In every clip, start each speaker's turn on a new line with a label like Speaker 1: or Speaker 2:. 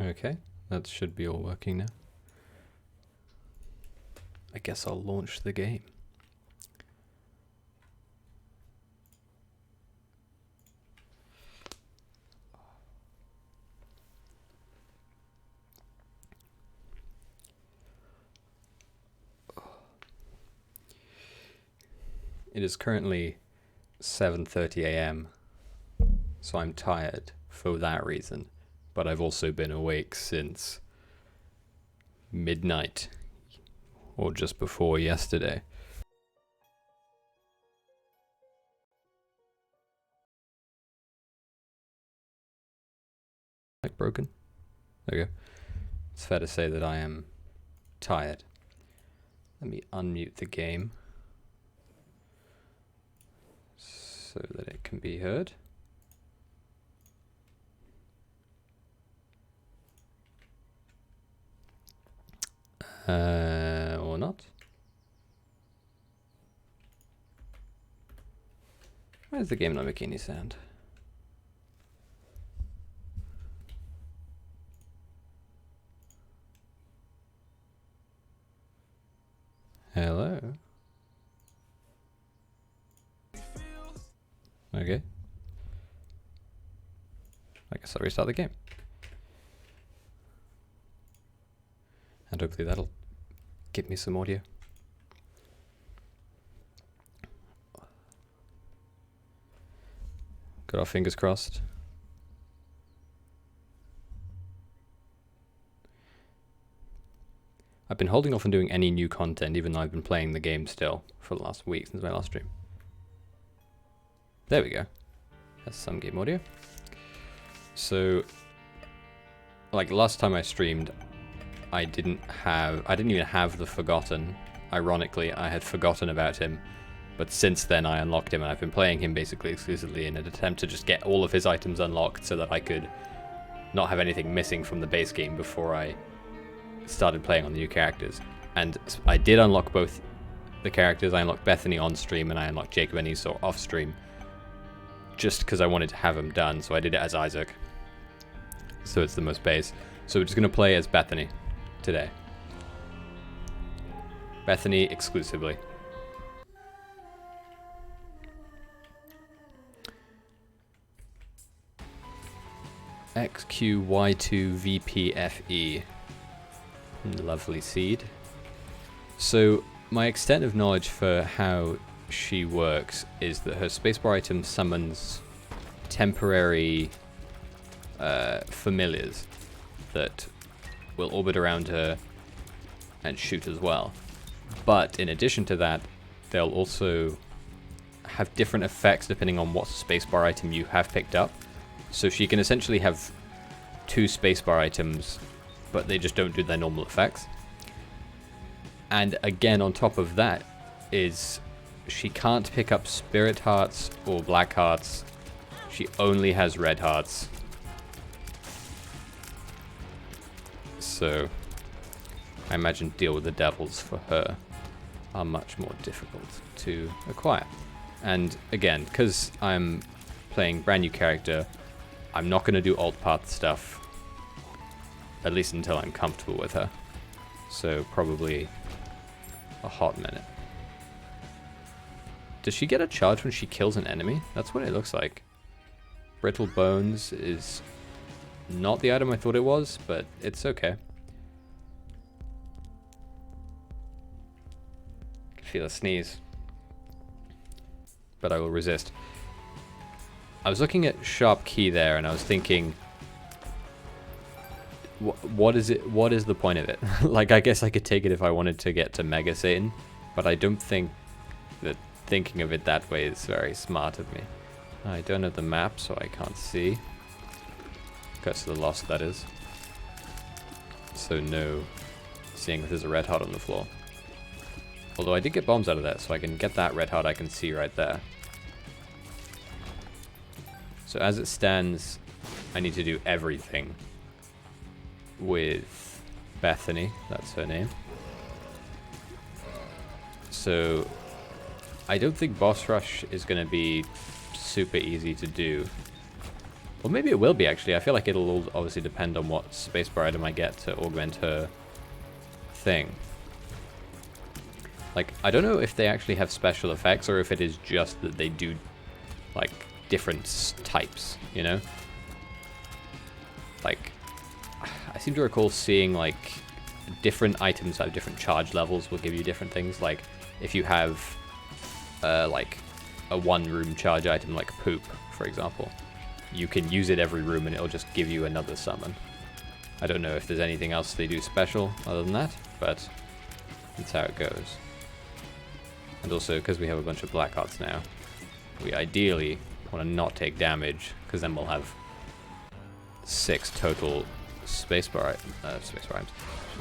Speaker 1: Okay, that should be all working now. I guess I'll launch the game. It is currently 7:30 a.m. so I'm tired for that reason, but I've also been awake since midnight or just before yesterday. Like broken? There you go. It's fair to say that I am tired. Let me unmute the game so that it can be heard. Or not. Why is the game not making any sound? Hello? Okay. I guess I'll restart the game. And hopefully that'll give me some audio. Got our fingers crossed. I've been holding off on doing any new content, even though I've been playing the game still for the last week since my last stream. There we go. That's some game audio. So, like last time I streamed, I didn't even have the Forgotten. Ironically, I had forgotten about him, but since then I unlocked him and I've been playing him basically exclusively in an attempt to just get all of his items unlocked so that I could not have anything missing from the base game before I started playing on the new characters. And I did unlock both the characters. I unlocked Bethany on stream and I unlocked Jacob and Esau off stream, just because I wanted to have them done, so I did it as Isaac. So it's the most base. So we're just going to play as Bethany today. Bethany exclusively. XQY2VPFE. Lovely seed. So my extent of knowledge for how she works is that her spacebar item summons temporary familiars that will orbit around her and shoot as well. But in addition to that, they'll also have different effects depending on what spacebar item you have picked up. So she can essentially have 2 spacebar items, but they just don't do their normal effects. And again, on top of that, is she can't pick up spirit hearts or black hearts. She only has red hearts. So I imagine Deal with the Devils for her are much more difficult to acquire. And again, because I'm playing brand new character, I'm not going to do alt path stuff, at least until I'm comfortable with her. So probably a hot minute. Does she get a charge when she kills an enemy? That's what it looks like. Brittle Bones is not the item I thought it was, but it's okay. I can feel a sneeze, but I will resist. I was looking at Sharp Key there, and I was thinking, what is it? What is the point of it? Like, I guess I could take it if I wanted to get to Mega Satan, but I don't think that thinking of it that way is very smart of me. I don't have the map, so I can't see. Cuts to the lost, that is. So no seeing if there's a red heart on the floor. Although I did get bombs out of that, so I can get that red heart I can see right there. So as it stands, I need to do everything with Bethany. That's her name. So I don't think boss rush is going to be super easy to do. Or maybe it will be, actually. I feel like it'll obviously depend on what spacebar item I get to augment her thing. Like, I don't know if they actually have special effects or if it is just that they do, like, different types, you know? Like, I seem to recall seeing, like, different items have different charge levels will give you different things. Like, if you have, like, a one-room charge item like poop, for example, you can use it every room and it'll just give you another summon. I don't know if there's anything else they do special other than that, but that's how it goes. And also, because we have a bunch of black hearts now, we ideally want to not take damage, because then we'll have 6 total spacebar items.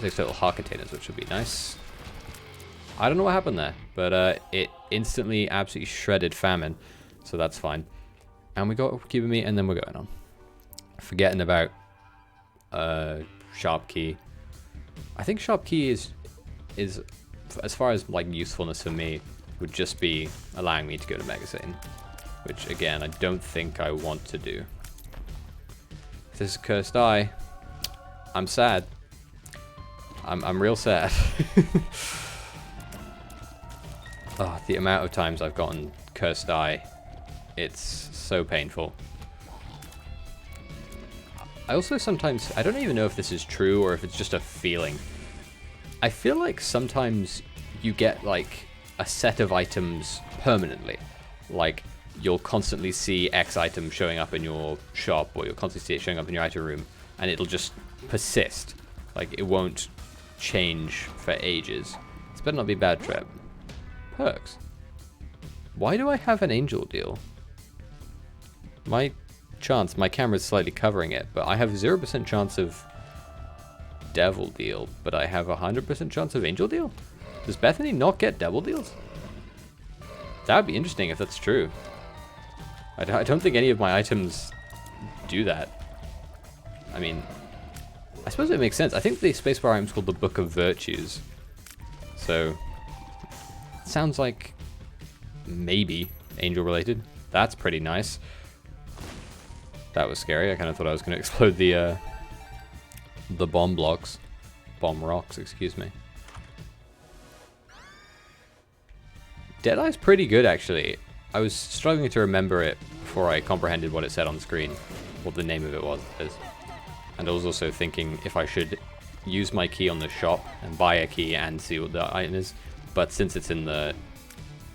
Speaker 1: 6 total heart containers, which would be nice. I don't know what happened there, but it instantly absolutely shredded Famine, so that's fine. And we got Cuban Meat, and then we're going on. Forgetting about Sharp Key. I think Sharp Key is as far as like usefulness for me, would just be allowing me to go to Mega Satan, which again I don't think I want to do. If this is Cursed Eye, I'm sad. I'm real sad. Oh, the amount of times I've gotten Cursed Eye, it's so painful. I also sometimes, I don't even know if this is true or if it's just a feeling. I feel like sometimes you get like a set of items permanently. Like you'll constantly see X item showing up in your shop, or you'll constantly see it showing up in your item room, and it'll just persist. Like it won't change for ages. It's better not be bad trap. Perks. Why do I have an angel deal? My camera's slightly covering it, but I have 0% chance of Devil Deal, but I have 100% chance of Angel Deal? Does Bethany not get Devil Deals? That would be interesting if that's true. I don't think any of my items do that. I mean, I suppose it makes sense. I think the spacebar item is called the Book of Virtues. So, it sounds like maybe angel related. That's pretty nice. That was scary. I kind of thought I was going to explode the bomb blocks. Bomb rocks, excuse me. Deadeye's pretty good, actually. I was struggling to remember it before I comprehended what it said on the screen. What the name of it was. And I was also thinking if I should use my key on the shop and buy a key and see what the item is. But since it's in the...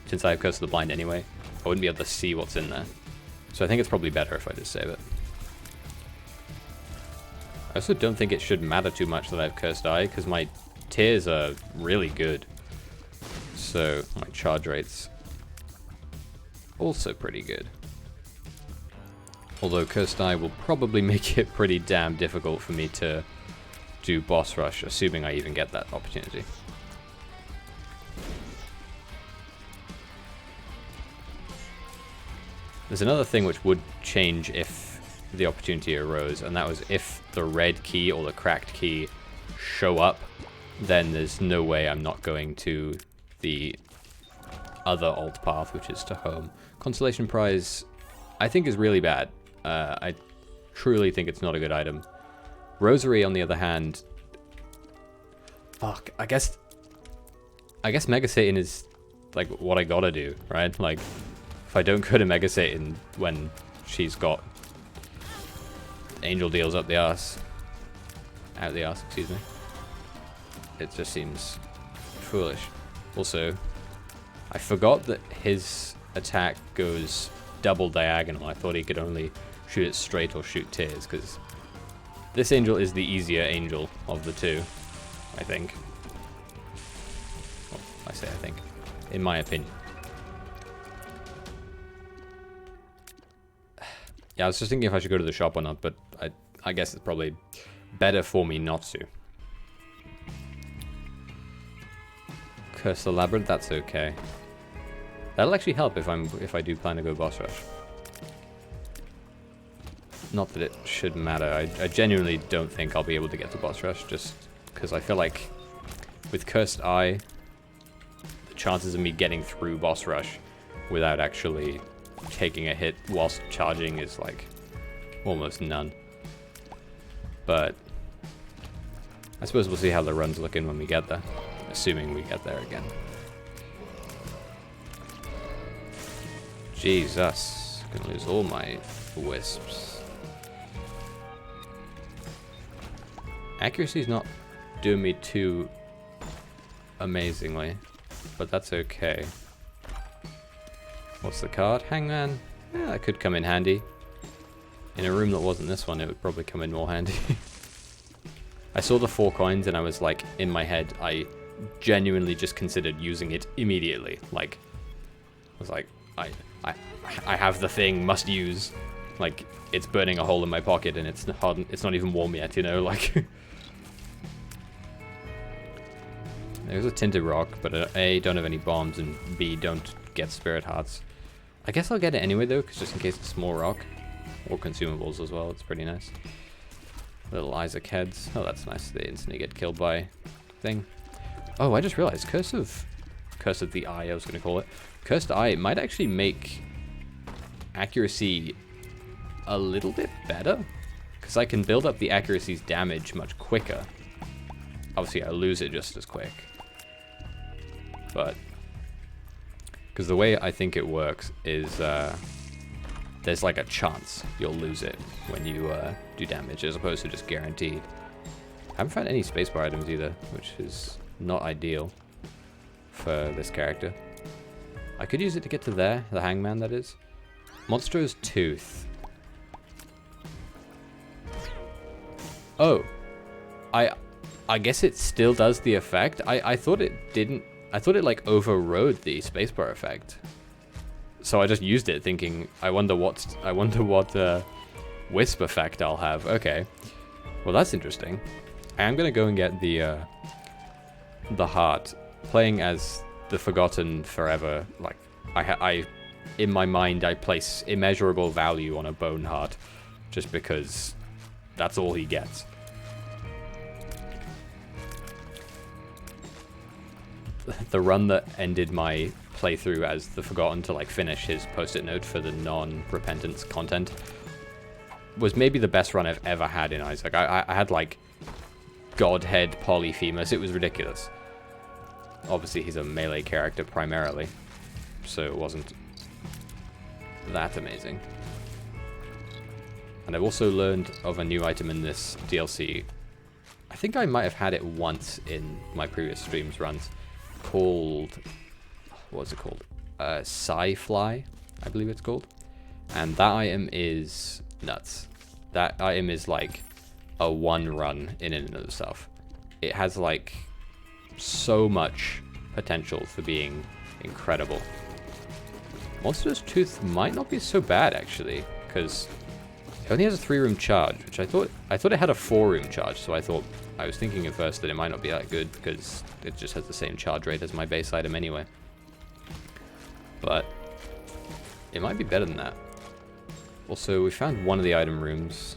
Speaker 1: Since I have Curse of the Blind anyway, I wouldn't be able to see what's in there. So I think it's probably better if I just save it. I also don't think it should matter too much that I have Cursed Eye, because my tiers are really good. So my charge rate's also pretty good. Although Cursed Eye will probably make it pretty damn difficult for me to do boss rush, assuming I even get that opportunity. There's another thing which would change if the opportunity arose, and that was if the red key or the cracked key show up, then there's no way I'm not going to the other alt path, which is to home. Consolation Prize, I think, is really bad. I truly think it's not a good item. Rosary, on the other hand, fuck, I guess Mega Satan is like what I gotta do, right? Like, if I don't go to Mega Satan when she's got angel deals up the arse, out the arse, excuse me, it just seems foolish. Also, I forgot that his attack goes double diagonal. I thought he could only shoot it straight or shoot tiers, because this angel is the easier angel of the two, I think. Well, I say I think, in my opinion. Yeah, I was just thinking if I should go to the shop or not, but I guess it's probably better for me not to. Curse the Labyrinth, that's okay. That'll actually help if I do plan to go boss rush. Not that it should matter. I genuinely don't think I'll be able to get to boss rush, just because I feel like with Cursed Eye, the chances of me getting through boss rush without actually taking a hit whilst charging is like almost none. But I suppose we'll see how the run's looking when we get there, assuming we get there again. Jesus, gonna lose all my wisps. Accuracy's not doing me too amazingly, but that's okay. What's the card? Hangman? Yeah, that could come in handy. In a room that wasn't this one, it would probably come in more handy. I saw the 4 coins and I was like, in my head, I genuinely just considered using it immediately. Like, I was like, I have the thing, must use. Like, it's burning a hole in my pocket and it's not even warm yet, you know, like. There's a tinted rock, but A, don't have any bombs, and B, don't get spirit hearts. I guess I'll get it anyway though, because just in case it's a small rock. Or consumables as well, it's pretty nice. Little Isaac heads. Oh, that's nice. They instantly get killed by thing. Oh, I just realized Curse of the Eye, I was going to call it. Cursed Eye might actually make accuracy a little bit better, because I can build up the accuracy's damage much quicker. Obviously, I lose it just as quick. But because the way I think it works is there's like a chance you'll lose it when you do damage, as opposed to just guaranteed. I haven't found any spacebar items either, which is not ideal for this character. I could use it to get to there, the hangman that is. Monstro's Tooth. Oh, I guess it still does the effect. I thought it didn't. I thought it like overrode the spacebar effect. So I just used it thinking, I wonder what wisp effect I'll have. Okay, well that's interesting. I am gonna go and get the heart. Playing as the Forgotten forever, like I in my mind I place immeasurable value on a bone heart, just because that's all he gets. The run that ended my playthrough as the Forgotten to like finish his post-it note for the non-repentance content was maybe the best run I've ever had in Isaac. I had like Godhead Polyphemus. It was ridiculous. Obviously he's a melee character primarily, so it wasn't that amazing. And I've also learned of a new item in this DLC. I think I might have had it once in my previous streams runs, called, what was it called? Sci-Fly, I believe it's called. And that item is nuts. That item is like a one run in and of itself. It has like so much potential for being incredible. Monster's Tooth might not be so bad actually, because it only has a 3-room charge, which I thought it had a 4-room charge, so I was thinking at first that it might not be that good because it just has the same charge rate as my base item anyway. But it might be better than that. Also, we found one of the item rooms.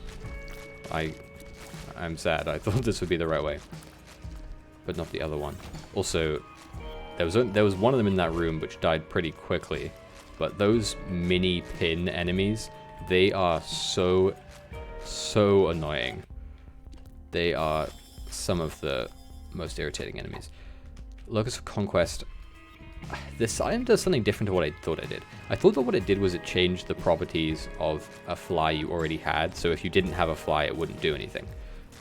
Speaker 1: I'm sad. I thought this would be the right way, but not the other one. Also, there was one of them in that room which died pretty quickly, but those mini pin enemies, they are so annoying. They are some of the most irritating enemies. Locus of Conquest. This item does something different to what I thought it did. I thought that what it did was it changed the properties of a fly you already had, so if you didn't have a fly it wouldn't do anything.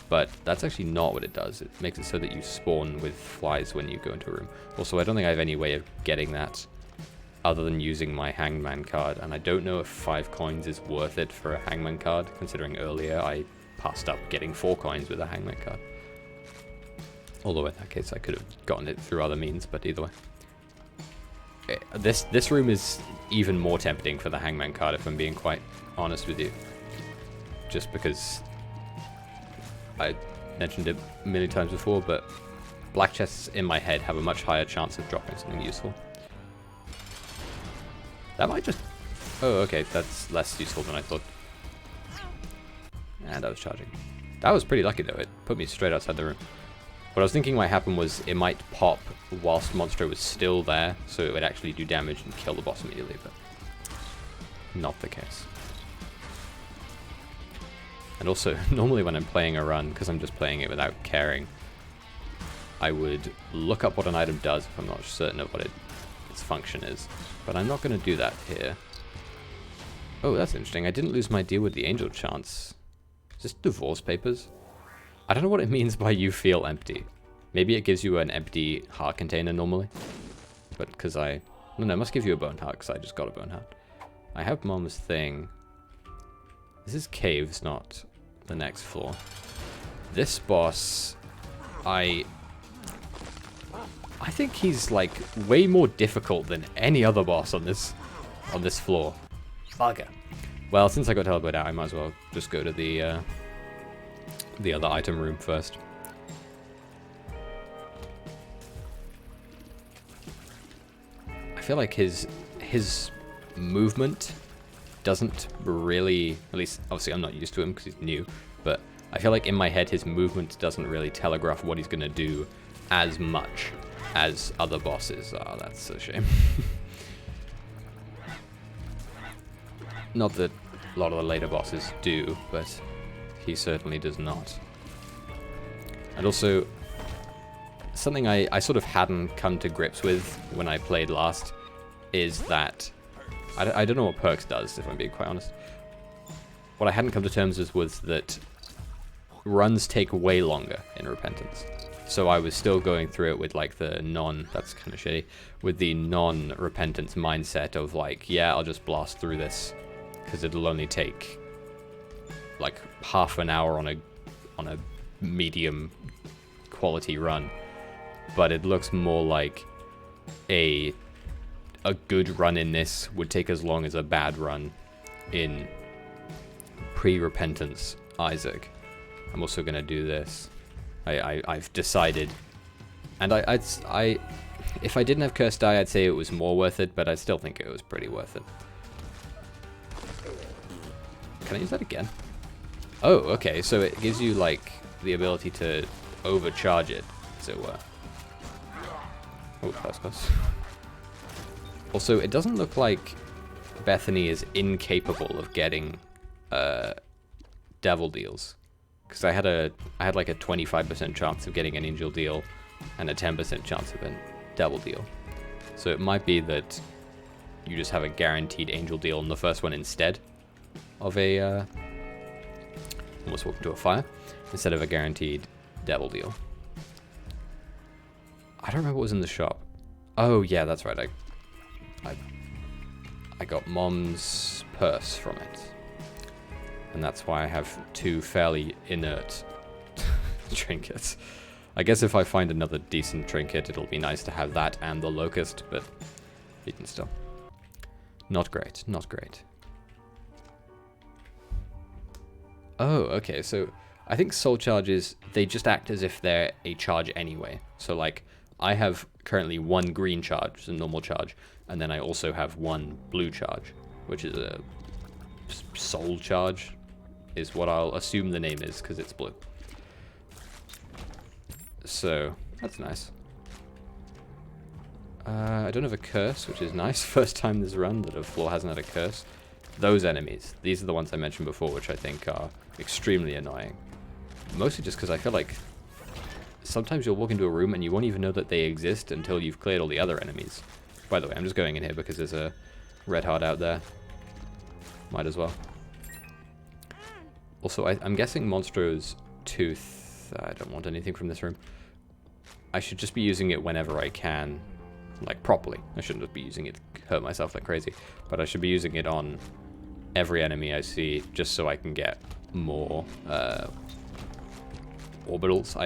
Speaker 1: But that's actually not what it does. It makes it so that you spawn with flies when you go into a room. Also, I don't think I have any way of getting that other than using my hangman card, and I don't know if 5 coins is worth it for a hangman card, considering earlier I passed up getting 4 coins with a hangman card. Although in that case I could have gotten it through other means, but either way. This room is even more tempting for the hangman card, if I'm being quite honest with you. Just because I mentioned it a million times before, but black chests in my head have a much higher chance of dropping something useful. That might just... Oh, okay, that's less useful than I thought. And I was charging. That was pretty lucky though, it put me straight outside the room. What I was thinking might happen was it might pop whilst Monstro was still there, so it would actually do damage and kill the boss immediately, but not the case. And also, normally when I'm playing a run, because I'm just playing it without caring, I would look up what an item does if I'm not certain of what its function is. But I'm not going to do that here. Oh, that's interesting. I didn't lose my deal with the angel chance. Is this divorce papers? I don't know what it means by you feel empty. Maybe it gives you an empty heart container normally. But because no, it must give you a bone heart because I just got a bone heart. I have Mom's thing. This is caves, not the next floor. This boss, I think he's like way more difficult than any other boss on this floor. Bugger. Well, since I got teleported out, I might as well just go to the other item room first. I feel like his movement doesn't really, at least obviously I'm not used to him because he's new, but I feel like in my head his movement doesn't really telegraph what he's going to do as much as other bosses. Oh, that's a shame. Not that a lot of the later bosses do, but he certainly does not. And also, something I sort of hadn't come to grips with when I played last is that I don't know what perks does, if I'm being quite honest. What I hadn't come to terms with was that runs take way longer in Repentance. So I was still going through it with like the that's kind of shitty, with the non-Repentance mindset of like, yeah, I'll just blast through this because it'll only take like half an hour on a medium quality run. But it looks more like a good run in this would take as long as a bad run in pre-Repentance Isaac. I'm also gonna do this. I've decided, and if I didn't have Cursed Eye, I'd say it was more worth it, but I still think it was pretty worth it. Can I use that again? Oh, okay, so it gives you like the ability to overcharge it, as it were. Oh, that was close. Also, it doesn't look like Bethany is incapable of getting devil deals. Because I had like a 25% chance of getting an angel deal and a 10% chance of a devil deal. So it might be that you just have a guaranteed angel deal on the first one instead of a almost walked into a fire, instead of a guaranteed devil deal. I don't remember what was in the shop. Oh yeah, that's right. I got Mom's purse from it. And that's why I have two fairly inert trinkets. I guess if I find another decent trinket, it'll be nice to have that and the locust, but even still. Not great, not great. Oh, okay, so I think soul charges, they just act as if they're a charge anyway. So like, I have currently one green charge, a normal charge, and then I also have one blue charge, which is a soul charge, is what I'll assume the name is, because it's blue. So, that's nice. I don't have a curse, which is nice. First time this run that a floor hasn't had a curse. Those enemies, these are the ones I mentioned before, which I think are extremely annoying. Mostly just because I feel like sometimes you'll walk into a room and you won't even know that they exist until you've cleared all the other enemies. By the way, I'm just going in here because there's a red heart out there. Might as well. Also, I'm guessing Monstro's tooth... I don't want anything from this room. I should just be using it whenever I can. Like, properly. I shouldn't just be using it to hurt myself like crazy. But I should be using it on every enemy I see, just so I can get more orbitals.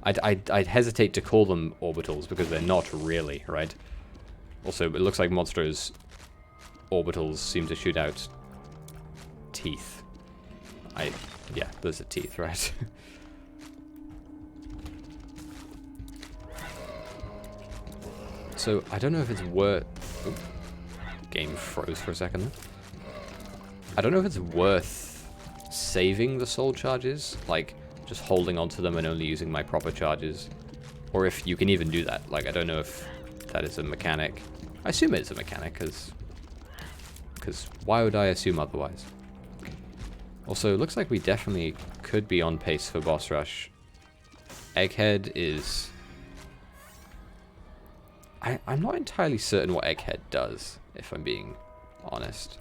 Speaker 1: I'd hesitate to call them orbitals, because they're not really, right? Also, it looks like Monstro's orbitals seem to shoot out teeth. Yeah, those are teeth, right? So, I don't know if it's worth... Ooh, game froze for a second. I don't know if it's worth saving the soul charges, like just holding onto them and only using my proper charges, or if you can even do that. Like, I don't know if that is a mechanic. I assume it's a mechanic, because why would I assume otherwise? Also, it looks like we definitely could be on pace for boss rush. Egghead is... I'm not entirely certain what Egghead does, if I'm being honest.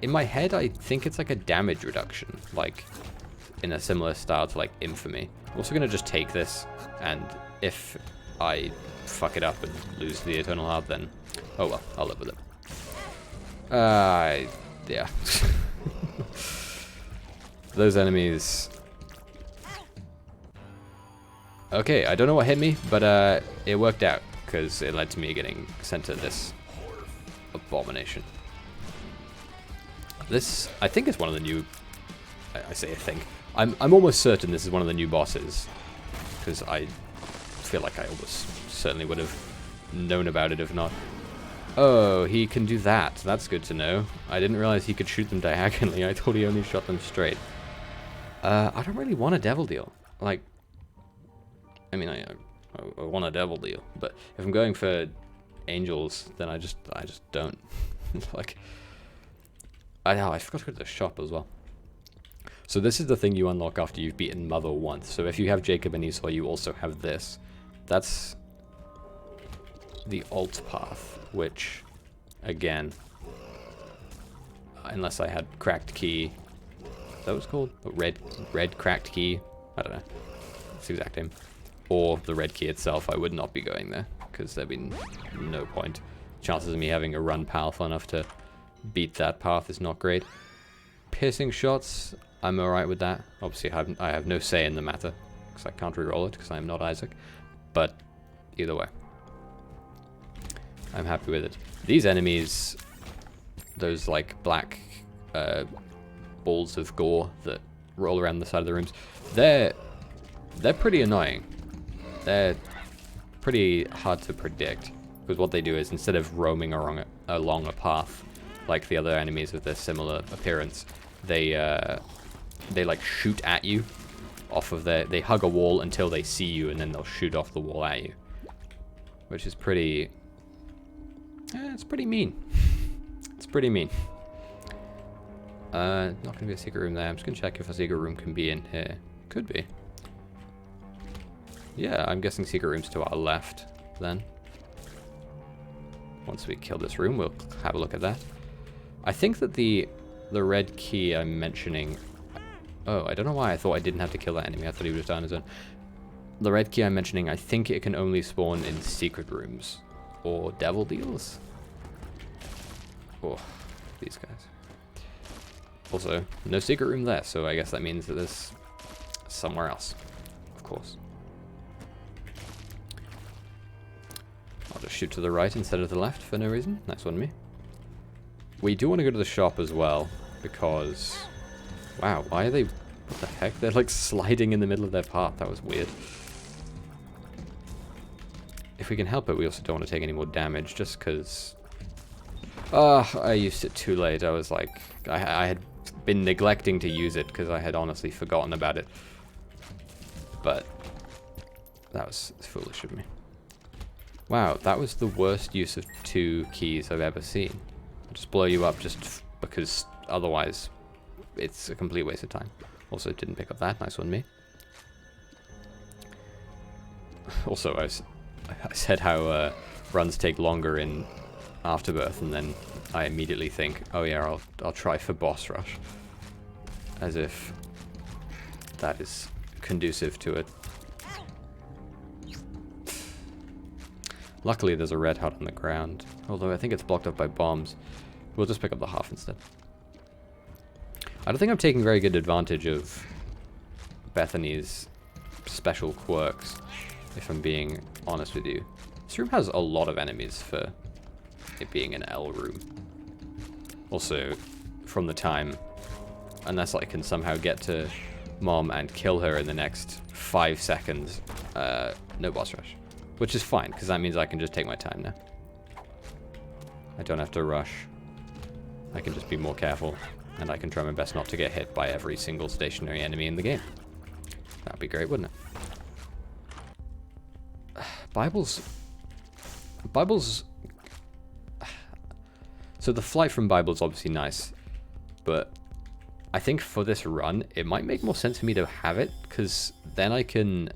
Speaker 1: In my head, I think it's like a damage reduction, like in a similar style to like Infamy. I'm also going to just take this, and if I fuck it up and lose the Eternal Heart, then oh well, I'll live with it. Yeah. Those enemies... Okay, I don't know what hit me, but it worked out, because it led to me getting sent to this abomination. This, I think, is one of the new... I say I think. I'm almost certain this is one of the new bosses, because I feel like I almost certainly would have known about it if not. Oh, he can do that. That's good to know. I didn't realize he could shoot them diagonally. I thought he only shot them straight. I don't really want a devil deal. Like, I mean, I want a devil deal, but if I'm going for angels, then I just don't. Like, I forgot to go to the shop as well. So this is the thing you unlock after you've beaten Mother once. So if you have Jacob and Esau, you also have this. That's the alt path, which, again, unless I had cracked key, that was called red cracked key. I don't know. It's the exact name. Or the red key itself, I would not be going there because there'd be no point. Chances of me having a run powerful enough to beat that path is not great. Piercing shots, I'm alright with that. Obviously, I have no say in the matter because I can't reroll it because I'm not Isaac. But either way, I'm happy with it. These enemies, those like black balls of gore that roll around the side of the rooms, they're pretty annoying. They're pretty hard to predict because what they do is instead of roaming along a path like the other enemies with their similar appearance, they like shoot at you off of they hug a wall until they see you and then they'll shoot off the wall at you, which is pretty it's pretty mean. It's pretty mean. Not gonna be a secret room there. I'm just gonna check if a secret room can be in here. Could be. Yeah, I'm guessing secret room's to our left then. Once we kill this room, we'll have a look at that. I think that the red key I'm mentioning... Oh, I don't know why I thought I didn't have to kill that enemy. I thought he would have done his own. The red key I'm mentioning, I think it can only spawn in secret rooms. Or devil deals. Oh, these guys. Also, no secret room there, so I guess that means that there's somewhere else. Of course. I'll just shoot to the right instead of the left for no reason. Nice one, me. We do want to go to the shop as well, because... Wow, why are they... What the heck? They're like sliding in the middle of their path. That was weird. If we can help it, we also don't want to take any more damage, just because... I used it too late. I was like... I had been neglecting to use it, because I had honestly forgotten about it. But... That was foolish of me. Wow, that was the worst use of 2 keys I've ever seen. I'll just blow you up just because otherwise it's a complete waste of time. Also, didn't pick up that. Nice one, me. Also, I said how runs take longer in Afterbirth, and then I immediately think, oh yeah, I'll try for boss rush. As if that is conducive to it. Luckily, there's a red hut on the ground, although I think it's blocked up by bombs. We'll just pick up the half instead. I don't think I'm taking very good advantage of Bethany's special quirks, if I'm being honest with you. This room has a lot of enemies for it being an L room. Also, from the time, unless I can somehow get to Mom and kill her in the next 5 seconds, no boss rush. Which is fine, because that means I can just take my time now. I don't have to rush. I can just be more careful, and I can try my best not to get hit by every single stationary enemy in the game. That'd be great, wouldn't it? Bibles... So the flight from Bible is obviously nice, but I think for this run, it might make more sense for me to have it, because then I can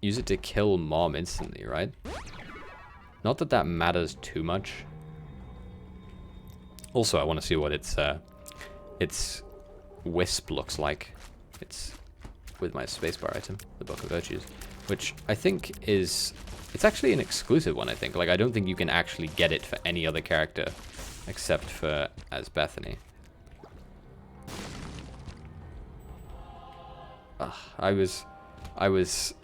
Speaker 1: use it to kill Mom instantly, right? Not that that matters too much. Also, I want to see what its wisp looks like. It's with my spacebar item, the Book of Virtues, which I think is... It's actually an exclusive one, I think. Like, I don't think you can actually get it for any other character except for as Bethany. I was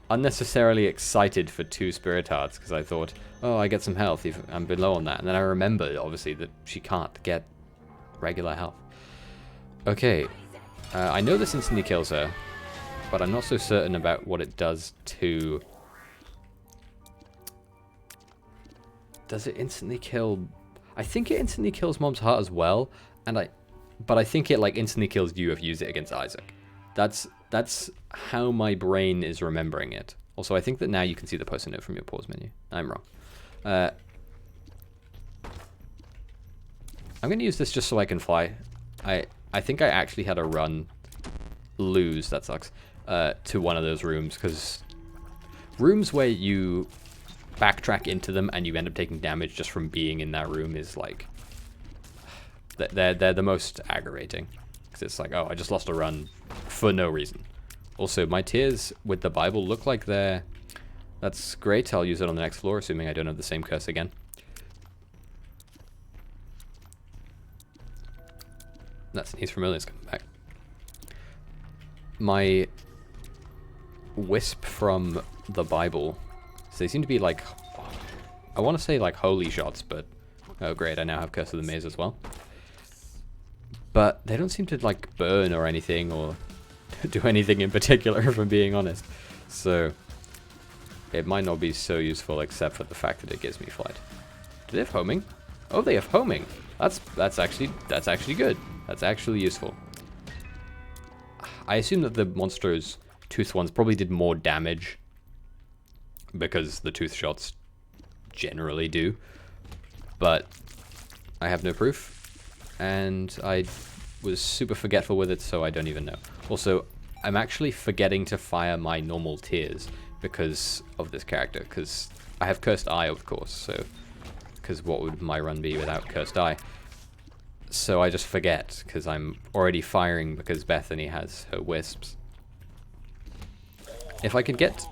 Speaker 1: unnecessarily excited for 2 Spirit Hearts because I thought, oh, I get some health if I'm below on that. And then I remembered, obviously, that she can't get regular health. Okay, I know this instantly kills her, but I'm not so certain about what it does to... Does it instantly kill... I think it instantly kills Mom's heart as well, but I think it like instantly kills you if you use it against Isaac. That's how my brain is remembering it. Also, I think that now you can see the post-it note from your pause menu. I'm wrong. I'm going to use this just so I can fly. I think I actually had a run lose, that sucks, to one of those rooms, because rooms where you backtrack into them and you end up taking damage just from being in that room is like... They're the most aggravating. Because it's like, oh, I just lost a run for no reason. Also, my tears with the Bible look like they're... That's great. I'll use it on the next floor, assuming I don't have the same curse again. That's Sneeze from Millions coming back. My wisp from the Bible. So they seem to be like... I want to say like holy shots, but... Oh great, I now have Curse of the Maze as well. But they don't seem to like burn or anything, or do anything in particular, if I'm being honest. So it might not be so useful, except for the fact that it gives me flight. Do they have homing? Oh, they have homing. That's actually good. That's actually useful. I assume that the monster's tooth ones probably did more damage because the tooth shots generally do, but I have no proof. And I was super forgetful with it, so I don't even know. Also, I'm actually forgetting to fire my normal tears because of this character, because I have Cursed Eye, of course, so... Because what would my run be without Cursed Eye? So I just forget, because I'm already firing because Bethany has her wisps. If I could get...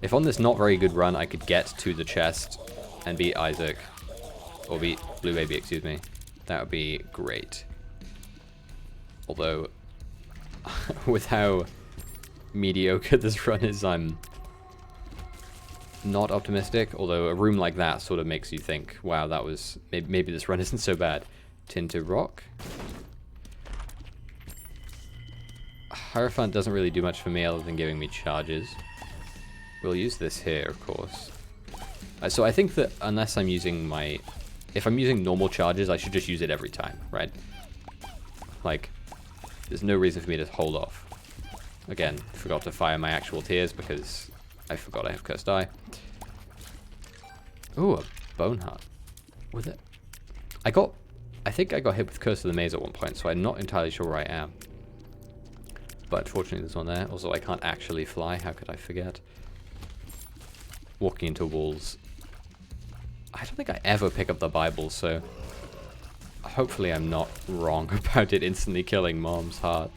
Speaker 1: If on this not very good run I could get to the chest and beat Isaac, or beat Blue Baby, excuse me, that would be great. Although, with how mediocre this run is, I'm not optimistic. Although a room like that sort of makes you think, wow, that was... Maybe this run isn't so bad. Tinted Rock. Hierophant doesn't really do much for me other than giving me charges. We'll use this here, of course. So I think that unless I'm using my... If I'm using normal charges, I should just use it every time, right? Like, there's no reason for me to hold off. Again, forgot to fire my actual tears because I forgot I have Cursed Eye. Ooh, a Bone Heart. With it. I think I got hit with Curse of the Maze at one point, so I'm not entirely sure where I am. But fortunately there's one there. Also, I can't actually fly. How could I forget? Walking into walls. I don't think I ever pick up the Bible, so hopefully I'm not wrong about it instantly killing Mom's heart.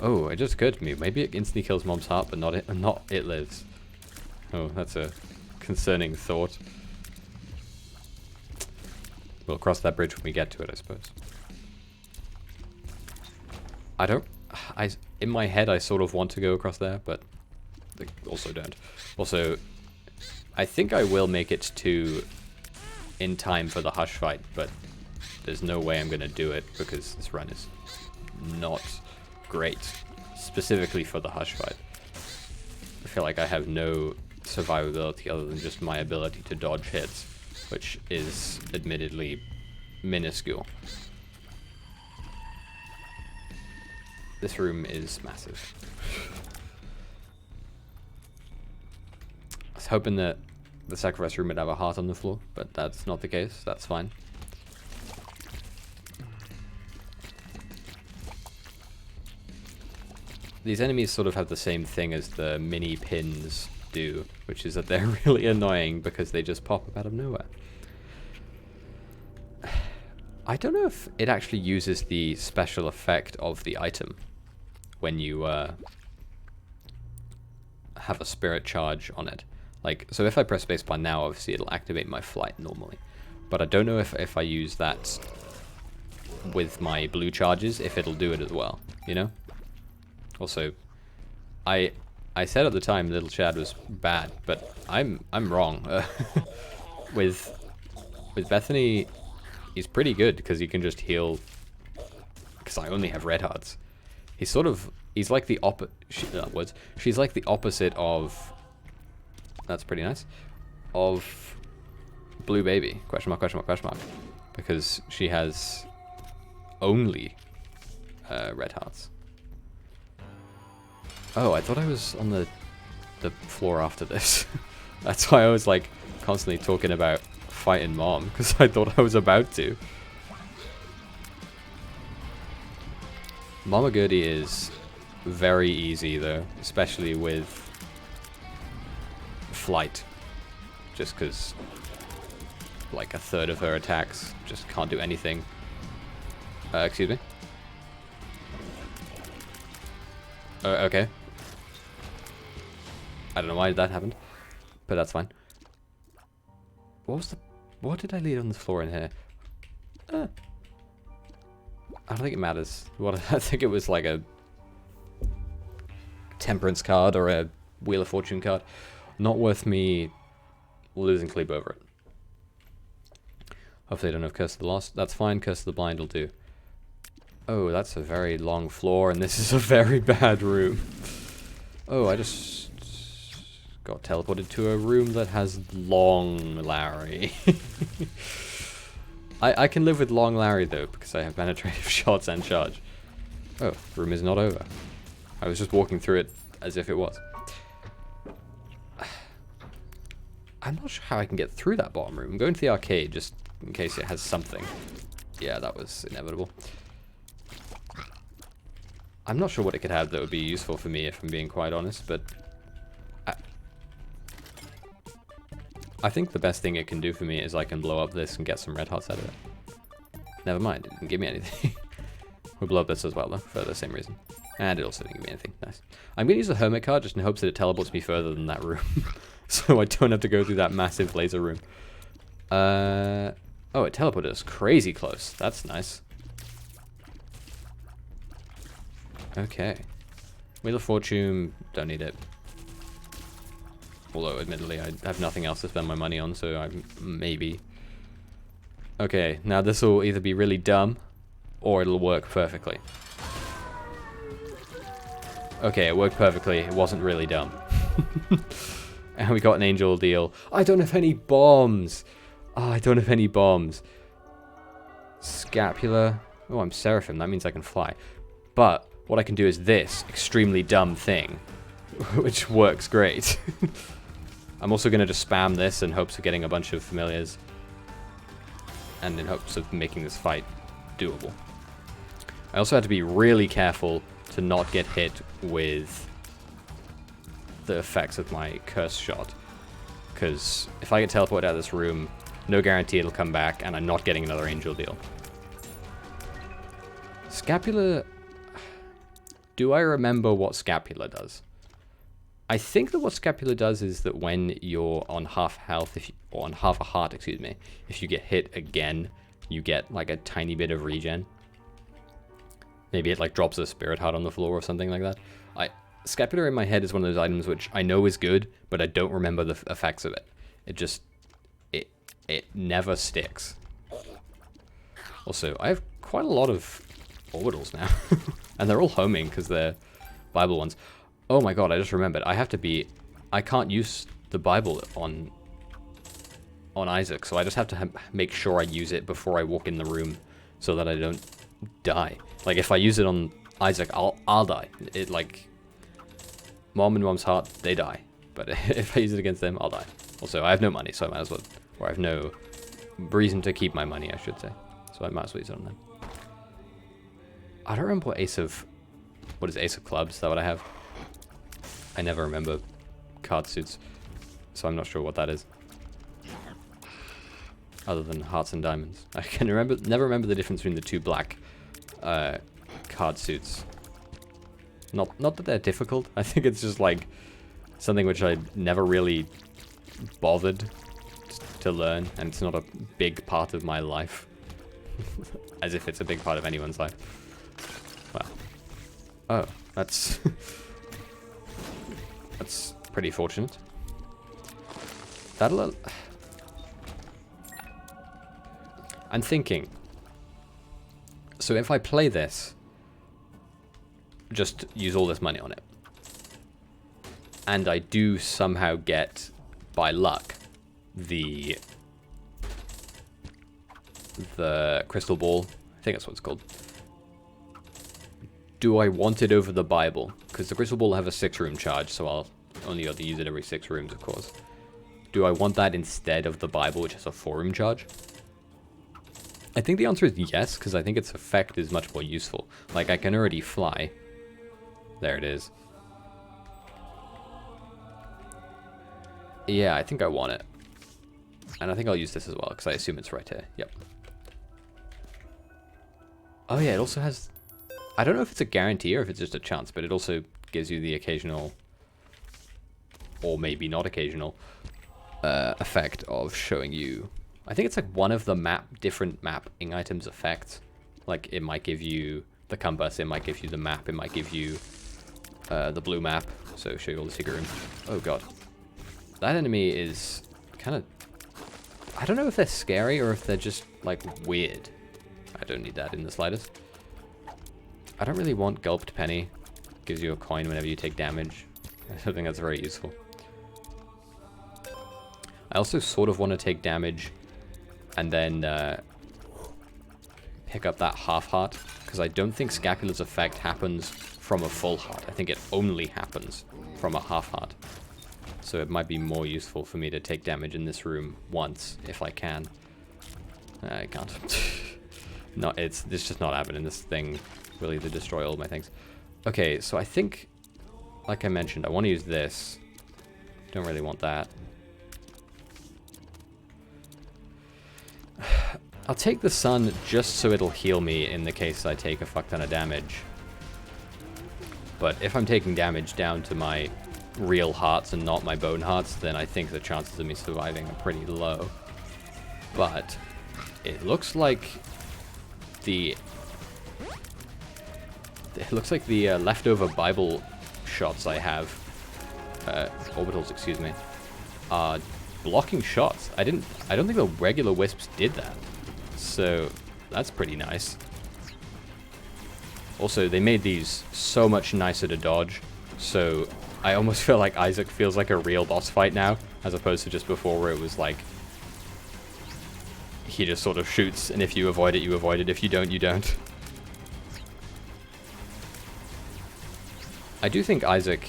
Speaker 1: Oh, it just occurred to me. Maybe it instantly kills Mom's heart, but not it lives. Oh, that's a concerning thought. We'll cross that bridge when we get to it, I suppose. In my head, I sort of want to go across there, but I also don't. Also, I think I will make it to in time for the Hush fight, but there's no way I'm going to do it because this run is not great, specifically for the Hush fight. I feel like I have no survivability other than just my ability to dodge hits, which is admittedly minuscule. This room is massive. I was hoping that the sacrifice room would have a heart on the floor, but that's not the case. That's fine. these enemies sort of have the same thing as the mini pins do, which is that they're really annoying because they just pop up out of nowhere. I don't know if it actually uses the special effect of the item when you have a spirit charge on it. Like, so if I press spacebar now, obviously it'll activate my flight normally. But I don't know if I use that with my blue charges, if it'll do it as well, you know? Also, I said at the time Little Chad was bad, but I'm wrong. With Bethany, he's pretty good because he can just heal. Because I only have red hearts. He's like the she's like the opposite of. That's pretty nice. Of Blue Baby, question mark, question mark, question mark. Because she has only red hearts. Oh, I thought I was on the floor after this. That's why I was like constantly talking about fighting Mom, because I thought I was about to. Mama Gertie is very easy though, especially with flight. Just because like a third of her attacks just can't do anything. Excuse me? Okay. I don't know why that happened, but that's fine. What did I leave on the floor in here? I don't think it matters. I think it was like a Temperance card or a Wheel of Fortune card. Not worth me losing sleep over it. Hopefully I don't have Curse of the Lost. That's fine, Curse of the Blind will do. Oh, that's a very long floor, and this is a very bad room. Oh, I just got teleported to a room that has Long Larry. I can live with Long Larry, though, because I have penetrative shots and charge. Oh, room is not over. I was just walking through it as if it was. I'm not sure how I can get through that bottom room. I'm going to the arcade, just in case it has something. Yeah, that was inevitable. I'm not sure what it could have that would be useful for me, if I'm being quite honest, but I think the best thing it can do for me is I can blow up this and get some red hearts out of it. Never mind, it didn't give me anything. We'll blow up this as well, though, for the same reason. And it also didn't give me anything. Nice. I'm going to use the Hermit card just in hopes that it teleports me further than that room. So I don't have to go through that massive laser room. Oh, it teleported us crazy close. That's nice. Okay. Wheel of Fortune, don't need it. Although, admittedly, I have nothing else to spend my money on, so I maybe. Okay, now this will either be really dumb, or it'll work perfectly. Okay, it worked perfectly. It wasn't really dumb. And we got an angel deal. I don't have any bombs! Oh, I don't have any bombs. Scapula. Oh, I'm Seraphim. That means I can fly. But what I can do is this extremely dumb thing, which works great. I'm also going to just spam this in hopes of getting a bunch of familiars. And in hopes of making this fight doable. I also had to be really careful to not get hit with the effects of my curse shot. Because if I get teleported out of this room, no guarantee it'll come back, and I'm not getting another angel deal. Scapula... Do I remember what Scapula does? I think that what Scapula does is that when you're on half health, or on half a heart, excuse me, if you get hit again, you get like a tiny bit of regen. Maybe it like drops a spirit heart on the floor or something like that. Scapula in my head is one of those items which I know is good, but I don't remember the effects of it. It just, it never sticks. Also, I have quite a lot of orbitals now. And they're all homing because they're Bible ones. Oh my god, I just remembered. I can't use the Bible on Isaac, so I just have to make sure I use it before I walk in the room so that I don't die. Like, if I use it on Isaac, I'll die. It, like, Mom and Mom's heart, they die. But if I use it against them, I'll die. Also, I have no money, so I might as well... Or I have no reason to keep my money, I should say. So I might as well use it on them. I don't remember what Ace of What is Ace of Clubs? Is that what I have? I never remember card suits, so I'm not sure what that is. Other than hearts and diamonds. I can never remember the difference between the two black card suits. Not that they're difficult. I think it's just like something which I never really bothered to learn, and it's not a big part of my life. As if it's a big part of anyone's life. Well. Oh, that's... that's pretty fortunate. That'll... I'm thinking... So if I play this, just use all this money on it, and I do somehow get, by luck, the crystal ball, I think that's what it's called. Do I want it over the Bible? Because the crystal ball will have a 6-room charge, so I'll only be able to use it every 6 rooms, of course. Do I want that instead of the Bible, which has a 4-room charge? I think the answer is yes, because I think its effect is much more useful. Like, I can already fly. There it is. Yeah, I think I want it. And I think I'll use this as well, because I assume it's right here. Yep. Oh yeah, it also has... I don't know if it's a guarantee or if it's just a chance, but it also gives you the occasional, or maybe not occasional, effect of showing you... I think it's like one of the different mapping items effects. Like, it might give you the compass, it might give you the map, it might give you the blue map, so show you all the secret rooms. Oh god. That enemy is kind of... I don't know if they're scary or if they're just, like, weird. I don't need that in the slightest. I don't really want Gulped Penny. Gives you a coin whenever you take damage. I don't think that's very useful. I also sort of want to take damage and then pick up that half heart, because I don't think Scapula's effect happens from a full heart. I think it only happens from a half heart. So it might be more useful for me to take damage in this room once, if I can. I can't. No, it's just not happening. This thing will either destroy all my things. Okay, so I think, like I mentioned, I want to use this. Don't really want that. I'll take the sun just so it'll heal me in the case I take a fuck ton of damage. But if I'm taking damage down to my real hearts and not my bone hearts, then I think the chances of me surviving are pretty low. But it looks like the leftover Bible shots I have, orbitals, excuse me, are blocking shots. I don't think the regular wisps did that. So that's pretty nice. Also, they made these so much nicer to dodge, so I almost feel like Isaac feels like a real boss fight now, as opposed to just before where it was like he just sort of shoots, and if you avoid it, you avoid it. If you don't, you don't. I do think Isaac,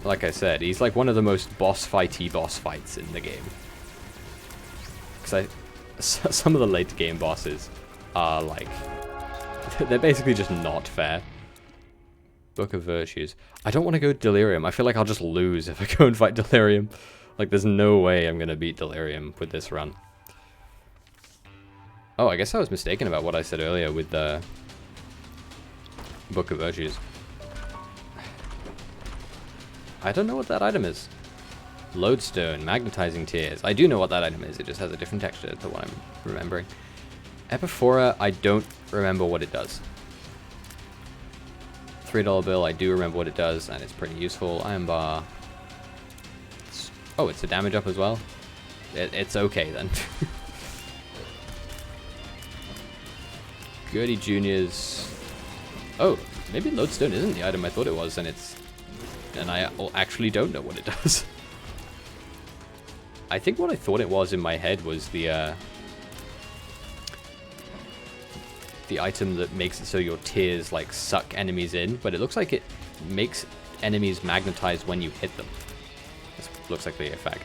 Speaker 1: like I said, he's like one of the most boss fights in the game. Because some of the late game bosses are like, they're basically just not fair. Book of Virtues. I don't want to go Delirium. I feel like I'll just lose if I go and fight Delirium. Like, there's no way I'm going to beat Delirium with this run. Oh, I guess I was mistaken about what I said earlier with the Book of Virtues. I don't know what that item is. Lodestone, Magnetizing Tears. I do know what that item is, it just has a different texture to what I'm remembering. Epiphora, I don't remember what it does. $3 bill, I do remember what it does, and it's pretty useful. Iron bar. Oh, it's a damage up as well? It's okay then. Gertie Juniors. Oh, maybe Lodestone isn't the item I thought it was, and I actually don't know what it does. I think what I thought it was in my head was the item that makes it so your tears like suck enemies in, but it looks like it makes enemies magnetize when you hit them. This looks like the effect.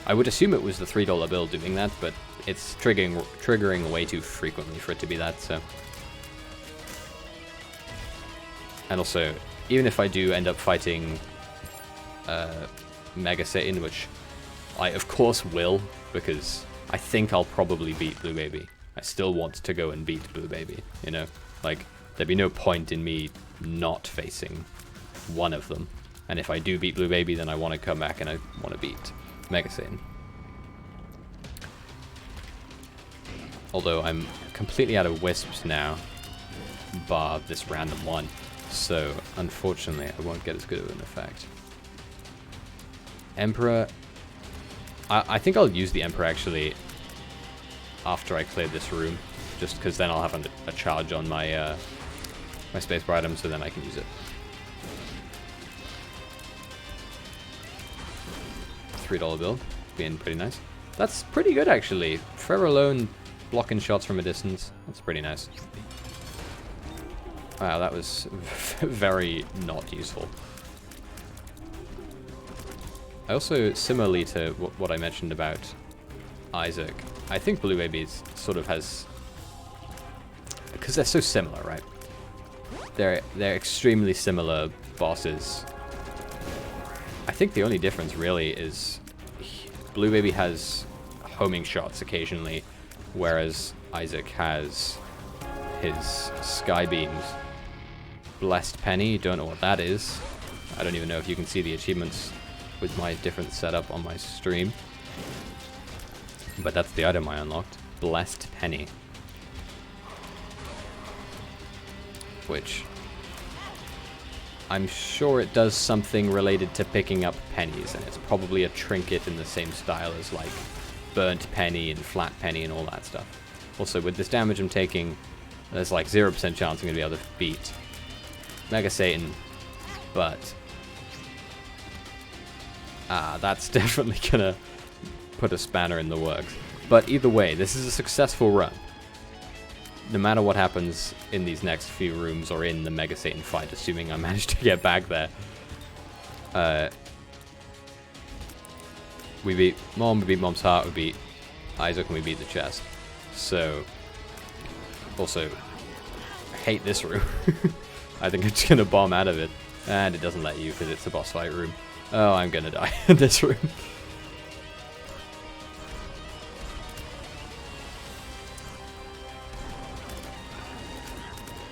Speaker 1: I would assume it was the $3 bill doing that, but it's triggering way too frequently for it to be that, so. And also, even if I do end up fighting Mega Satan, which I of course will, because I think I'll probably beat Blue Baby. I still want to go and beat Blue Baby, you know? Like, there'd be no point in me not facing one of them. And if I do beat Blue Baby, then I want to come back and I want to beat Mega Satan. Although I'm completely out of wisps now, bar this random one. So, unfortunately, I won't get as good of an effect. Emperor... I think I'll use the Emperor, actually, after I clear this room. Just because then I'll have a charge on my, my spacebar item, so then I can use it. $3 bill, being pretty nice. That's pretty good, actually. Forever Alone, blocking shots from a distance. That's pretty nice. Wow, that was very not useful. I also, similarly to what I mentioned about Isaac, I think Blue Baby sort of has... Because they're so similar, right? They're extremely similar bosses. I think the only difference really is Blue Baby has homing shots occasionally, whereas Isaac has his sky beams. Blessed Penny, don't know what that is. I don't even know if you can see the achievements with my different setup on my stream. But that's the item I unlocked. Blessed Penny. Which I'm sure it does something related to picking up pennies, and it's probably a trinket in the same style as like burnt penny and flat penny and all that stuff. Also, with this damage I'm taking, there's like 0% chance I'm going to be able to beat Mega Satan, but that's definitely going to put a spanner in the works. But either way, this is a successful run. No matter what happens in these next few rooms or in the Mega Satan fight, assuming I manage to get back there. We beat Mom, we beat Mom's heart, we beat Isaac, and we beat the chest. So, also, I hate this room. I think I'm just going to bomb out of it. And it doesn't let you because it's a boss fight room. Oh, I'm going to die in this room.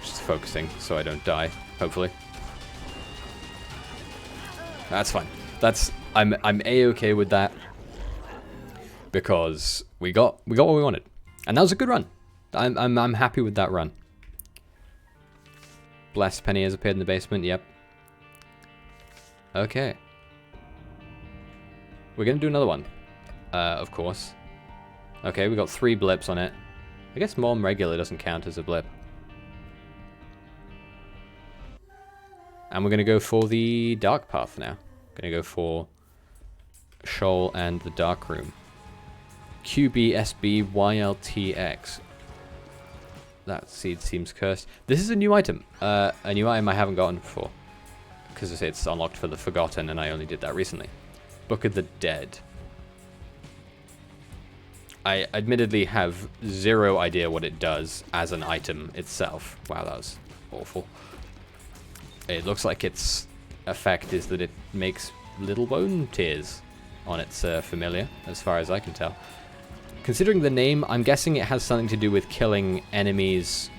Speaker 1: Just focusing so I don't die, hopefully. That's fine. I'm A-okay with that. Because we got what we wanted. And that was a good run. I'm happy with that run. Blessed Penny has appeared in the basement, yep. Okay. We're gonna do another one. Of course. Okay, we got 3 blips on it. I guess Mom regular doesn't count as a blip. And we're gonna go for the dark path now. Gonna go for Shoal and the dark room. QBSBYLTX. That seed seems cursed. This is a new item. A new item I haven't gotten before. Because it's unlocked for the Forgotten, and I only did that recently. Book of the Dead. I admittedly have 0 idea what it does as an item itself. Wow, that was awful. It looks like its effect is that it makes little bone tears on its familiar, as far as I can tell. Considering the name, I'm guessing it has something to do with killing enemies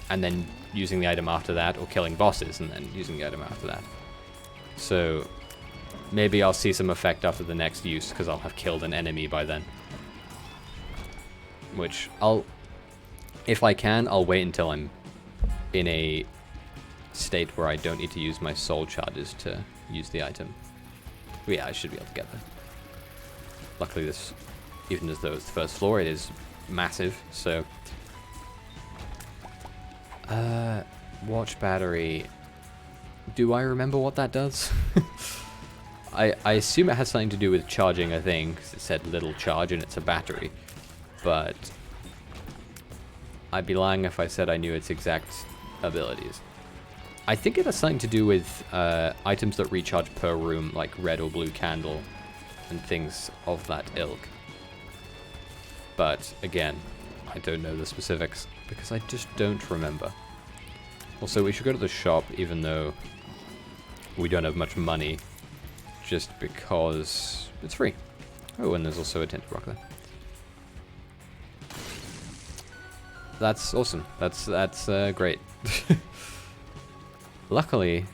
Speaker 1: and then using the item after that, or killing bosses and then using the item after that. So maybe I'll see some effect after the next use, because I'll have killed an enemy by then. Which if I can, I'll wait until I'm in a state where I don't need to use my soul charges to use the item. But yeah, I should be able to get there. Luckily this, even as though it's the first floor, it is massive, so... watch battery. Do I remember what that does? I assume it has something to do with charging a thing, because it said little charge and it's a battery. But I'd be lying if I said I knew its exact abilities. I think it has something to do with items that recharge per room, like red or blue candle, and things of that ilk. But again, I don't know the specifics, because I just don't remember. Also, we should go to the shop, even though we don't have much money, just because it's free. Oh, and there's also a tinted rock there. That's awesome. That's great. Luckily,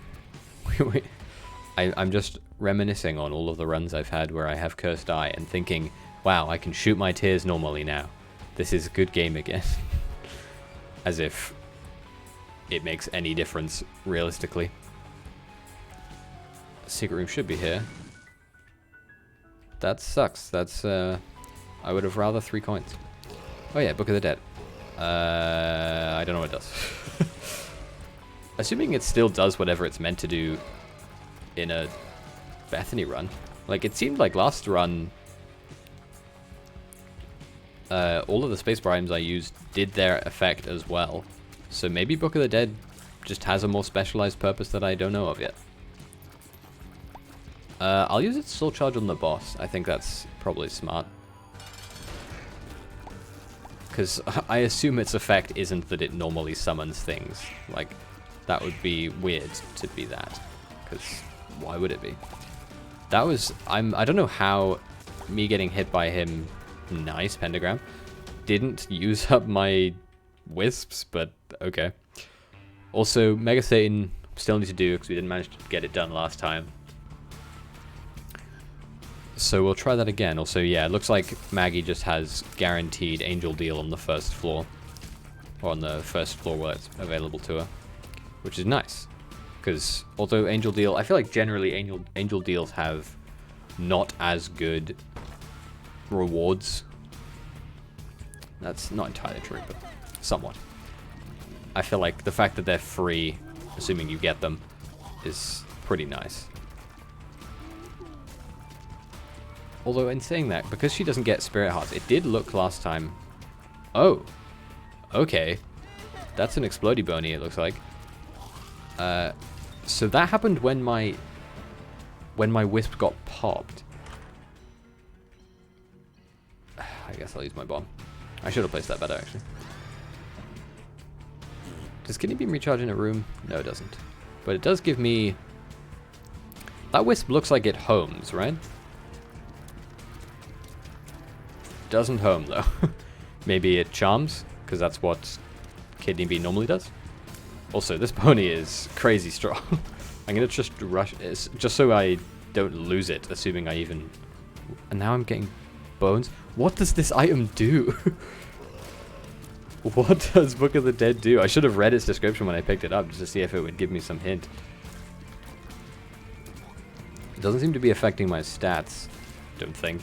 Speaker 1: I'm just reminiscing on all of the runs I've had where I have Cursed Eye and thinking, wow, I can shoot my tears normally now. This is a good game again. As if it makes any difference, realistically. Secret room should be here. That sucks. That's, I would have rather 3 coins. Oh yeah, Book of the Dead. I don't know what it does. Assuming it still does whatever it's meant to do in a Bethany run. Like, it seemed like last run, all of the spacebar items I used did their effect as well. So maybe Book of the Dead just has a more specialized purpose that I don't know of yet. I'll use its soul charge on the boss. I think that's probably smart. Because I assume its effect isn't that it normally summons things. Like, that would be weird to be that. Because why would it be? That was... I don't know how me getting hit by him, nice pentagram, didn't use up my wisps, but okay. Also, Mega Satan still need to do because we didn't manage to get it done last time. So we'll try that again. Also, yeah, it looks like Maggie just has guaranteed Angel Deal on the first floor. Or on the first floor where it's available to her. Which is nice. Because although Angel Deal, I feel like generally Angel Deals have not as good rewards. That's not entirely true, but somewhat. I feel like the fact that they're free, assuming you get them, is pretty nice. Although in saying that, because she doesn't get Spirit Hearts, it did look last time... Oh! Okay. That's an Explodey Bony, it looks like. So that happened when my Wisp got popped. I guess I'll use my bomb. I should have placed that better, actually. Does Kidney Beam recharge in a room? No, it doesn't. But it does give me... That Wisp looks like it homes, right? Doesn't home, though. Maybe it charms, because that's what Kidney Beam normally does. Also, this pony is crazy strong. I'm going to just rush it, just so I don't lose it, assuming I even... And now I'm getting bones. What does this item do? What does Book of the Dead do? I should have read its description when I picked it up, just to see if it would give me some hint. It doesn't seem to be affecting my stats, don't think.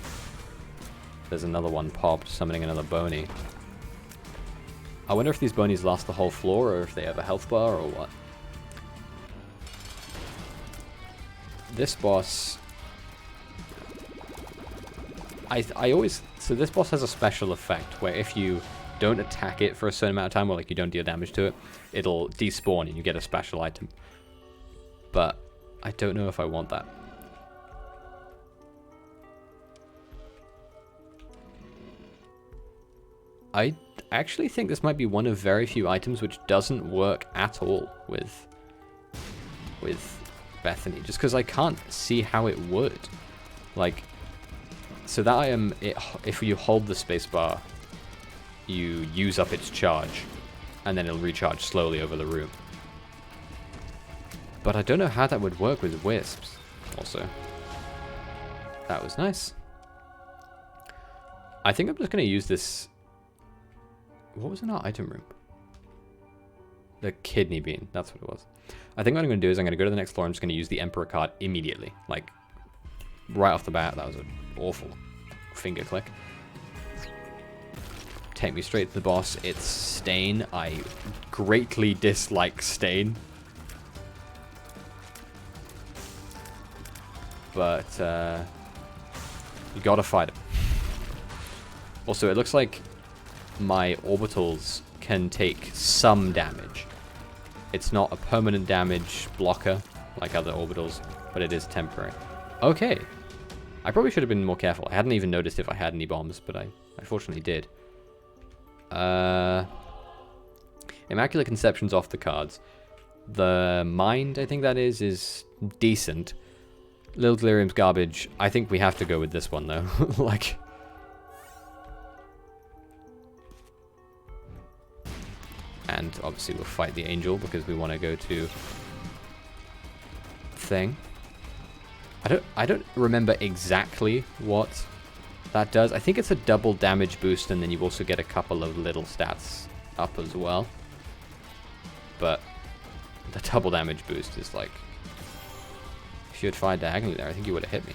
Speaker 1: There's another one popped, summoning another bony. I wonder if these bonies last the whole floor, or if they have a health bar, or what. This boss... I always... So this boss has a special effect, where if you don't attack it for a certain amount of time, or like you don't deal damage to it, it'll despawn and you get a special item. But I don't know if I want that. I actually think this might be one of very few items which doesn't work at all with Bethany, just because I can't see how it would. Like, so that item, if you hold the spacebar, you use up its charge, and then it'll recharge slowly over the room. But I don't know how that would work with wisps, also. That was nice. I think I'm just going to use this... What was in our item room? The kidney bean, that's what it was. I think what I'm going to do is I'm going to go to the next floor. I'm just going to use the Emperor card immediately. Like, right off the bat. That was an awful finger click. Take me straight to the boss. It's Stain. I greatly dislike Stain. But, you gotta fight him. Also, it looks like my orbitals can take some damage. It's not a permanent damage blocker like other orbitals, but it is temporary. Okay. I probably should have been more careful. I hadn't even noticed if I had any bombs, but I fortunately did. Immaculate Conception's off the cards. The Mind, I think that is decent. Little Delirium's garbage. I think we have to go with this one, though. Like... And obviously we'll fight the Angel because we want to go to... Thing. I don't remember exactly what that does. I think it's a double damage boost, and then you also get a couple of little stats up as well. But the double damage boost is like... If you had fired diagonally there, I think you would have hit me.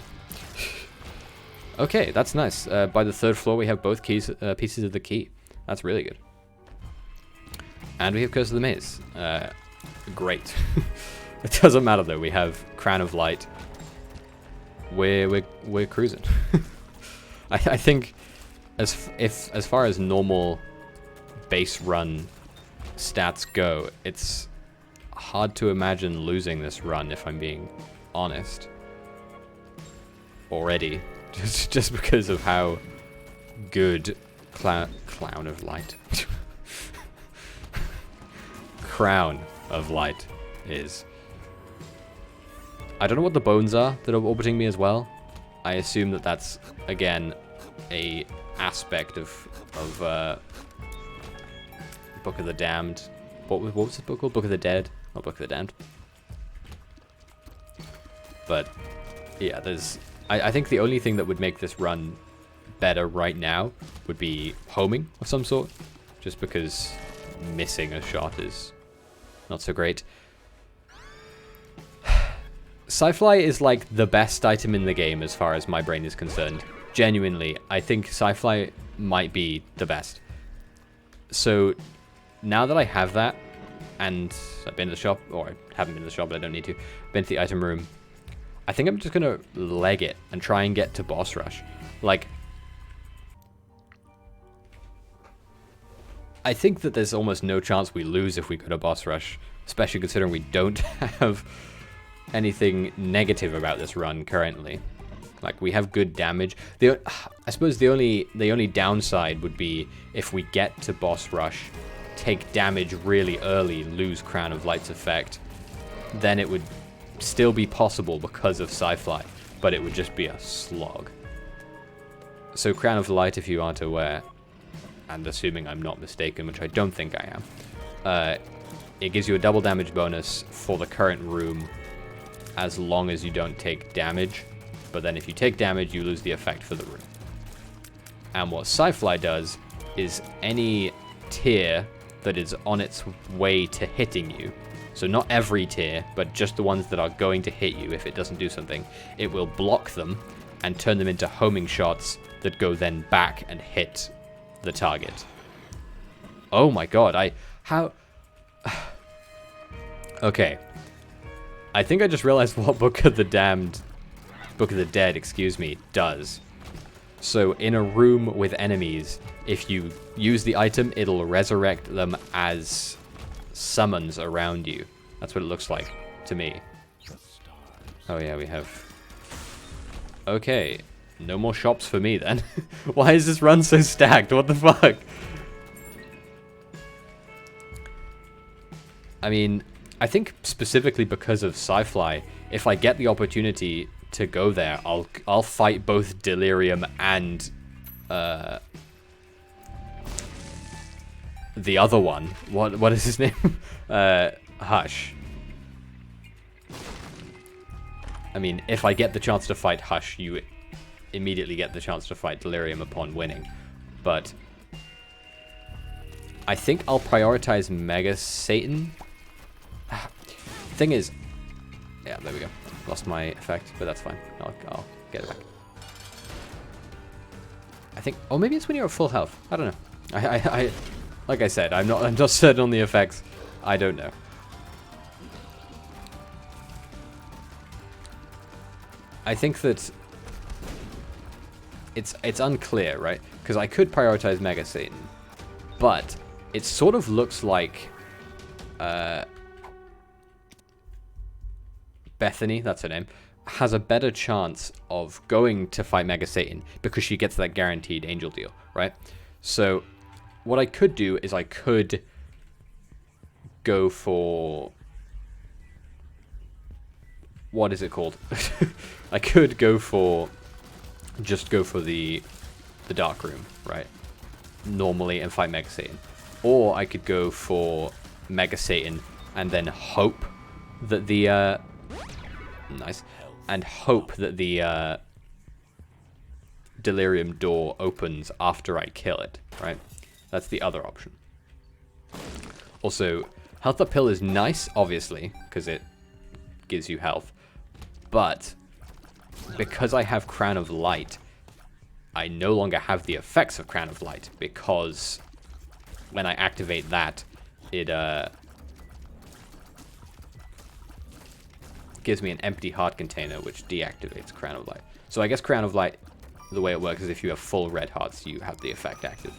Speaker 1: Okay, that's nice. By the third floor, we have both keys, pieces of the key. That's really good. And we have Curse of the Maze. Great. It doesn't matter though. We have Crown of Light. We're cruising. I think as far as normal base run stats go, it's hard to imagine losing this run if I'm being honest. Already, just because of how good Clown of Light, Crown of Light is. I don't know what the bones are that are orbiting me as well. I assume that that's, again, a aspect of Book of the Damned. What was the book called? Book of the Dead? Not Book of the Damned. But, yeah, there's... I think the only thing that would make this run better right now would be homing of some sort. Just because missing a shot is not so great. Sci-Fly is like the best item in the game as far as my brain is concerned. Genuinely, I think Sci-Fly might be the best. So now that I have that, and I've been to the shop, or I haven't been to the shop, but I don't need to, been to the item room, I think I'm just gonna leg it and try and get to boss rush. Like, I think that there's almost no chance we lose if we go to boss rush, especially considering we don't have anything negative about this run currently. Like, we have good damage. I suppose the only downside would be if we get to boss rush, take damage really early, lose Crown of Light's effect, then it would still be possible because of Sci-Fly, but it would just be a slog. So Crown of Light, if you aren't aware, and assuming I'm not mistaken, which I don't think I am, it gives you a double damage bonus for the current room as long as you don't take damage, but then if you take damage, you lose the effect for the room. And what Sci-Fly does is any tier that is on its way to hitting you, so not every tier, but just the ones that are going to hit you if it doesn't do something, it will block them and turn them into homing shots that go then back and hit the target. Oh my god, how... Okay. I think I just realized what Book of the Dead, excuse me, does. So in a room with enemies, if you use the item, it'll resurrect them as summons around you. That's what it looks like to me. Oh yeah, we have... Okay, no more shops for me then. Why is this run so stacked? What the fuck? I mean, I think specifically because of Sci-Fly, if I get the opportunity to go there, I'll fight both Delirium and the other one. What is his name? Hush. I mean, if I get the chance to fight Hush, you immediately get the chance to fight Delirium upon winning. But I think I'll prioritize Mega Satan. Thing is, yeah, there we go. Lost my effect, but that's fine. I'll get it back. I think, oh, maybe it's when you're at full health. I don't know. I like I said, I'm not certain on the effects. I don't know. I think that it's unclear, right? Because I could prioritize Mega Satan, but it sort of looks like Bethany, that's her name, has a better chance of going to fight Mega Satan because she gets that guaranteed angel deal, right? So what I could do is I could go for what is it called? I could go for, just go for the Dark Room, right? Normally, and fight Mega Satan. Or I could go for Mega Satan and then hope that the, nice, and hope that the, Delirium door opens after I kill it, right? That's the other option. Also, health up hill is nice, obviously, because it gives you health. But because I have Crown of Light, I no longer have the effects of Crown of Light, because when I activate that, it gives me an empty heart container, which deactivates Crown of Light. So I guess Crown of Light, the way it works is if you have full red hearts, you have the effect active.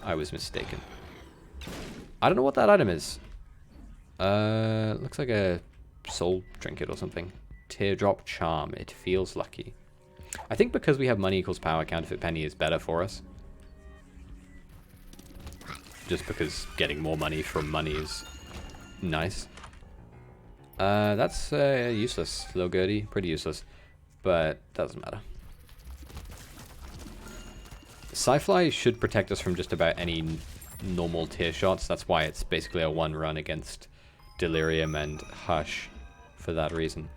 Speaker 1: I was mistaken. I don't know what that item is. Looks like a soul trinket or something. Teardrop charm. It feels lucky. I think because we have money equals power, counterfeit penny is better for us. Just because getting more money from money is nice. That's useless, little Gertie. Pretty useless. But doesn't matter. Sci-Fly should protect us from just about any normal tier shots. That's why it's basically a one run against Delirium and Hush for that reason.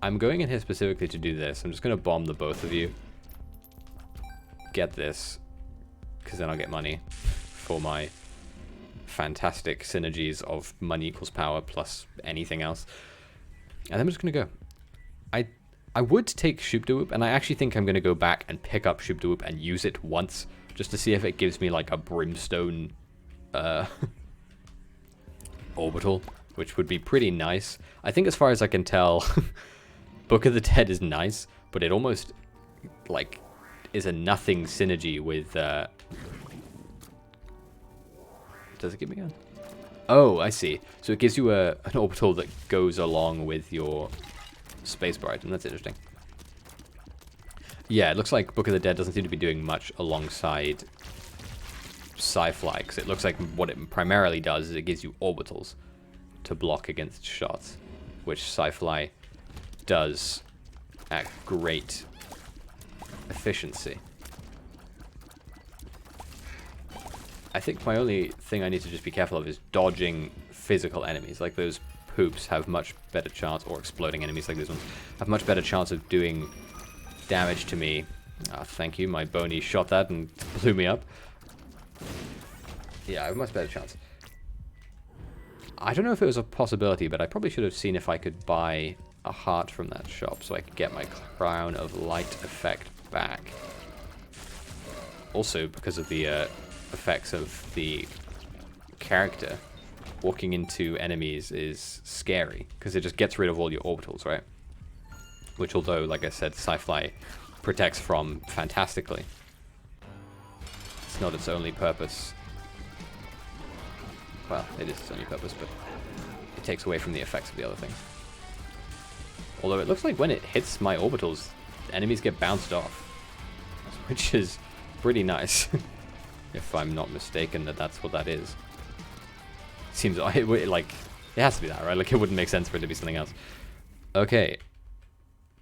Speaker 1: I'm going in here specifically to do this. I'm just going to bomb the both of you. Get this, because then I'll get money for my fantastic synergies of money equals power plus anything else. And then I'm just going to go. I would take Shoop-de-Whoop, and I actually think I'm going to go back and pick up Shoop-de-Whoop and use it once, just to see if it gives me like a brimstone orbital, which would be pretty nice. I think as far as I can tell, Book of the Dead is nice, but it almost like is a nothing synergy with does it give me one? Oh, I see. So it gives you an orbital that goes along with your spacebar item. That's interesting. Yeah, it looks like Book of the Dead doesn't seem to be doing much alongside Sci-Fly, because it looks like what it primarily does is it gives you orbitals to block against shots, which Sci-Fly does at great efficiency. I think my only thing I need to just be careful of is dodging physical enemies. Like those poops have much better chance, or exploding enemies like this one, have much better chance of doing damage to me. Ah, thank you, my bony shot that and blew me up. Yeah, I have a much better chance. I don't know if it was a possibility, but I probably should have seen if I could buy a heart from that shop so I could get my Crown of Light effect back. Also, because of the effects of the character, walking into enemies is scary, because it just gets rid of all your orbitals, right? Which, although, like I said, Sci-Fly protects from fantastically, it's not its only purpose. Well, it is its only purpose, but it takes away from the effects of the other things. Although it looks like when it hits my orbitals, enemies get bounced off, which is pretty nice. If I'm not mistaken that's what that is. Seems like it has to be that, right? Like, it wouldn't make sense for it to be something else. Okay.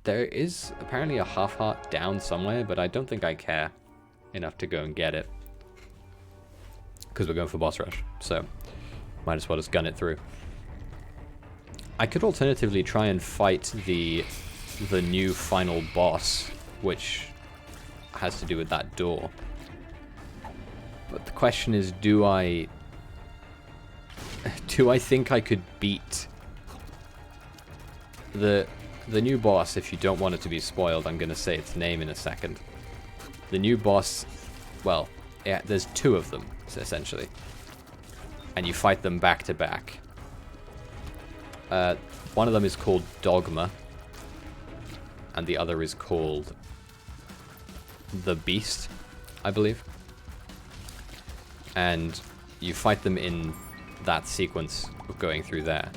Speaker 1: There is apparently a half heart down somewhere, but I don't think I care enough to go and get it, because we're going for boss rush, so might as well just gun it through. I could alternatively try and fight the new final boss, which has to do with that door. But the question is, do I think I could beat the new boss? If you don't want it to be spoiled, I'm going to say its name in a second. The new boss, well, yeah, there's two of them, essentially. And you fight them back to back. One of them is called Dogma, and the other is called the Beast, I believe. And you fight them in that sequence of going through there.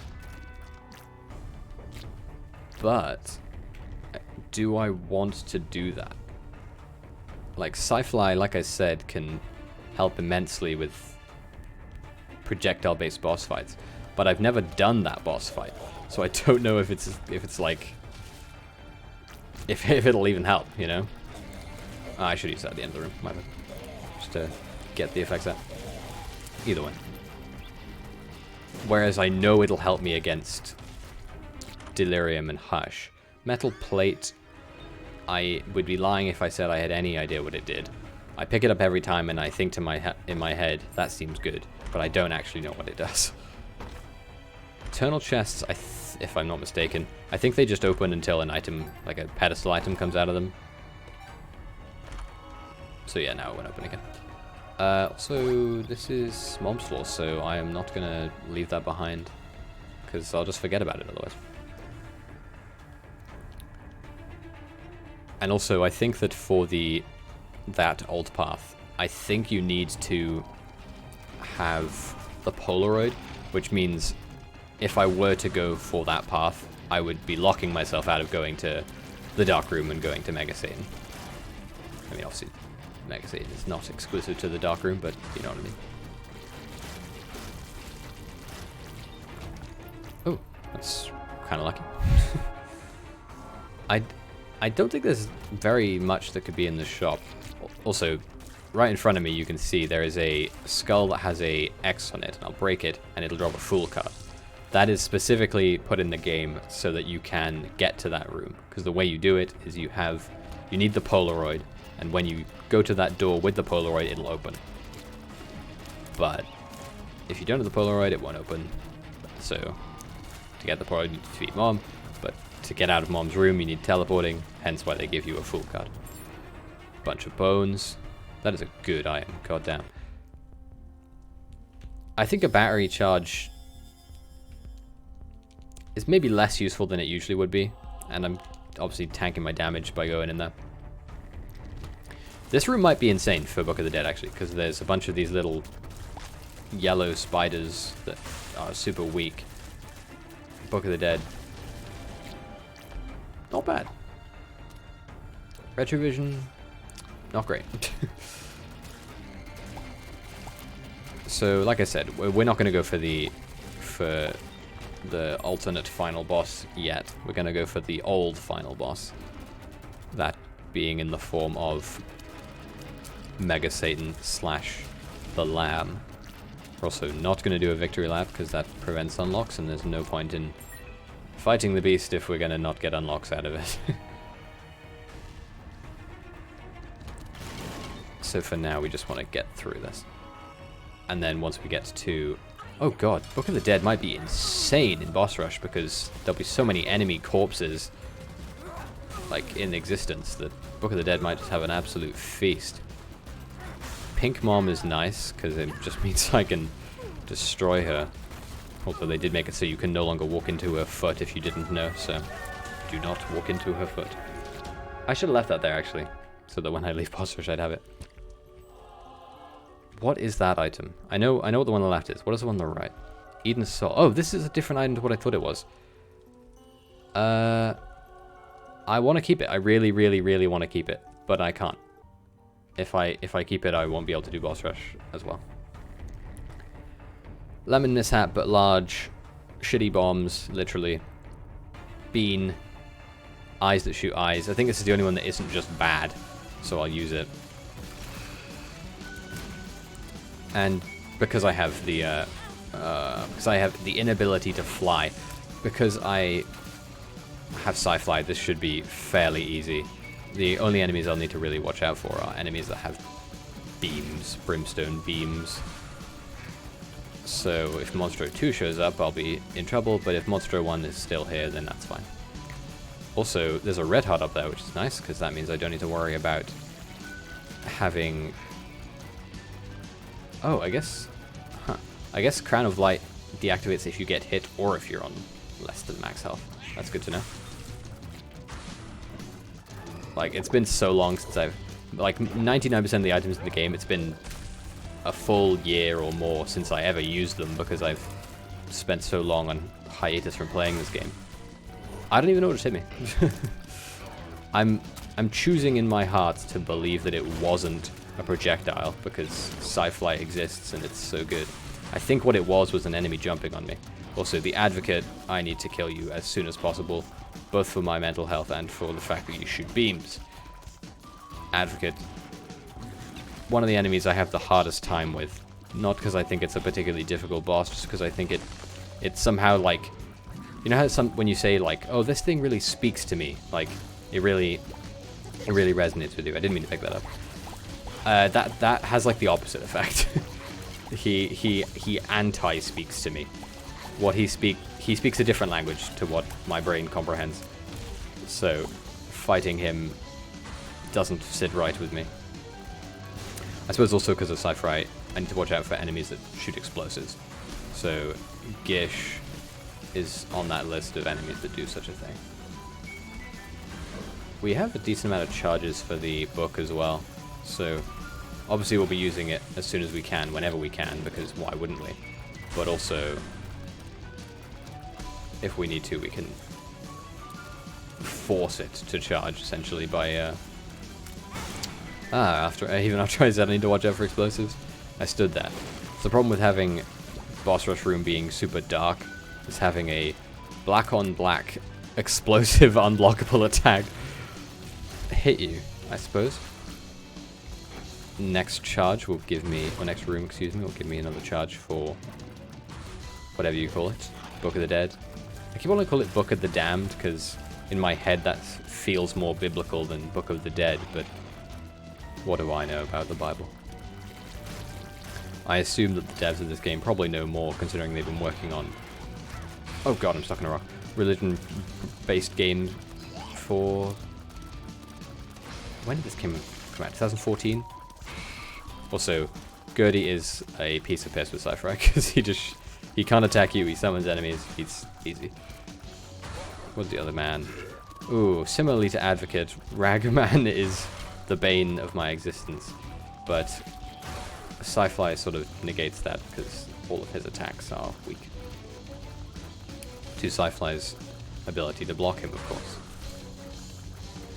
Speaker 1: But do I want to do that? Like, Sci-Fly, like I said, can help immensely with projectile-based boss fights, but I've never done that boss fight. So I don't know if it's like if it'll even help, you know. I should use that at the end of the room, my bad. Just to get the effects out. Either way. Whereas I know it'll help me against Delirium and Hush. Metal Plate, I would be lying if I said I had any idea what it did. I pick it up every time and I think to in my head, that seems good, but I don't actually know what it does. Eternal chests, if I'm not mistaken, I think they just open until an item, like a pedestal item, comes out of them. So yeah, now it went open again. Also, this is Mob's Floor, so I am not going to leave that behind, because I'll just forget about it otherwise. And also, I think that for that alt path, I think you need to have the Polaroid, which means if I were to go for that path, I would be locking myself out of going to the Dark Room and going to Mega Satan. I mean, obviously, Mega Satan is not exclusive to the Dark Room, but you know what I mean. Oh, that's kind of lucky. I don't think there's very much that could be in the shop. Also, right in front of me you can see there is a skull that has a X on it, and I'll break it and it'll drop a Fool card. That is specifically put in the game so that you can get to that room, because the way you do it is you need the Polaroid, and when you go to that door with the Polaroid, it'll open. But if you don't have the Polaroid, it won't open. So to get the Polaroid, you need to defeat Mom, but to get out of Mom's room, you need teleporting, hence why they give you a Fool card. Bunch of bones. That is a good item, goddamn. I think a battery charge is maybe less useful than it usually would be, and I'm obviously tanking my damage by going in there. This room might be insane for Book of the Dead, actually, because there's a bunch of these little yellow spiders that are super weak. Book of the Dead. Not bad. Retrovision, not great. So, like I said, we're not going to go for the alternate final boss yet. We're going to go for the old final boss. That being in the form of Mega Satan / the Lamb. We're also not going to do a victory lap because that prevents unlocks, and there's no point in fighting the beast if we're going to not get unlocks out of it. So for now, we just want to get through this. And then once we get to... Oh god, Book of the Dead might be insane in boss rush, because there'll be so many enemy corpses like in existence that Book of the Dead might just have an absolute feast. Pink Mom is nice, because it just means I can destroy her. Although they did make it so you can no longer walk into her foot if you didn't know, so do not walk into her foot. I should have left that there, actually, so that when I leave boss rush I'd have it. What is that item? I know what the one on the left is. What is the one on the right? Eden's Soul. Oh, this is a different item to what I thought it was. I want to keep it. I really, really, really want to keep it, but I can't. If I keep it, I won't be able to do boss rush as well. Lemon mishap, but large. Shitty bombs, literally. Bean. Eyes that shoot eyes. I think this is the only one that isn't just bad, so I'll use it. And because I have the inability to fly, because I have Sci-Fly, this should be fairly easy. The only enemies I'll need to really watch out for are enemies that have beams, brimstone beams. So if Monstro 2 shows up, I'll be in trouble, but if Monstro 1 is still here, then that's fine. Also, there's a red heart up there, which is nice, because that means I don't need to worry about having... Oh, I guess Crown of Light deactivates if you get hit or if you're on less than max health. That's good to know. Like, it's been so long since I've... Like, 99% of the items in the game, it's been a full year or more since I ever used them, because I've spent so long on hiatus from playing this game. I don't even know what just hit me. I'm choosing in my heart to believe that it wasn't a projectile, because Sci-Fly exists and it's so good. I think what it was an enemy jumping on me. Also, the Advocate, I need to kill you as soon as possible, both for my mental health and for the fact that you shoot beams. Advocate, one of the enemies I have the hardest time with. Not because I think it's a particularly difficult boss, just because I think it's somehow like... You know how when you say like, oh, this thing really speaks to me, like, it really resonates with you. I didn't mean to pick that up. That has like the opposite effect. he anti-speaks to me. He speaks a different language to what my brain comprehends. So fighting him doesn't sit right with me. I suppose also because of Cypher, I need to watch out for enemies that shoot explosives. So Gish is on that list of enemies that do such a thing. We have a decent amount of charges for the book as well, so obviously we'll be using it as soon as we can, whenever we can, because why wouldn't we? But also, if we need to, we can force it to charge, essentially, by... even after I said I need to watch out for explosives, I stood that. The problem with having Boss Rush Room being super dark is having a black-on-black explosive unblockable attack hit you, I suppose. Next charge will give me, or next room, excuse me, will give me another charge for whatever you call it. Book of the Dead. I keep wanting to call it Book of the Damned, because in my head that feels more biblical than Book of the Dead, but what do I know about the Bible? I assume that the devs of this game probably know more, considering they've been working on... Oh god, I'm stuck in a rock. Religion-based games for... When did this game come out? 2014? Also, Gertie is a piece of piss with Cypher, because he can't attack you, he summons enemies, he's easy. What's the other man? Ooh, similarly to Advocate, Ragaman is the bane of my existence, but Sci-Fi sort of negates that because all of his attacks are weak to Sci-Fly's ability to block him, of course.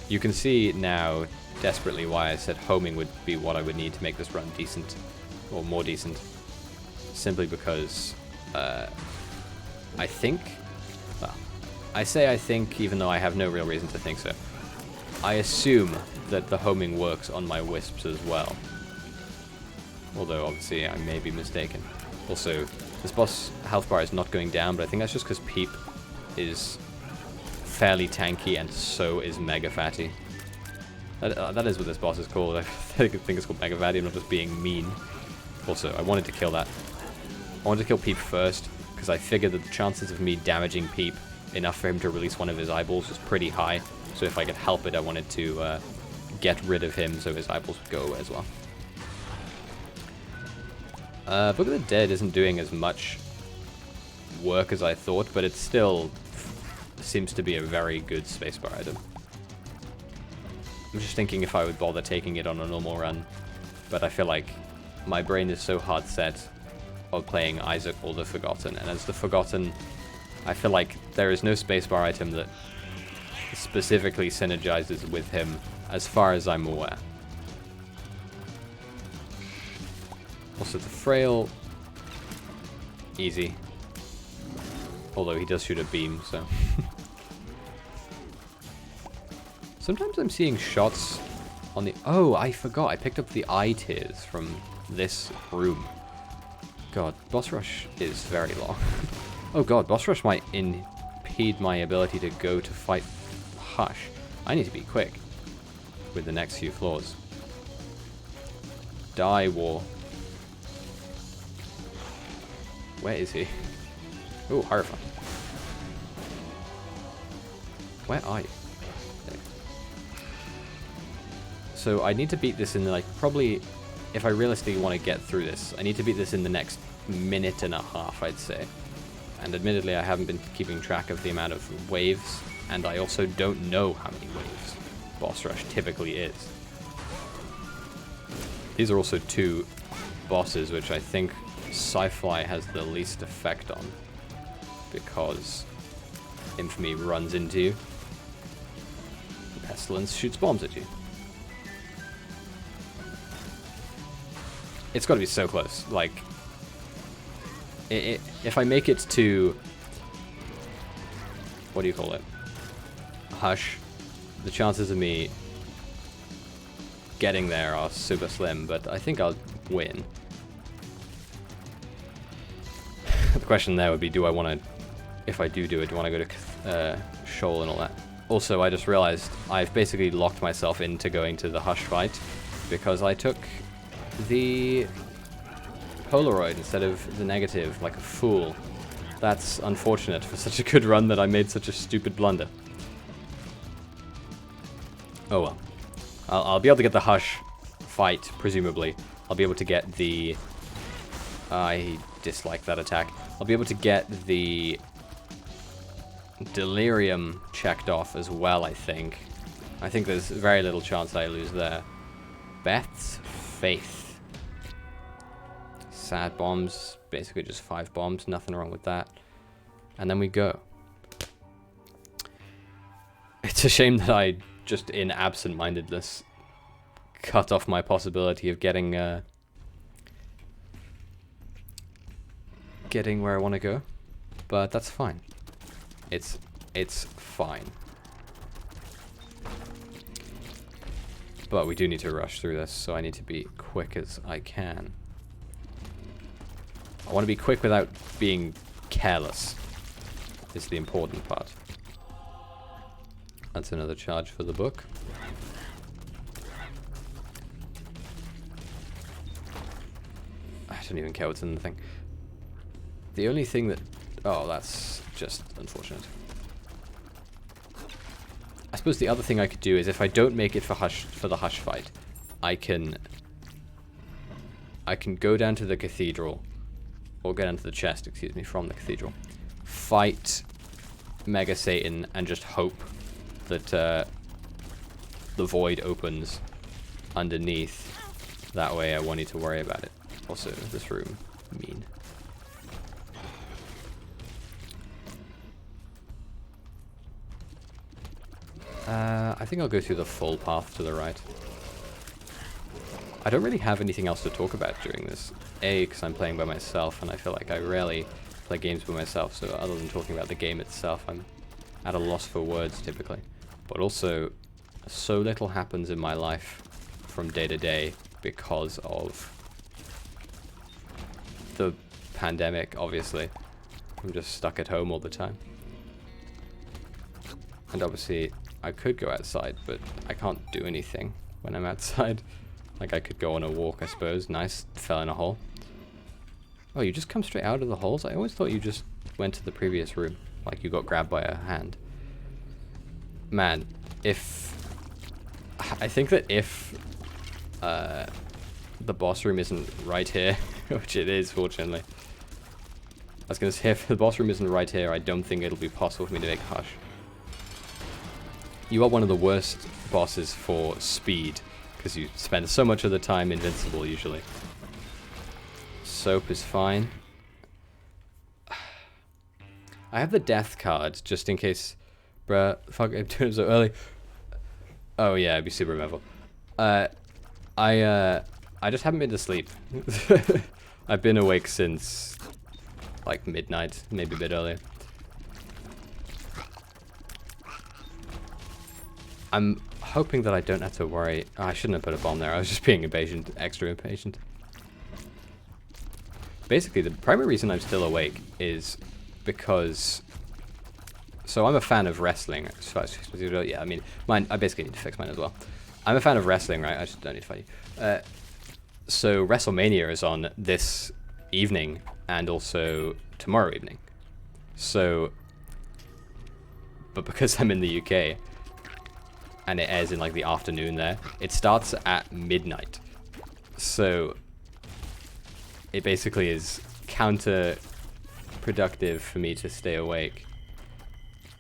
Speaker 1: You can see now desperately why I said homing would be what I would need to make this run decent, or more decent, simply because I think, well, I say I think even though I have no real reason to think so. I assume that the homing works on my wisps as well. Although, obviously, I may be mistaken. Also, this boss health bar is not going down, but I think that's just because Peep is fairly tanky and so is Mega Fatty. That is what this boss is called. I think it's called Mega Fatty, I'm not just being mean. Also, I wanted to kill that. I wanted to kill Peep first, because I figured that the chances of me damaging Peep enough for him to release one of his eyeballs was pretty high. So if I could help it, I wanted to get rid of him so his eyeballs would go away as well. Book of the Dead isn't doing as much work as I thought, but it still seems to be a very good spacebar item. I'm just thinking if I would bother taking it on a normal run, but I feel like my brain is so hard set of playing Isaac or the Forgotten, and as the Forgotten, I feel like there is no spacebar item that specifically synergizes with him as far as I'm aware. Also, the Frail, easy. Although he does shoot a beam, so. Sometimes I'm seeing shots on the... Oh, I forgot. I picked up the eye tears from this room. God, boss rush is very long. Oh god, boss rush might impede my ability to go to fight Hush. I need to be quick with the next few floors. Die, War. Where is he? Oh, Hierophant. Where are you? There. So I need to beat this in like probably, if I realistically want to get through this, I need to beat this in the next minute and a half, I'd say. And admittedly, I haven't been keeping track of the amount of waves, and I also don't know how many waves boss rush typically is. These are also two bosses which I think Sci-Fi has the least effect on, because Infamy runs into you, Pestilence shoots bombs at you. It's got to be so close. Like, if I make it to, what do you call it, Hush, the chances of me getting there are super slim, but I think I'll win. The question there would be, do I want to, if I do it, do I want to go to Shoal and all that? Also, I just realized I've basically locked myself into going to the Hush fight because I took the Polaroid instead of the negative, like a fool. That's unfortunate for such a good run that I made such a stupid blunder. Oh well. I'll be able to get the Hush fight, presumably. I'll be able to get the... I dislike that attack. I'll be able to get the Delirium checked off as well, I think. I think there's very little chance I lose there. Beth's Faith. Sad bombs. Basically just 5 bombs. Nothing wrong with that. And then we go. It's a shame that I, just in absent-mindedness, cut off my possibility of getting where I want to go. But that's fine. It's fine. But we do need to rush through this, so I need to be quick as I can. I want to be quick without being careless, is the important part. That's another charge for the book. I don't even care what's in the thing. The only thing that... Oh, that's just unfortunate. I suppose the other thing I could do is if I don't make it for the Hush fight, I can go down to the cathedral, or go down to the chest, excuse me, from the cathedral, fight Mega Satan, and just hope that the void opens underneath. That way I won't need to worry about it. Also, this room, mean. I think I'll go through the full path to the right. I don't really have anything else to talk about during this. A, because I'm playing by myself, and I feel like I rarely play games by myself, so other than talking about the game itself, I'm at a loss for words, typically. But also, so little happens in my life from day to day because of the pandemic, obviously. I'm just stuck at home all the time. And obviously, I could go outside, but I can't do anything when I'm outside. Like, I could go on a walk, I suppose. Nice, fell in a hole. Oh, you just come straight out of the holes? I always thought you just went to the previous room. Like, you got grabbed by a hand. Man, if... I think that if the boss room isn't right here, which it is, fortunately. I was going to say, if the boss room isn't right here, I don't think it'll be possible for me to make Hush. You are one of the worst bosses for speed, because you spend so much of the time invincible, usually. Soap is fine. I have the death card, just in case... Bruh, fuck, I'm doing it so early. Oh yeah, it'd be super level. I just haven't been to sleep. I've been awake since, like, midnight, maybe a bit earlier. I'm hoping that I don't have to worry. Oh, I shouldn't have put a bomb there. I was just being impatient, extra impatient. Basically, the primary reason I'm still awake is because... So I'm a fan of wrestling. Yeah, I mean, mine. I basically need to fix mine as well. I'm a fan of wrestling, right? I just don't need to fight you. So WrestleMania is on this evening and also tomorrow evening. So, but because I'm in the UK and it airs in like the afternoon there, it starts at midnight. So it basically is counterproductive for me to stay awake,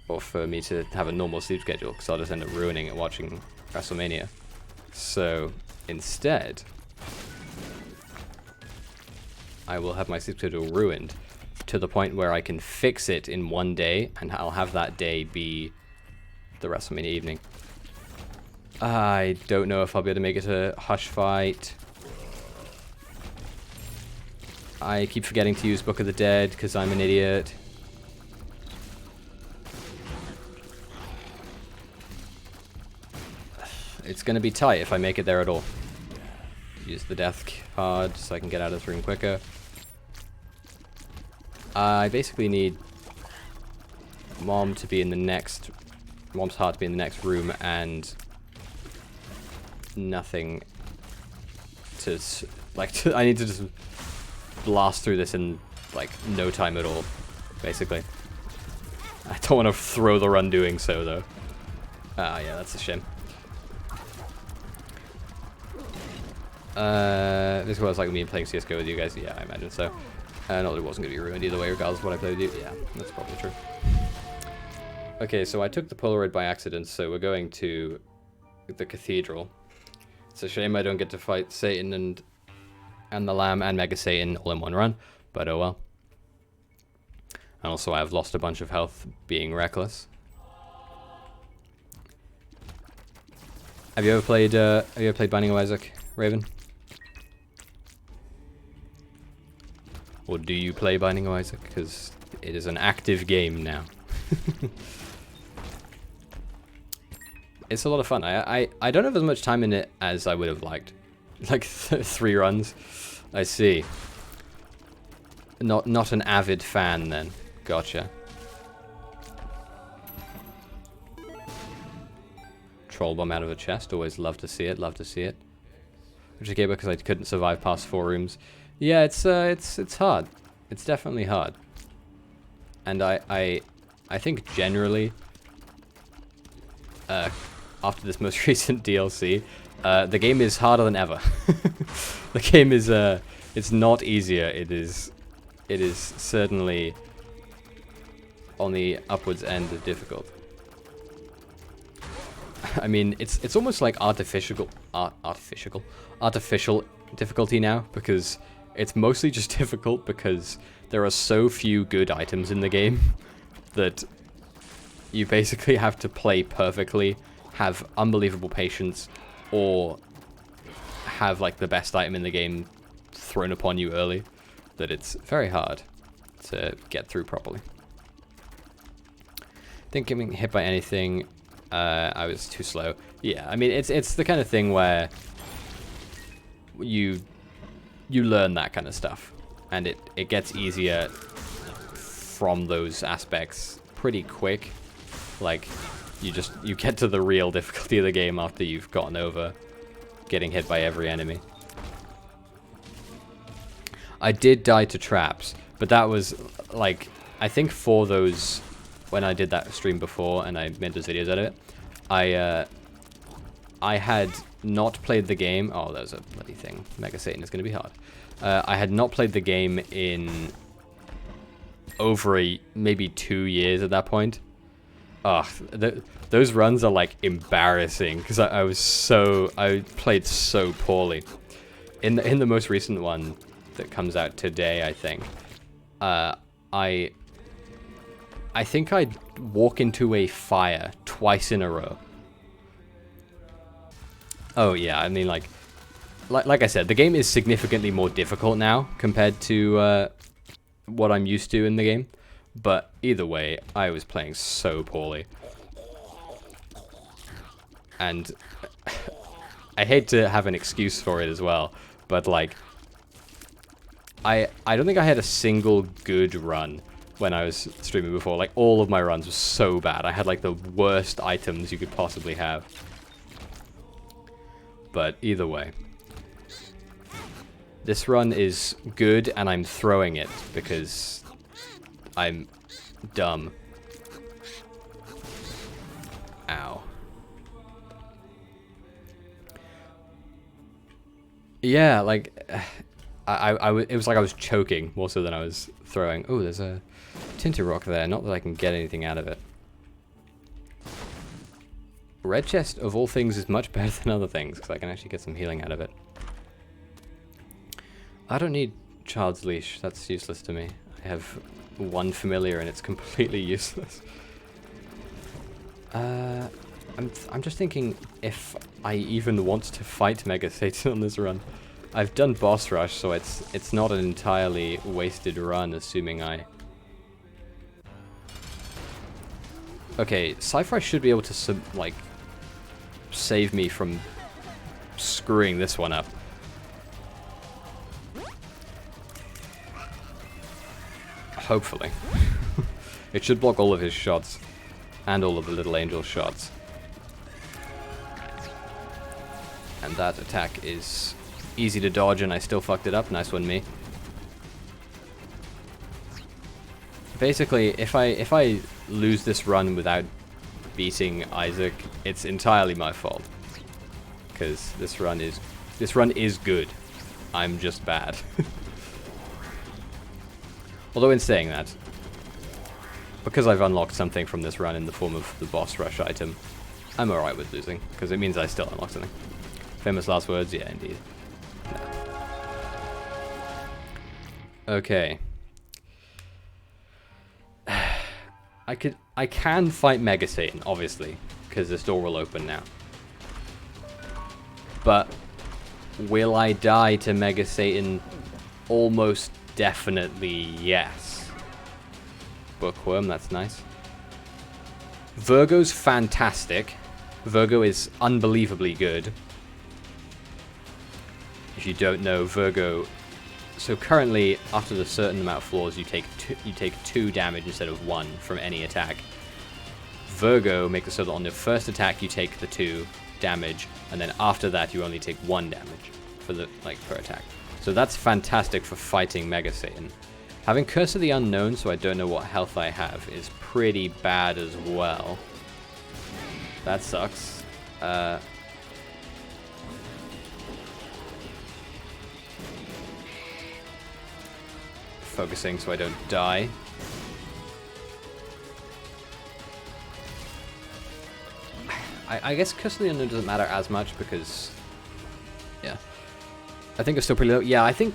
Speaker 1: or for me to have a normal sleep schedule, because I'll just end up ruining it watching WrestleMania. So instead, I will have my sleep schedule ruined to the point where I can fix it in one day, and I'll have that day be the WrestleMania evening. I don't know if I'll be able to make it a Hush fight. I keep forgetting to use Book of the Dead because I'm an idiot. It's going to be tight if I make it there at all. Use the death card so I can get out of this room quicker. I basically need Mom's heart to be in the next room and nothing to, like, I need to just blast through this in, like, no time at all, basically. I don't want to throw the run doing so, though. Ah, yeah, that's a shame. This was like me playing CSGO with you guys. Yeah, I imagine so. Not that it wasn't going to be ruined either way, regardless of what I played with you. Yeah, that's probably true. Okay, so I took the Polaroid by accident, so we're going to the cathedral. It's a shame I don't get to fight Satan and the Lamb and Mega Satan all in one run, but oh well. And also I've lost a bunch of health being reckless. Have you ever played Binding of Isaac, Raven? Or do you play Binding of Isaac? Because it is an active game now. It's a lot of fun. I don't have as much time in it as I would have liked. Like 3 runs. I see. Not an avid fan then. Gotcha. Troll bomb out of a chest. Always love to see it. Love to see it. Which is okay because I couldn't survive past 4 rooms. Yeah, it's hard. It's definitely hard. And I think generally, after this most recent DLC, the game is harder than ever. The game is it's not easier. It is certainly on the upwards end of difficult. I mean, it's almost like artificial difficulty now, because it's mostly just difficult because there are so few good items in the game that you basically have to play perfectly, have unbelievable patience, or have like the best item in the game thrown upon you early, that it's very hard to get through properly. I think getting hit by anything, I was too slow. Yeah, I mean, it's the kind of thing where you learn that kind of stuff, and it gets easier from those aspects pretty quick. Like, you get to the real difficulty of the game after you've gotten over getting hit by every enemy. I did die to traps, but that was, like, I think for those, when I did that stream before and I made those videos out of it, I had not played the game. Oh, there's a bloody thing. Mega Satan is going to be hard. I had not played the game in over maybe 2 years at that point. Ugh, those runs are like embarrassing because I played so poorly. In the most recent one that comes out today, I think, I think I'd walk into a fire twice in a row. Oh yeah, I mean, like I said, the game is significantly more difficult now compared to what I'm used to in the game. But either way, I was playing so poorly. And I hate to have an excuse for it as well, but like, I don't think I had a single good run when I was streaming before. Like, all of my runs were so bad. I had like the worst items you could possibly have. But either way, this run is good, and I'm throwing it because I'm dumb. Ow. Yeah, like, it was like I was choking more so than I was throwing. Oh, there's a tinted rock there. Not that I can get anything out of it. Red chest, of all things, is much better than other things, because I can actually get some healing out of it. I don't need Child's Leash. That's useless to me. I have one familiar, and it's completely useless. I'm just thinking if I even want to fight Mega Satan on this run. I've done boss rush, so it's not an entirely wasted run, assuming I... Okay, Sci-Fi should be able to, like, save me from screwing this one up. Hopefully. It should block all of his shots, and all of the little angel shots. And that attack is easy to dodge, and I still fucked it up. Nice one, me. Basically, if I lose this run without beating Isaac, it's entirely my fault. Because this run is good. I'm just bad. Although in saying that, because I've unlocked something from this run in the form of the boss rush item, I'm alright with losing, because it means I still unlock something. Famous last words? Yeah, indeed. No. Okay. I can fight Mega Satan, obviously, because this door will open now. But will I die to Mega Satan? Almost definitely yes. Bookworm, that's nice. Virgo's fantastic. Virgo is unbelievably good. If you don't know, Virgo... So currently, after a certain amount of floors, you take two damage instead of 1 from any attack. Virgo makes it so that on the first attack you take the 2 damage, and then after that you only take 1 damage for the per attack. So that's fantastic for fighting Mega Satan. Having Curse of the Unknown, so I don't know what health I have, is pretty bad as well. That sucks. Focusing so I don't die. I guess Curse of the Unknown doesn't matter as much because... Yeah. I think it's still pretty low. Yeah, I think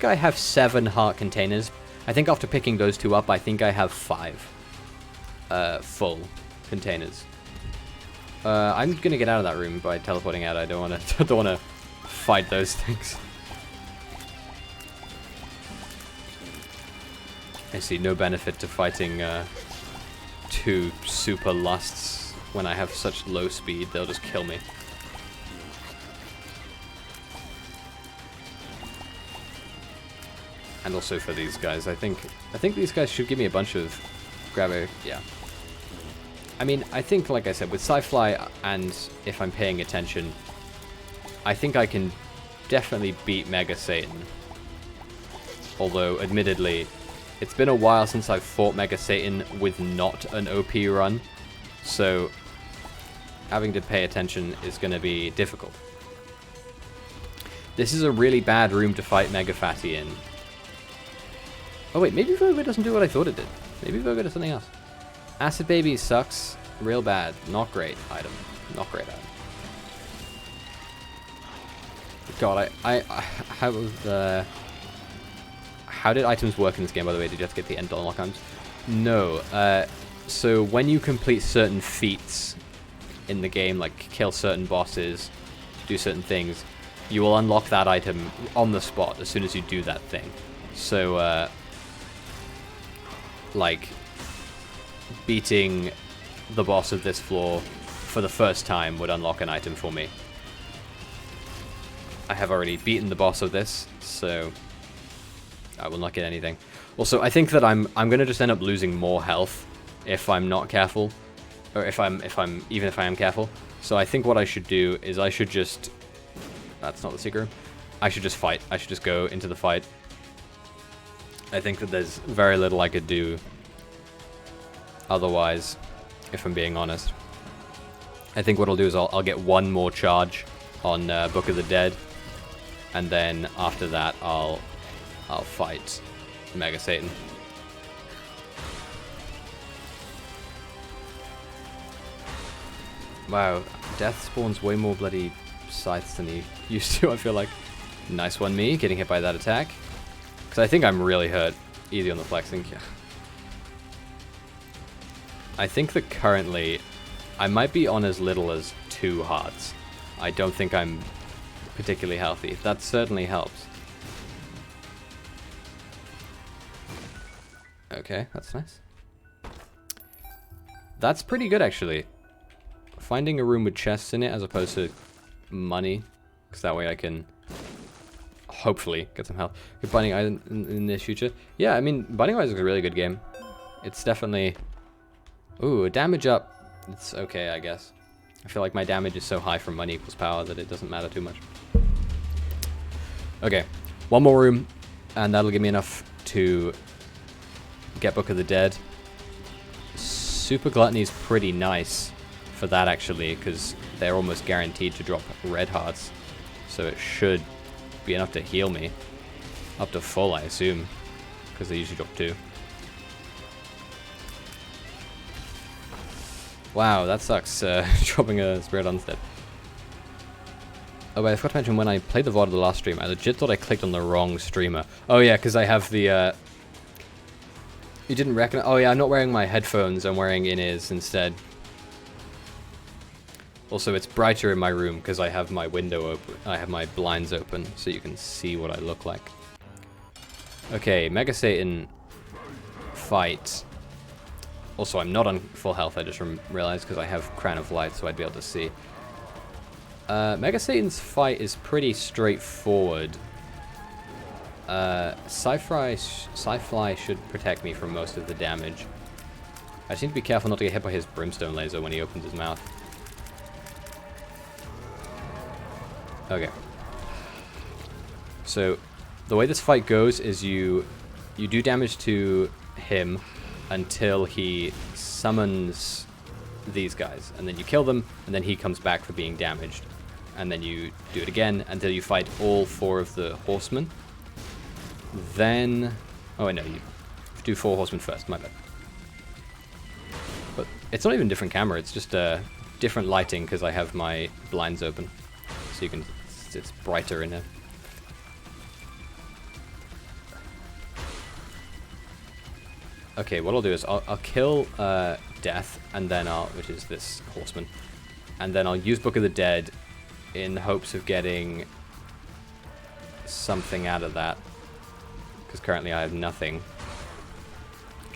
Speaker 1: I have 7 heart containers. I think after picking those 2 up, I think I have 5 full containers. I'm gonna get out of that room by teleporting out. I don't wanna fight those things. I see no benefit to fighting 2 super lusts when I have such low speed. They'll just kill me. And also for these guys, I think these guys should give me a bunch of grabo. Yeah. I mean, I think, like I said, with Sci-Fly, and if I'm paying attention, I think I can definitely beat Mega Satan. Although, admittedly, it's been a while since I've fought Mega Satan with not an OP run, so having to pay attention is going to be difficult. This is a really bad room to fight Mega Fatty in. Oh wait, maybe Virgo doesn't do what I thought it did. Maybe Virgo does something else. Acid Baby sucks. Real bad. Not great item. Not great item. God, how did items work in this game, by the way? Did you have to get the end unlock items? No. So when you complete certain feats in the game, like kill certain bosses, do certain things, you will unlock that item on the spot as soon as you do that thing. So, like, beating the boss of this floor for the first time would unlock an item for me. I have already beaten the boss of this, so I will not get anything. Also, I think that I'm gonna just end up losing more health if I'm not careful, or even if I am careful. So I think what I should do is I should just... That's not the secret room. I should just fight. I should just go into the fight. I think that there's very little I could do otherwise, if I'm being honest. I think what I'll do is I'll get 1 more charge on Book of the Dead, and then after that I'll fight Mega Satan. Wow, Death spawns way more bloody scythes than he used to, I feel like. Nice one, me, getting hit by that attack. Because I think I'm really hurt. Easy on the flexing. Yeah. I think that currently I might be on as little as 2 hearts. I don't think I'm particularly healthy. That certainly helps. Okay, that's nice. That's pretty good, actually. Finding a room with chests in it as opposed to money, because that way I can hopefully get some health. Good Binding Eye in the future. Yeah, I mean, Binding Eye is a really good game. It's definitely... Ooh, damage up. It's okay, I guess. I feel like my damage is so high from money equals power that it doesn't matter too much. Okay, one more room, and that'll give me enough to get Book of the Dead. Super Gluttony is pretty nice for that, actually, because they're almost guaranteed to drop red hearts. So it should be enough to heal me. Up to full, I assume, because they usually drop 2. Wow, that sucks, dropping a Spirit instead. Oh, wait, I forgot to mention, when I played the VOD of the last stream, I legit thought I clicked on the wrong streamer. Oh yeah, because I have the, You didn't recognize... Oh yeah, I'm not wearing my headphones, I'm wearing in-ears instead. Also, it's brighter in my room because I have my window open. I have my blinds open, so you can see what I look like. Okay, Mega Satan fight. Also, I'm not on full health, I just realized, because I have Crown of Light, so I'd be able to see. Mega Satan's fight is pretty straightforward. Sci-Fly should protect me from most of the damage. I just need to be careful not to get hit by his brimstone laser when he opens his mouth. Okay. So, the way this fight goes is you do damage to him until he summons these guys, and then you kill them, and then he comes back for being damaged. And then you do it again until you fight all 4 of the horsemen. Then... Oh, wait, no, you do 4 horsemen first, my bad. But it's not even different camera, it's just different lighting because I have my blinds open. So you can... It's brighter in here. Okay, what I'll do is I'll kill Death, and then which is this horseman. And then I'll use Book of the Dead in hopes of getting something out of that. Because currently I have nothing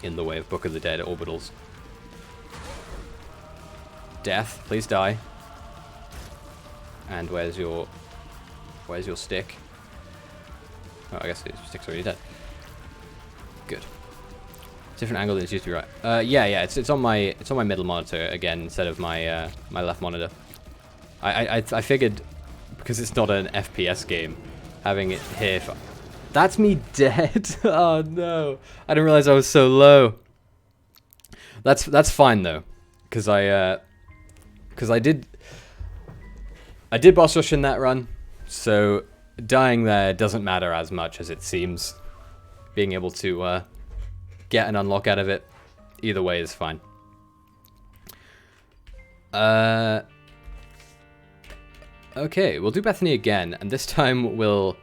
Speaker 1: in the way of Book of the Dead orbitals. Death, please die. And where's your stick? Oh, I guess your stick's already dead. Good. Different angle than it used to be, right? Yeah, it's on my middle monitor again instead of my my left monitor. I figured because it's not an FPS game, having it here. That's me dead. Oh no! I didn't realize I was so low. That's fine though, because I did boss rush in that run, so dying there doesn't matter as much as it seems. Being able to get an unlock out of it, either way is fine. Okay, we'll do Bethany again, and this time we'll...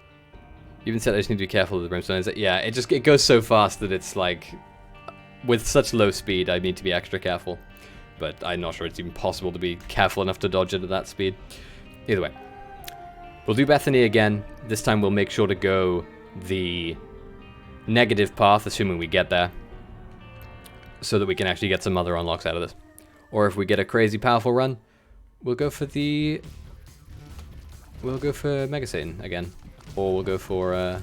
Speaker 1: Even said I just need to be careful with the brimstone. Yeah, it goes so fast that it's like... With such low speed, I need to be extra careful. But I'm not sure it's even possible to be careful enough to dodge it at that speed. Either way. We'll do Bethany again. This time we'll make sure to go the negative path, assuming we get there. So that we can actually get some other unlocks out of this. Or if we get a crazy powerful run, we'll go for the... We'll go for Mega Satan again. Or we'll go for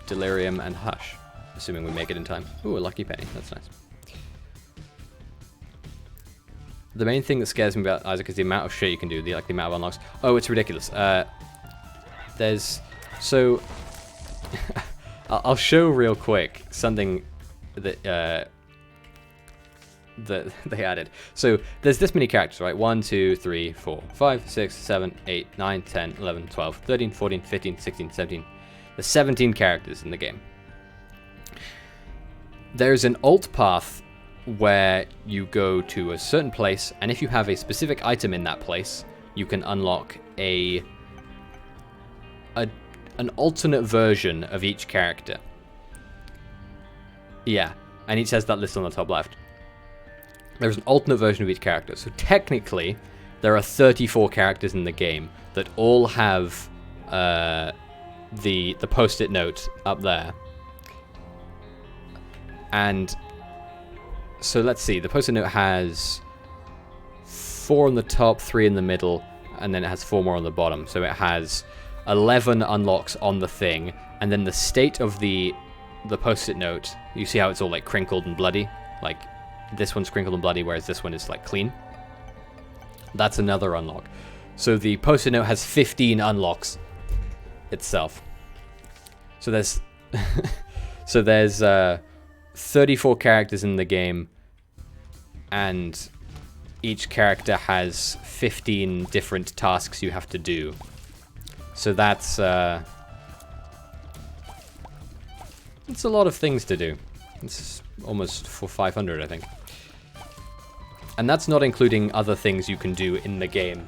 Speaker 1: Delirium and Hush. Assuming we make it in time. Ooh, a lucky penny. That's nice. The main thing that scares me about Isaac is the amount of shit you can do, the amount of unlocks. Oh, it's ridiculous. There's... So... I'll show real quick something that that they added. So there's this many characters, right? 1, 2, 3, 4, 5, 6, 7, 8, 9, 10, 11, 12, 13, 14, 15, 16, 17. There's 17 characters in the game. There's an alt path where you go to a certain place, and if you have a specific item in that place, you can unlock an alternate version of each character. Yeah, and each has that list on the top left. There's an alternate version of each character. So technically, there are 34 characters in the game that all have the post-it note up there. And so let's see, the post-it note has 4 on the top, 3 in the middle, and then it has 4 more on the bottom. So it has 11 unlocks on the thing, and then the state of the post-it note, you see how it's all like crinkled and bloody? Like this one's crinkled and bloody, whereas this one is like clean. That's another unlock. So the post-it note has 15 unlocks itself. So there's so there's 34 characters in the game, and each character has 15 different tasks you have to do. So that's it's a lot of things to do. It's almost for 500, I think. And that's not including other things you can do in the game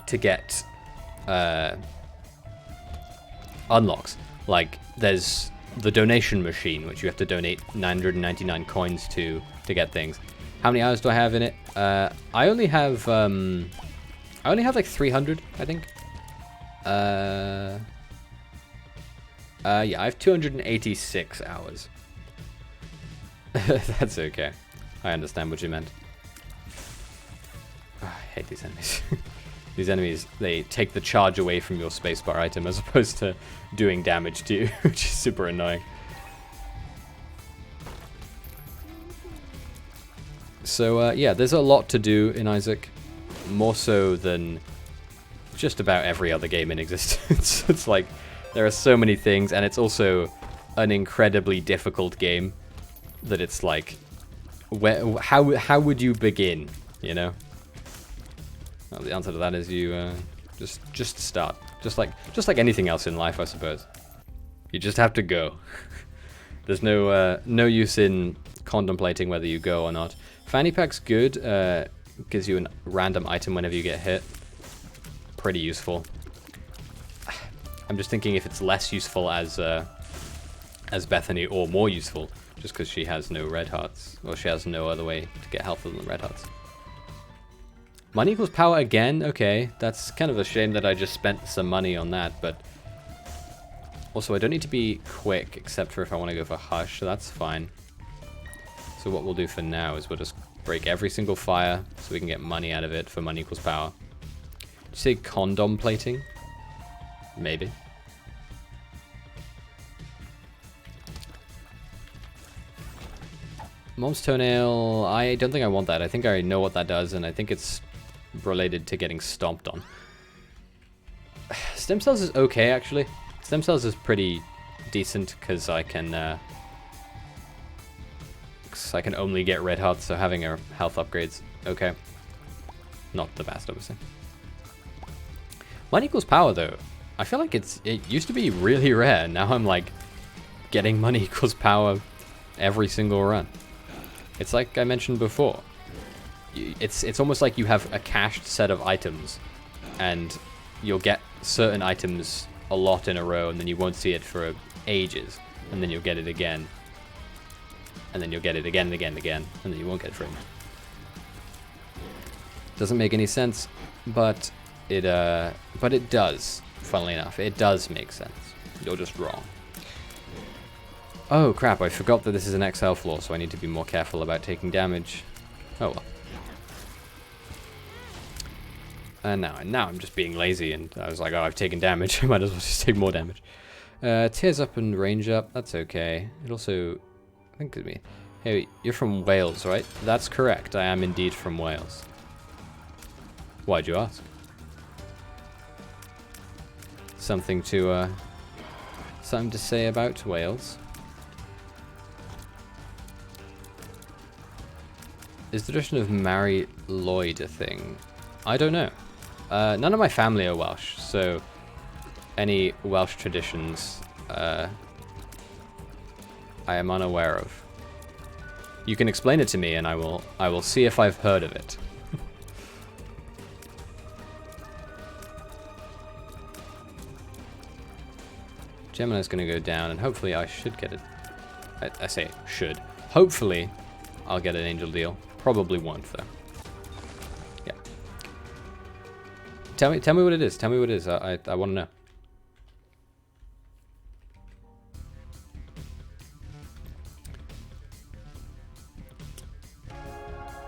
Speaker 1: to get unlocks. Like, there's the donation machine, which you have to donate 999 coins to get things. How many hours do I have in it? I only have like 300, I think. Yeah, I have 286 hours. That's okay. I understand what you meant. Oh, I hate these enemies. These enemies, they take the charge away from your spacebar item as opposed to doing damage to you, which is super annoying. So, yeah, there's a lot to do in Isaac. More so than just about every other game in existence. It's like, there are so many things, and it's also an incredibly difficult game that it's like, how would you begin, you know? Well, the answer to that is you just start. Just like anything else in life, I suppose. You just have to go. There's no use in contemplating whether you go or not. Fanny pack's good. Gives you a random item whenever you get hit. Pretty useful. I'm just thinking if it's less useful as Bethany or more useful, just because she has no red hearts, or she has no other way to get health other than red hearts. Money equals power again? Okay, that's kind of a shame that I just spent some money on that, but also I don't need to be quick except for if I want to go for Hush, so that's fine. So what we'll do for now is we'll just break every single fire so we can get money out of it for money equals power. Did you say condom plating? Maybe. Mom's toenail, I don't think I want that. I think I already know what that does, and I think it's related to getting stomped on. Stem cells is okay, actually. Stem cells is pretty decent because I can only get red hearts, so having a health upgrade's okay. Not the best, obviously. Money equals power, though. I feel like it used to be really rare. Now I'm like getting money equals power every single run. It's like I mentioned before. It's almost like you have a cached set of items, and you'll get certain items a lot in a row, and then you won't see it for ages, and then you'll get it again, and then you'll get it again and again and again, and then you won't get it for a minute. Doesn't make any sense, but it does. Funnily enough, it does make sense. You're just wrong. Oh crap! I forgot that this is an XL floor, so I need to be more careful about taking damage. Oh well. And now I'm just being lazy, and I was like, oh, I've taken damage. I might as well just take more damage. Tears up and range up. That's okay. It also, I think it's me. Hey, you're from Wales, right? That's correct. I am indeed from Wales. Why'd you ask? Something to say about Wales. Is the tradition of Mary Lloyd a thing? I don't know. None of my family are Welsh, so any Welsh traditions I am unaware of. You can explain it to me, and I will see if I've heard of it. Gemini's gonna go down, and hopefully I should get it. I say should. Hopefully, I'll get an angel deal. Probably won't, though. Yeah. Tell me what it is. Tell me what it is. I want to know.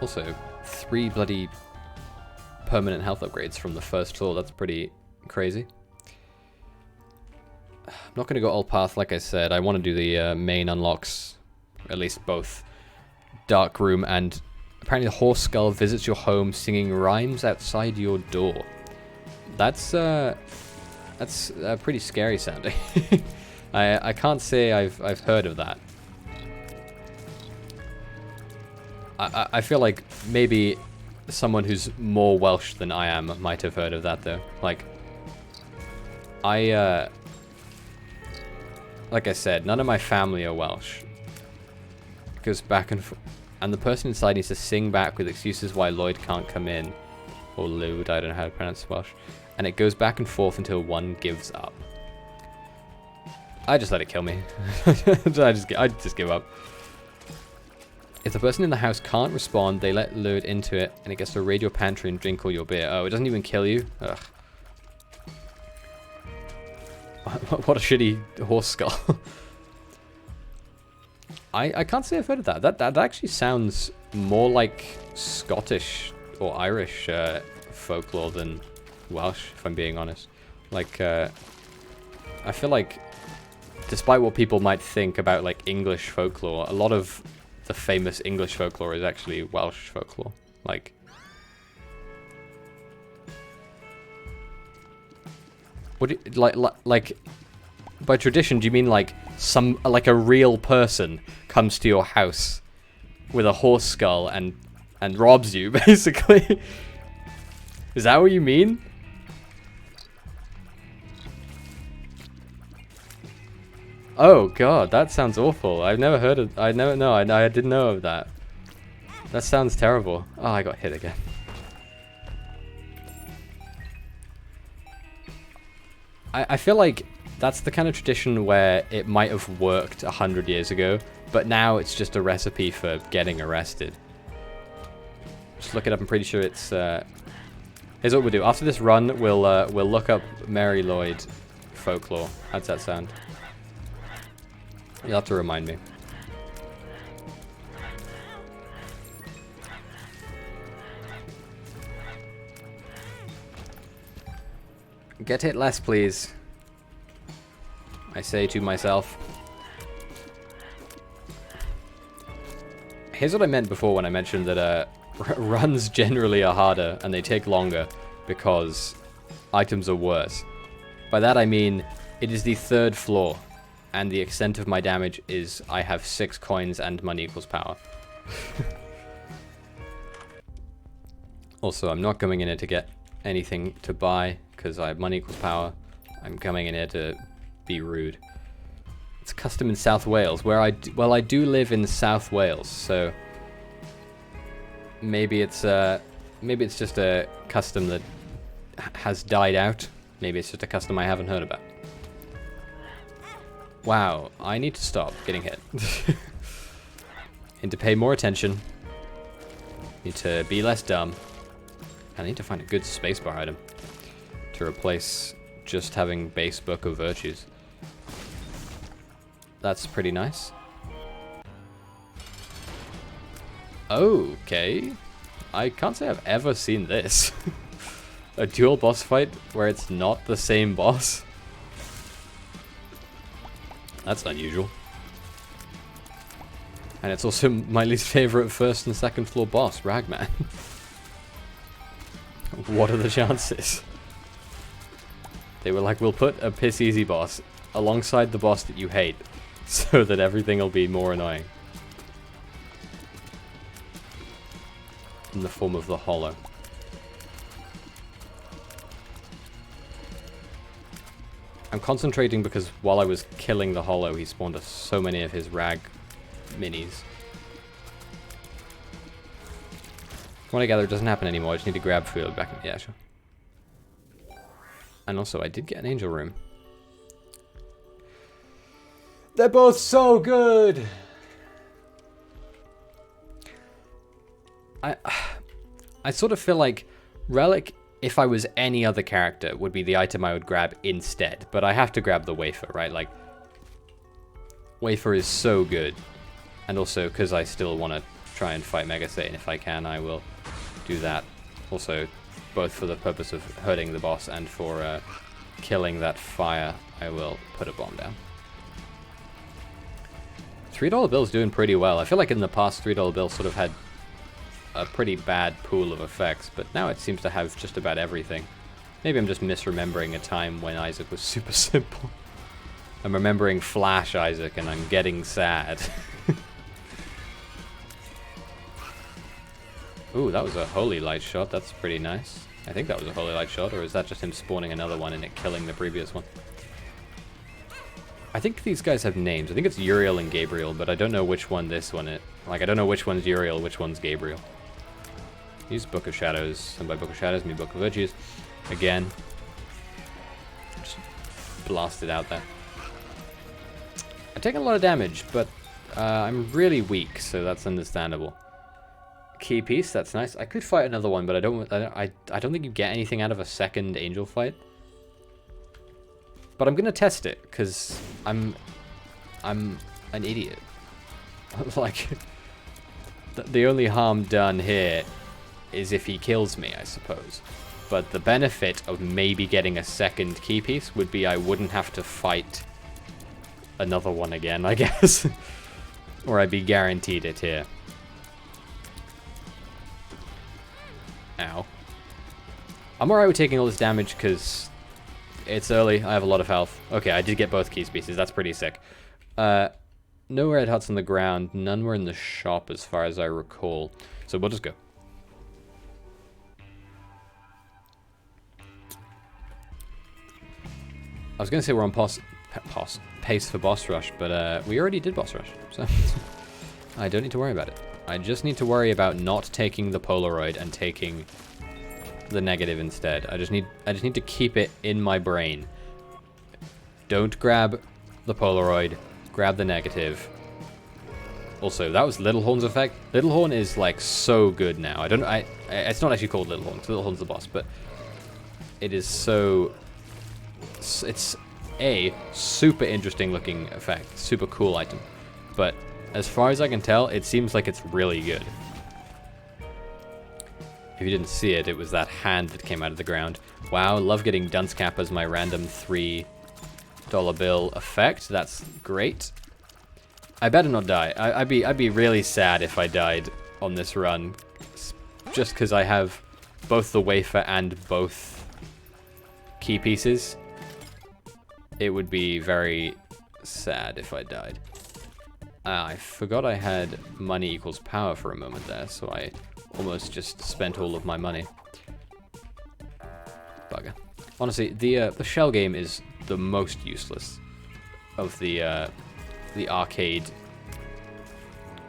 Speaker 1: Also, 3 bloody permanent health upgrades from the first floor. That's pretty crazy. I'm not going to go all path, like I said. I want to do the main unlocks, at least both Dark Room and apparently the Horse Skull visits your home singing rhymes outside your door. That's pretty scary sounding. I can't say I've heard of that. I feel like maybe someone who's more Welsh than I am might have heard of that though. Like I said, none of my family are Welsh. It goes back and forth, and the person inside needs to sing back with excuses why Lloyd can't come in, or Lude, I don't know how to pronounce Welsh, and it goes back and forth until one gives up. I just let it kill me. I just give up. If the person in the house can't respond, they let Lude into it, and it gets to raid your pantry and drink all your beer. Oh, it doesn't even kill you? Ugh. What a shitty horse skull. I can't say I've heard of that. That actually sounds more like Scottish or Irish folklore than Welsh, if I'm being honest. Like, I feel like, despite what people might think about like English folklore, a lot of the famous English folklore is actually Welsh folklore. Like, what do you, like by tradition, do you mean like a real person comes to your house with a horse skull and robs you, basically? Is that what you mean? Oh god, that sounds awful. I've never heard of. I didn't know of that. That sounds terrible. Oh, I got hit again. I feel like that's the kind of tradition where it might have worked 100 years ago, but now it's just a recipe for getting arrested. Just look it up. I'm pretty sure it's. Here's what we'll do. After this run, we'll look up Mary Lloyd folklore. How's that sound? You'll have to remind me. Get hit less, please. I say to myself. Here's what I meant before when I mentioned that runs generally are harder and they take longer because items are worse. By that I mean it is the 3rd floor. And the extent of my damage is I have 6 coins and money equals power. Also, I'm not coming in here to get anything to buy because I have money equals power. I'm coming in here to be rude. It's custom in South Wales, where I do live in South Wales, so maybe it's just a custom that has died out. Maybe it's just a custom I haven't heard about. Wow, I need to stop getting hit. Need to pay more attention. Need to be less dumb. I need to find a good spacebar item to replace just having base book of virtues. That's pretty nice. Okay. I can't say I've ever seen this. A dual boss fight where it's not the same boss. That's unusual. And it's also my least favorite 1st and 2nd floor boss, Ragman. What are the chances? They were like, we'll put a piss easy boss alongside the boss that you hate so that everything will be more annoying. In the form of the Hollow. I'm concentrating because while I was killing the Hollow, he spawned so many of his rag minis. From what I gather, it doesn't happen anymore. I just need to grab food back in. Yeah, sure. And also, I did get an angel room. They're both so good! I sort of feel like Relic if I was any other character, would be the item I would grab instead. But I have to grab the wafer, right? Like, wafer is so good. And also, because I still want to try and fight Mega Satan if I can, I will do that. Also, both for the purpose of hurting the boss and for killing that fire, I will put a bomb down. $3 bill's doing pretty well. I feel like in the past, $3 bill sort of had a pretty bad pool of effects, but now it seems to have just about everything. Maybe I'm just misremembering a time when Isaac was super simple. I'm remembering Flash Isaac and I'm getting sad. Ooh, that was a holy light shot. That's pretty nice. I think that was a holy light shot, or is that just him spawning another one and it killing the previous one? I think these guys have names. I think it's Uriel and Gabriel, but I don't know which one this one is. Like, I don't know which one's Uriel, which one's Gabriel. Use Book of Shadows, and by Book of Shadows, I mean Book of Virtues. Again. Just blast it out there. I'm taking a lot of damage, but I'm really weak, so that's understandable. Key piece, that's nice. I could fight another one, but I don't think you get anything out of a second angel fight. But I'm gonna test it because I'm an idiot. Like, the only harm done here is if he kills me, I suppose. But the benefit of maybe getting a second key piece would be I wouldn't have to fight another one again, I guess. Or I'd be guaranteed it here. Ow. I'm alright with taking all this damage because it's early. I have a lot of health. Okay, I did get both key pieces. That's pretty sick. No red huts on the ground. None were in the shop as far as I recall. So we'll just go. I was going to say we're on pace for boss rush, but we already did boss rush. So I don't need to worry about it. I just need to worry about not taking the Polaroid and taking the negative instead. I just need to keep it in my brain. Don't grab the Polaroid, grab the negative. Also, that was Little Horn's effect. Little Horn is like so good now. It's not actually called Little Horn, because Little Horn's the boss, but it is so, it's a super interesting looking effect, super cool item. But as far as I can tell, it seems like it's really good. If you didn't see it, it was that hand that came out of the ground. Wow, love getting Dunce Cap as my random $3 bill effect. That's great. I better not die. I'd be really sad if I died on this run, just because I have both the wafer and both key pieces. It would be very sad if I died. I forgot I had money equals power for a moment there, so I almost just spent all of my money. Bugger. Honestly, the shell game is the most useless of the arcade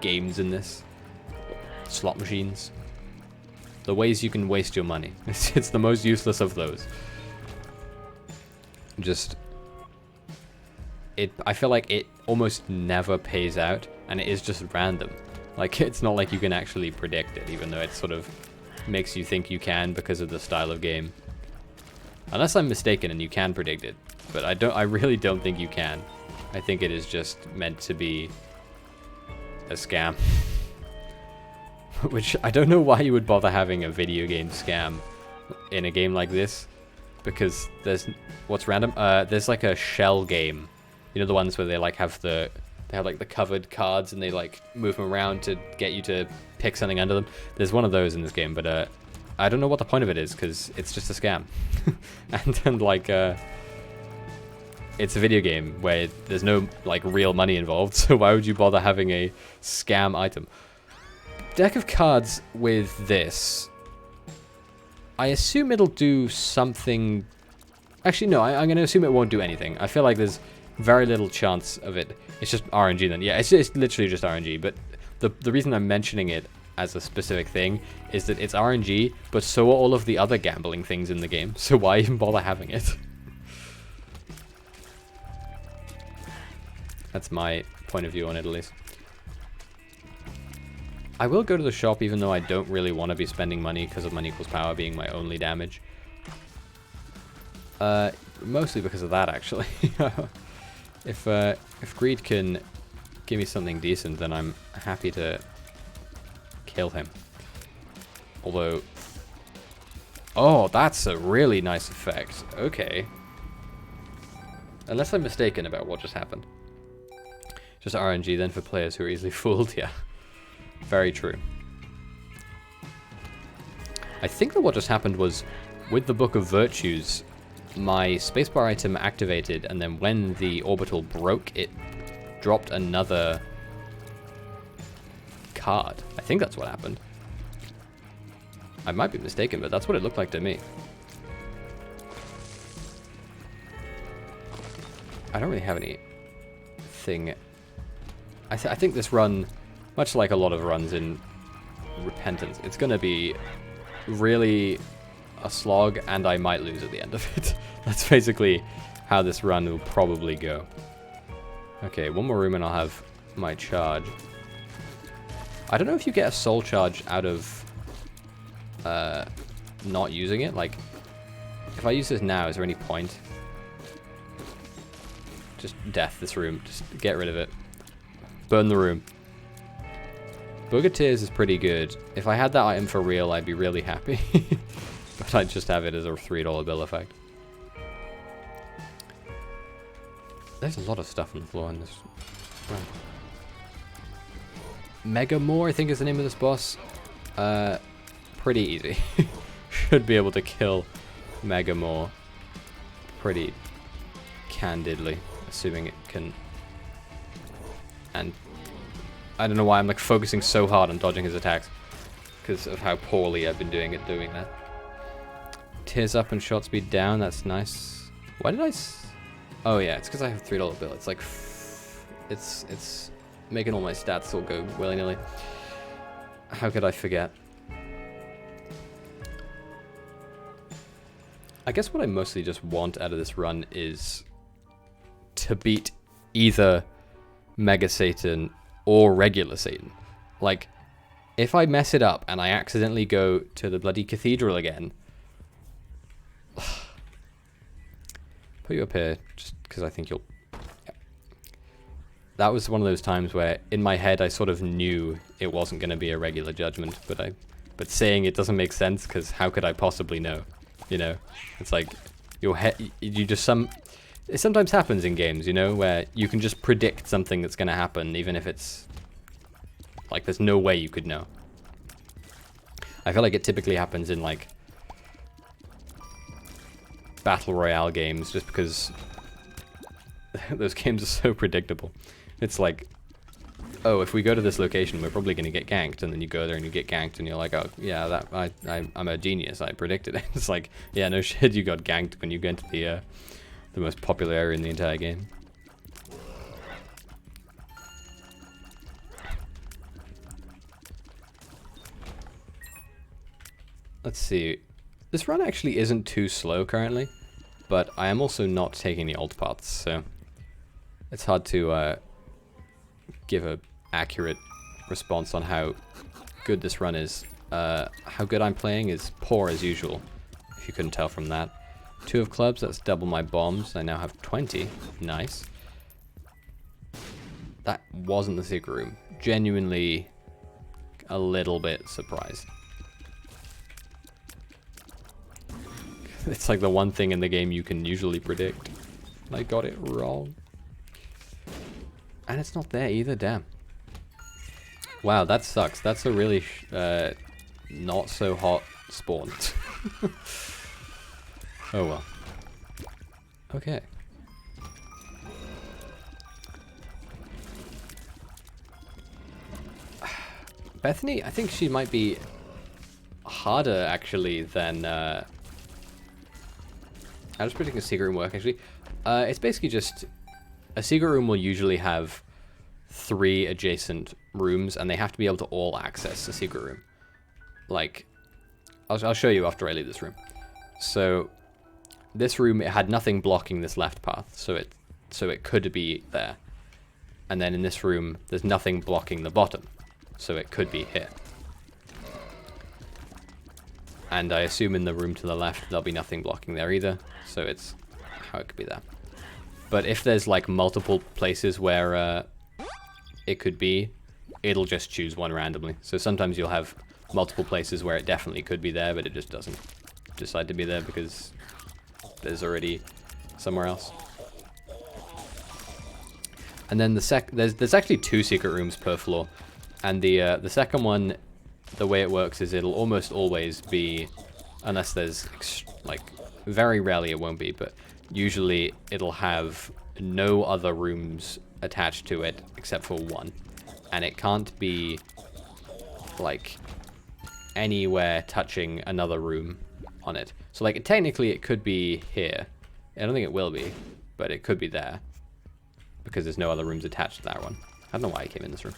Speaker 1: games in this. Slot machines. The ways you can waste your money. It's the most useless of those. I feel like it almost never pays out, and it is just random. Like, it's not like you can actually predict it, even though it sort of makes you think you can because of the style of game. Unless I'm mistaken and you can predict it, but I really don't think you can. I think it is just meant to be a scam. Which, I don't know why you would bother having a video game scam in a game like this, because what's random? There's like a shell game. You know, the ones where they like have the covered cards and they like move them around to get you to pick something under them. There's one of those in this game, but I don't know what the point of it is because it's just a scam. And then like it's a video game where there's no like real money involved, so why would you bother having a scam item? Deck of cards with this. I assume it'll do something. Actually, no, I'm going to assume it won't do anything. I feel like there's very little chance of it. It's just RNG then. Yeah, it's literally just RNG. But the reason I'm mentioning it as a specific thing is that it's RNG, but so are all of the other gambling things in the game. So why even bother having it? That's my point of view on it, at least. I will go to the shop even though I don't really want to be spending money because of money equals power being my only damage. Mostly because of that, actually. If Greed can give me something decent, then I'm happy to kill him. Although... Oh, that's a really nice effect. Okay. Unless I'm mistaken about what just happened. Just RNG then for players who are easily fooled, yeah. Very true. I think that what just happened was, with the Book of Virtues, my spacebar item activated, and then when the orbital broke, it dropped another card. I think that's what happened. I might be mistaken, but that's what it looked like to me. I don't really have anything. I think this run, much like a lot of runs in Repentance, it's going to be really a slog, and I might lose at the end of it. That's basically how this run will probably go. Okay, one more room and I'll have my charge. I don't know if you get a soul charge out of not using it. Like, if I use this now, is there any point? Just death this room. Just get rid of it. Burn the room. Book of Tears is pretty good. If I had that item for real, I'd be really happy. But I'd just have it as a $3 bill effect. There's a lot of stuff on the floor in this. Right. Mega More, I think is the name of this boss. Pretty easy. Should be able to kill Mega More pretty candidly, assuming it can. And I don't know why I'm like focusing so hard on dodging his attacks, because of how poorly I've been doing that. Tears up and shot speed down, that's nice. Why did I oh yeah, it's because I have a $3 bill. It's like, it's making all my stats all go willy-nilly. How could I forget? I guess what I mostly just want out of this run is to beat either Mega Satan or regular Satan. Like, if I mess it up and I accidentally go to the bloody cathedral again, put you up here just because I think you'll... Yeah. That was one of those times where in my head I sort of knew it wasn't going to be a regular judgment, but saying it doesn't make sense because how could I possibly know? You know, it's like your head. You just It sometimes happens in games, you know, where you can just predict something that's going to happen, even if it's like there's no way you could know. I feel like it typically happens in like battle royale games, just because those games are so predictable. It's like, oh, if we go to this location, we're probably going to get ganked, and then you go there and you get ganked, and you're like, oh, yeah, I'm a genius, I predicted it. It's like, yeah, no shit, you got ganked when you get into the most popular area in the entire game. Let's see. This run actually isn't too slow currently, but I am also not taking the alt paths, so it's hard to give a accurate response on how good this run is. How good I'm playing is poor as usual, if you couldn't tell from that. 2 of clubs, that's double my bombs. I now have 20. Nice. That wasn't the secret room. Genuinely a little bit surprised. It's like the one thing in the game you can usually predict. I got it wrong. And it's not there either, damn. Wow, that sucks. That's a really not so hot spawn. Oh well. Okay. Bethany, I think she might be harder actually than I was predicting a secret room work actually. It's basically just a secret room will usually have 3 adjacent rooms, and they have to be able to all access the secret room. Like, I'll show you after I leave this room. So this room, it had nothing blocking this left path, so it could be there. And then in this room, there's nothing blocking the bottom, so it could be here. And I assume in the room to the left there'll be nothing blocking there either, so it's how it could be there. But if there's like multiple places where it could be, it'll just choose one randomly. So sometimes you'll have multiple places where it definitely could be there, but it just doesn't decide to be there because there's already somewhere else. And then there's actually 2 secret rooms per floor, and the second one, the way it works is it'll almost always be, unless there's like very rarely it won't be, but usually it'll have no other rooms attached to it except for one, and it can't be like anywhere touching another room on it. So like technically it could be here. I don't think it will be, but it could be there because there's no other rooms attached to that one. I don't know why I came in this room.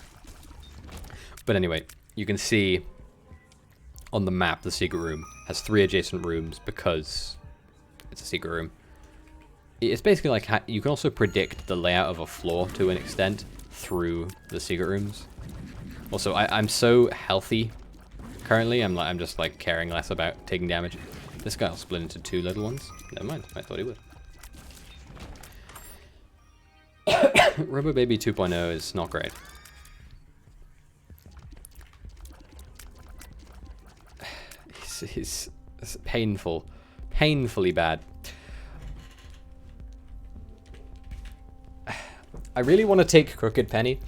Speaker 1: But anyway, you can see on the map the secret room has 3 adjacent rooms because it's a secret room. It's basically like you can also predict the layout of a floor to an extent through the secret rooms. Also, I'm so healthy currently. I'm just like caring less about taking damage. This guy will split into 2 little ones. Never mind. I thought he would. Babyyy 2.0 is not great. He's painfully bad. I really want to take Crooked Penny,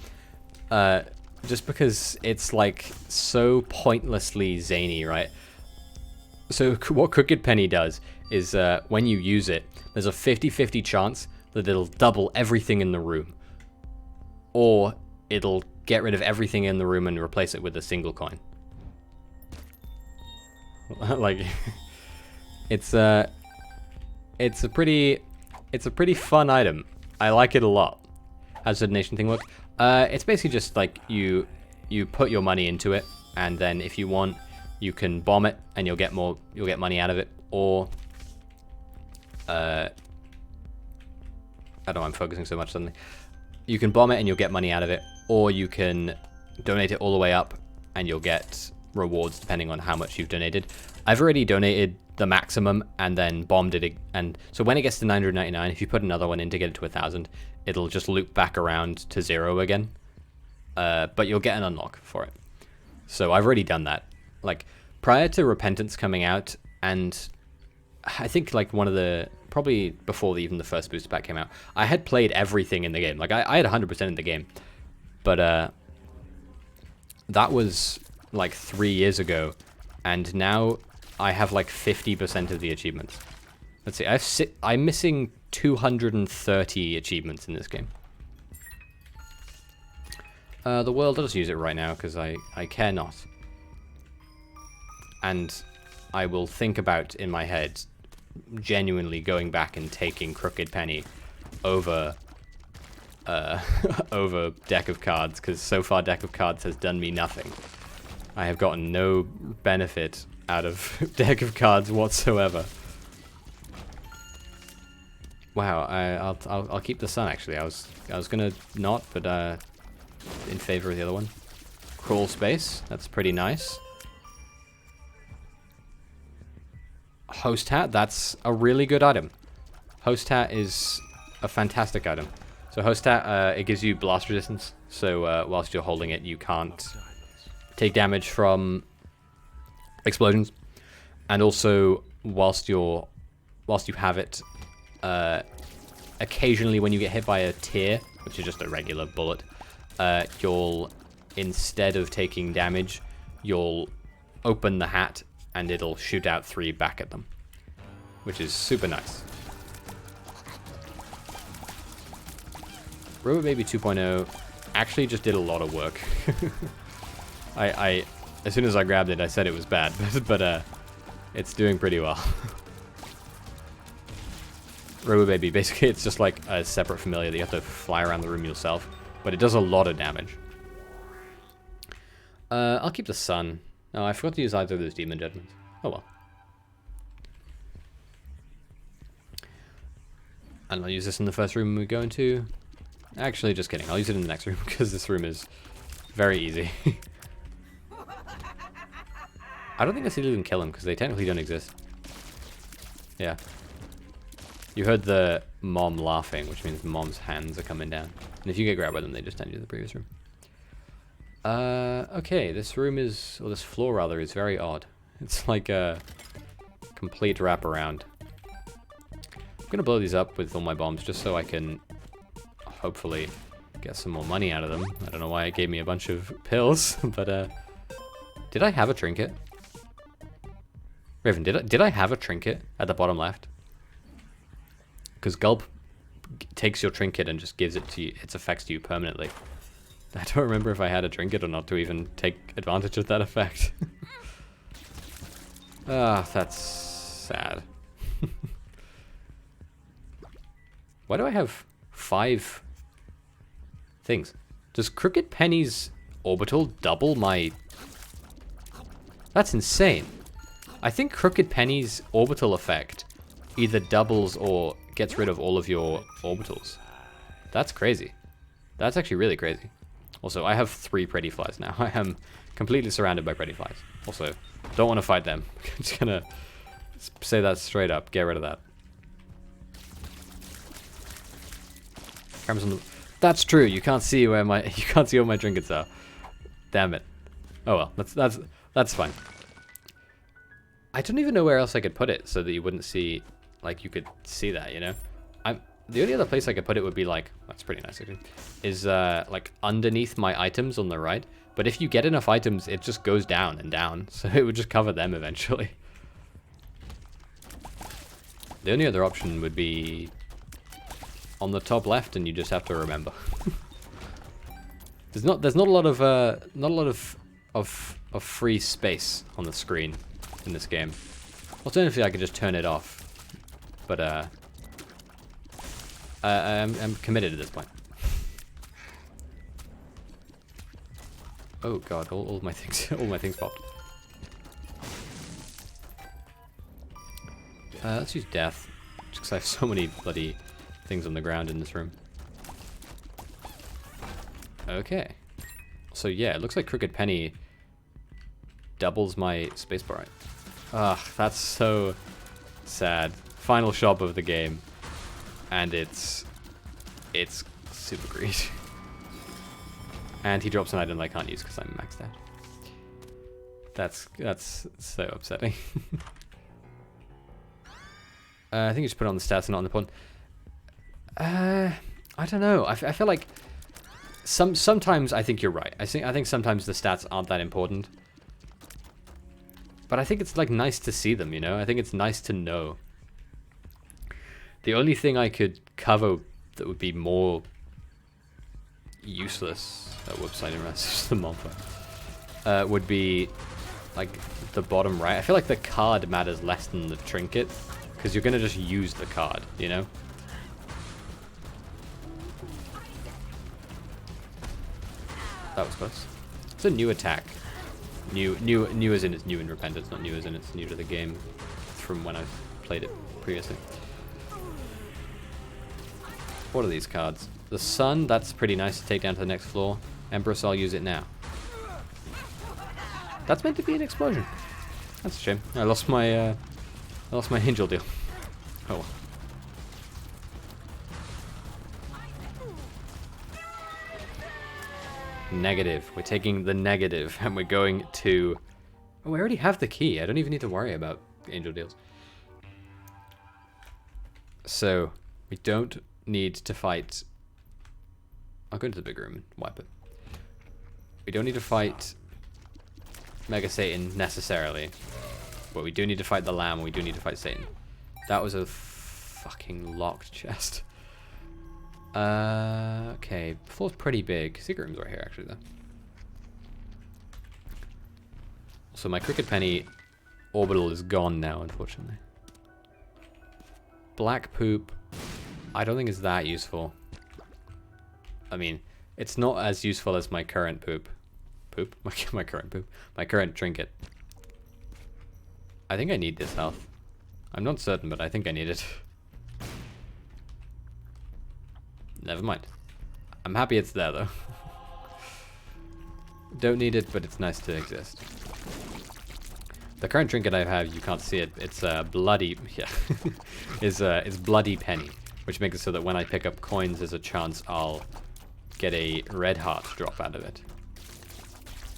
Speaker 1: just because it's like so pointlessly zany, right? So what Crooked Penny does is when you use it, there's a 50-50 chance that it'll double everything in the room, or it'll get rid of everything in the room and replace it with a single coin. Like, it's a pretty fun item. I like it a lot. How does the donation thing work? It's basically just like you put your money into it, and then if you want, you can bomb it, and you'll get money out of it. Or I don't know, I'm focusing so much suddenly. You can bomb it and you'll get money out of it, or you can donate it all the way up, and you'll get rewards depending on how much you've donated. I've already donated the maximum and then bombed it, and so when it gets to 999, if you put another one in to get it to 1,000, it'll just loop back around to 0 again. But you'll get an unlock for it. So I've already done that. Like, prior to Repentance coming out, and I think like probably before even the first booster pack came out, I had played everything in the game. Like I had 100% in the game, but that was like 3 years ago, and now I have like 50% of the achievements. Let's see, I'm missing 230 achievements in this game. The world does use it right now because I care not. And I will think about in my head genuinely going back and taking Crooked Penny over over Deck of Cards, because so far Deck of Cards has done me nothing. I have gotten no benefit out of Deck of Cards whatsoever. Wow, I'll keep the sun actually. I was gonna not, but in favor of the other one. Crawl space, that's pretty nice. Host hat, that's a really good item. Host hat is a fantastic item. So host hat, it gives you blast resistance. So whilst you're holding it, you can't take damage from explosions. And also, whilst you have it, occasionally when you get hit by a tear, which is just a regular bullet, you'll, instead of taking damage, you'll open the hat and it'll shoot out 3 back at them, which is super nice. Babyyy 2.0 actually just did a lot of work. I as soon as I grabbed it, I said it was bad, but it's doing pretty well. Babyyy, basically it's just like a separate familiar that you have to fly around the room yourself, but it does a lot of damage. I'll keep the sun. Oh, I forgot to use either of those demon judgments. Oh well. And I'll use this in the first room we go into. Actually, just kidding. I'll use it in the next room because this room is very easy. I don't think this will even kill them because they technically don't exist. Yeah. You heard the mom laughing, which means mom's hands are coming down. And if you get grabbed by them, they just send you to the previous room. Okay, this room is, or this floor rather, is very odd. It's like a complete wraparound. I'm gonna blow these up with all my bombs just so I can hopefully get some more money out of them. I don't know why it gave me a bunch of pills, but did I have a trinket? Raven, did I have a trinket at the bottom left? Because Gulp takes your trinket and just gives it to you, its effects to you permanently. I don't remember if I had a trinket or not to even take advantage of that effect. Ah, that's sad. Why do I have 5 things? Does Crooked Penny's orbital double my... That's insane. I think Crooked Penny's orbital effect either doubles or gets rid of all of your orbitals. That's crazy. That's actually really crazy. Also, I have 3 pretty flies now. I am completely surrounded by pretty flies. Also, don't want to fight them. I'm just gonna say that straight up. Get rid of that. Cameras on the... That's true. You can't see where my all my trinkets are. Damn it. Oh well. That's fine. I don't even know where else I could put it so that you wouldn't see, like, you could see that, you know? The only other place I could put it would be, like, that's pretty nice, actually, is, like, underneath my items on the right. But if you get enough items, it just goes down and down, so it would just cover them eventually. The only other option would be on the top left, and you just have to remember. There's not a lot of free space on the screen in this game. Alternatively, I could just turn it off. But I'm committed at this point. Oh god, all my things, all my things popped. Let's use death, just because I have so many bloody things on the ground in this room. Okay, so yeah, it looks like Crooked Penny doubles my spacebar. Ugh, that's so sad. Final shop of the game, and it's super greedy. And he drops an item that I can't use because I'm maxed out. That's so upsetting. I think you just put it on the stats and not on the pawn. I don't know. I feel like sometimes I think you're right. I think sometimes the stats aren't that important. But I think it's like nice to see them, you know? I think it's nice to know. The only thing I could cover that would be more useless, whoops, I didn't realize this was the monster, would be like the bottom right. I feel like the card matters less than the trinket, because you're going to just use the card, you know? That was close. It's a new attack. New as in it's new in Repentance, not new as in it's new to the game from when I've played it previously. What are these cards? The Sun, that's pretty nice to take down to the next floor. Empress, I'll use it now. That's meant to be an explosion. That's a shame. I lost my Angel deal. Oh well. Negative. We're taking the negative and we're going to... Oh, I already have the key. I don't even need to worry about Angel deals. So, we don't need to fight... I'll go into the big room and wipe it. We don't need to fight Mega Satan necessarily. But we do need to fight the Lamb, and we do need to fight Satan. That was a fucking locked chest. Okay, floor's pretty big. Secret room's right here, actually, though. So my Crooked Penny orbital is gone now, unfortunately. Black poop, I don't think it's that useful. I mean, it's not as useful as my current poop. My current poop. My current trinket. I think I need this health. I'm not certain, but I think I need it. Never mind. I'm happy it's there, though. Don't need it, but it's nice to exist. The current trinket I have, you can't see it. It's bloody. Yeah, it's bloody penny, which makes it so that when I pick up coins, there's a chance I'll get a red heart drop out of it.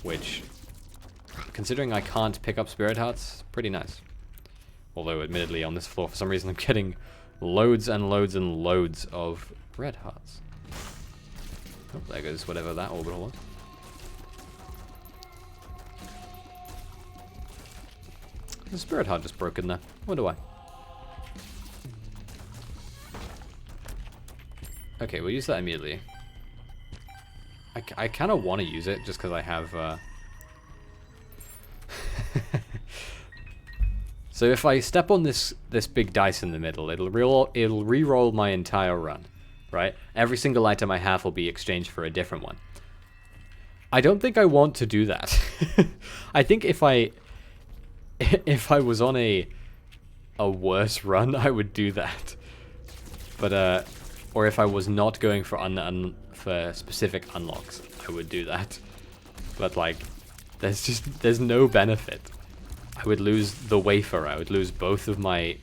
Speaker 1: Which, considering I can't pick up spirit hearts, pretty nice. Although, admittedly, on this floor, for some reason, I'm getting loads and loads and loads of red hearts. Oh, there goes whatever that orbital was. The spirit heart just broken there. Wonder why. Okay, we'll use that immediately. I kind of want to use it just because I have... So if I step on this big dice in the middle, it'll re-roll my entire run, right? Every single item I have will be exchanged for a different one. I don't think I want to do that. I think if I was on a worse run, I would do that. But or if I was not going for for specific unlocks, I would do that. But like, there's no benefit. I would lose the wafer. I would lose both of my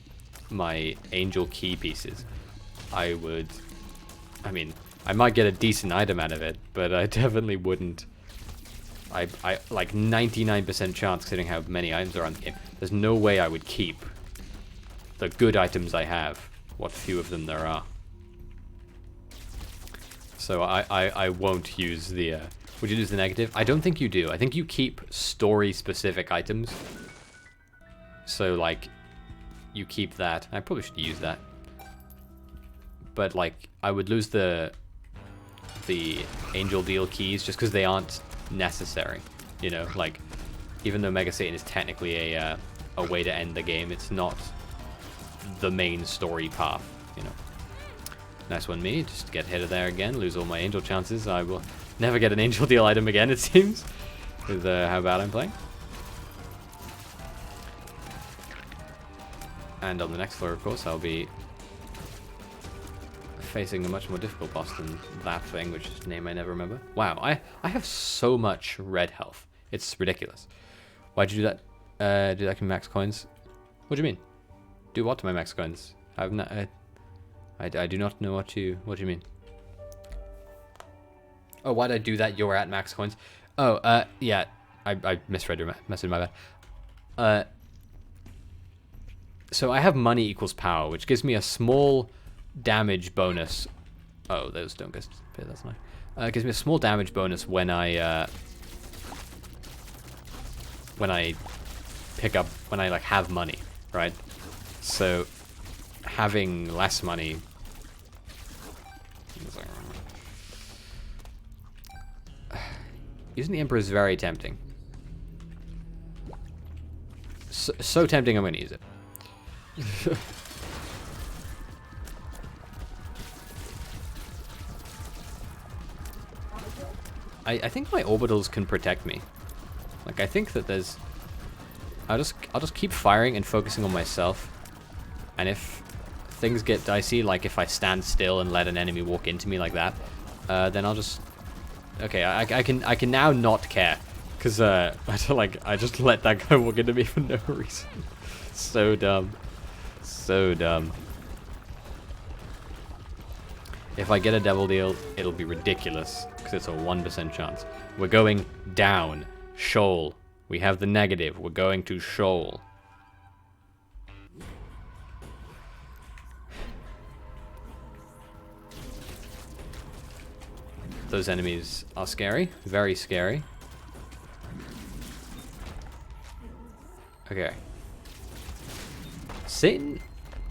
Speaker 1: angel key pieces. I mean, I might get a decent item out of it, but I definitely wouldn't. I like 99% chance, considering how many items are on the game. There's no way I would keep the good items I have, what few of them there are. So I won't use the. Would you use the negative? I don't think you do. I think you keep story-specific items. So, like, you keep that. I probably should use that. But, like, I would lose the Angel Deal keys just because they aren't necessary. You know, like, even though Mega Satan is technically a way to end the game, it's not the main story path, you know. Nice one, me. Just get hit of there again, lose all my angel chances. I will never get an Angel Deal item again, it seems, with how bad I'm playing. And on the next floor, of course, I'll be facing a much more difficult boss than that thing, which is a name I never remember. Wow, I have so much red health. It's ridiculous. Why'd you do that? Do that to max coins? What do you mean? Do what to my max coins? I've not. I do not know what you mean. Oh, why'd I do that? You're at max coins. Oh, yeah. I misread your message. My bad. So I have money equals power, which gives me a small damage bonus. Oh, those don't get paid. That's nice. It gives me a small damage bonus when I pick up, when I like have money, right? So having less money. Using the Emperor is very tempting. So tempting, I'm going to use it. I think my orbitals can protect me. Like, I think that there's... I'll just keep firing and focusing on myself. And if things get dicey, like if I stand still and let an enemy walk into me like that, then I'll just... Okay, I can now not care. Because, I just let that guy walk into me for no reason. So dumb. So dumb. If I get a devil deal, it'll be ridiculous, because it's a 1% chance. We're going down. Shoal. We have the negative. We're going to Shoal. Those enemies are scary. Very scary. Okay. Satan,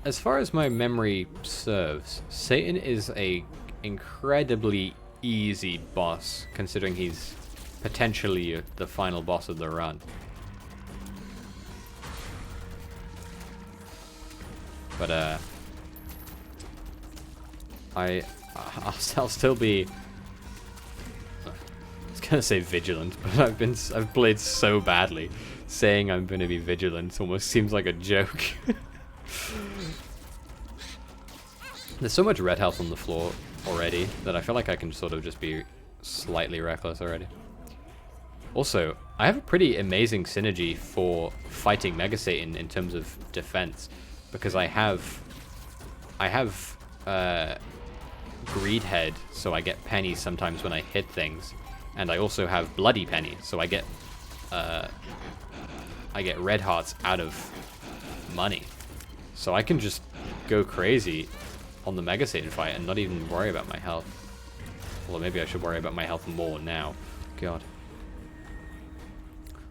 Speaker 1: as far as my memory serves, Satan is a incredibly easy boss, considering he's potentially the final boss of the run. But I'll still be. I was gonna say vigilant, but I've played so badly. Saying I'm gonna be vigilant almost seems like a joke. There's so much red health on the floor already that I feel like I can sort of just be slightly reckless already. Also, I have a pretty amazing synergy for fighting Mega Satan in terms of defense, because I have Greed Head, so I get pennies sometimes when I hit things, and I also have Bloody Penny, so I get red hearts out of money. So I can just go crazy on the Mega Satan fight and not even worry about my health. Well, maybe I should worry about my health more now. God.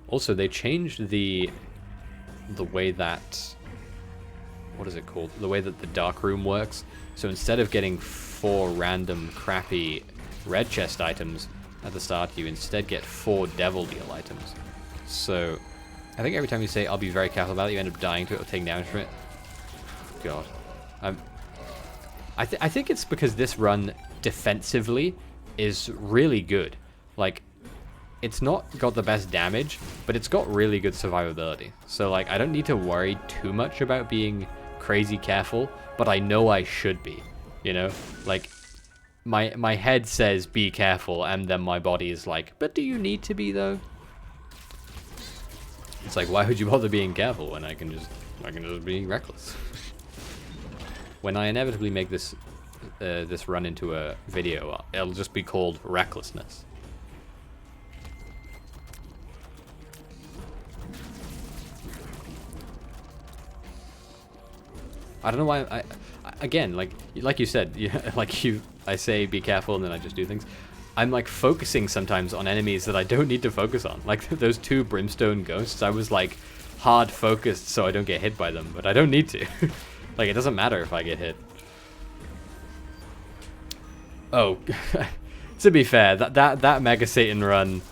Speaker 1: Also, they changed the way that... what is it called? The way that the dark room works. So instead of getting 4 random crappy red chest items at the start, you instead get 4 devil deal items. So I think every time you say, I'll be very careful about it, you end up dying to it or taking damage from it. God. I think it's because this run defensively is really good. Like, it's not got the best damage, but it's got really good survivability. So, like, I don't need to worry too much about being crazy careful, but I know I should be, you know? Like, my head says be careful, and then my body is like, but do you need to be, though? It's like, why would you bother being careful when I can just be reckless? When I inevitably make this this run into a video, it'll just be called Recklessness. I don't know why I again, like you said, I say be careful and then I just do things. I'm like focusing sometimes on enemies that I don't need to focus on. Like those 2 brimstone ghosts, I was like hard focused so I don't get hit by them, but I don't need to. Like, it doesn't matter if I get hit. Oh, to be fair, that Mega Satan run,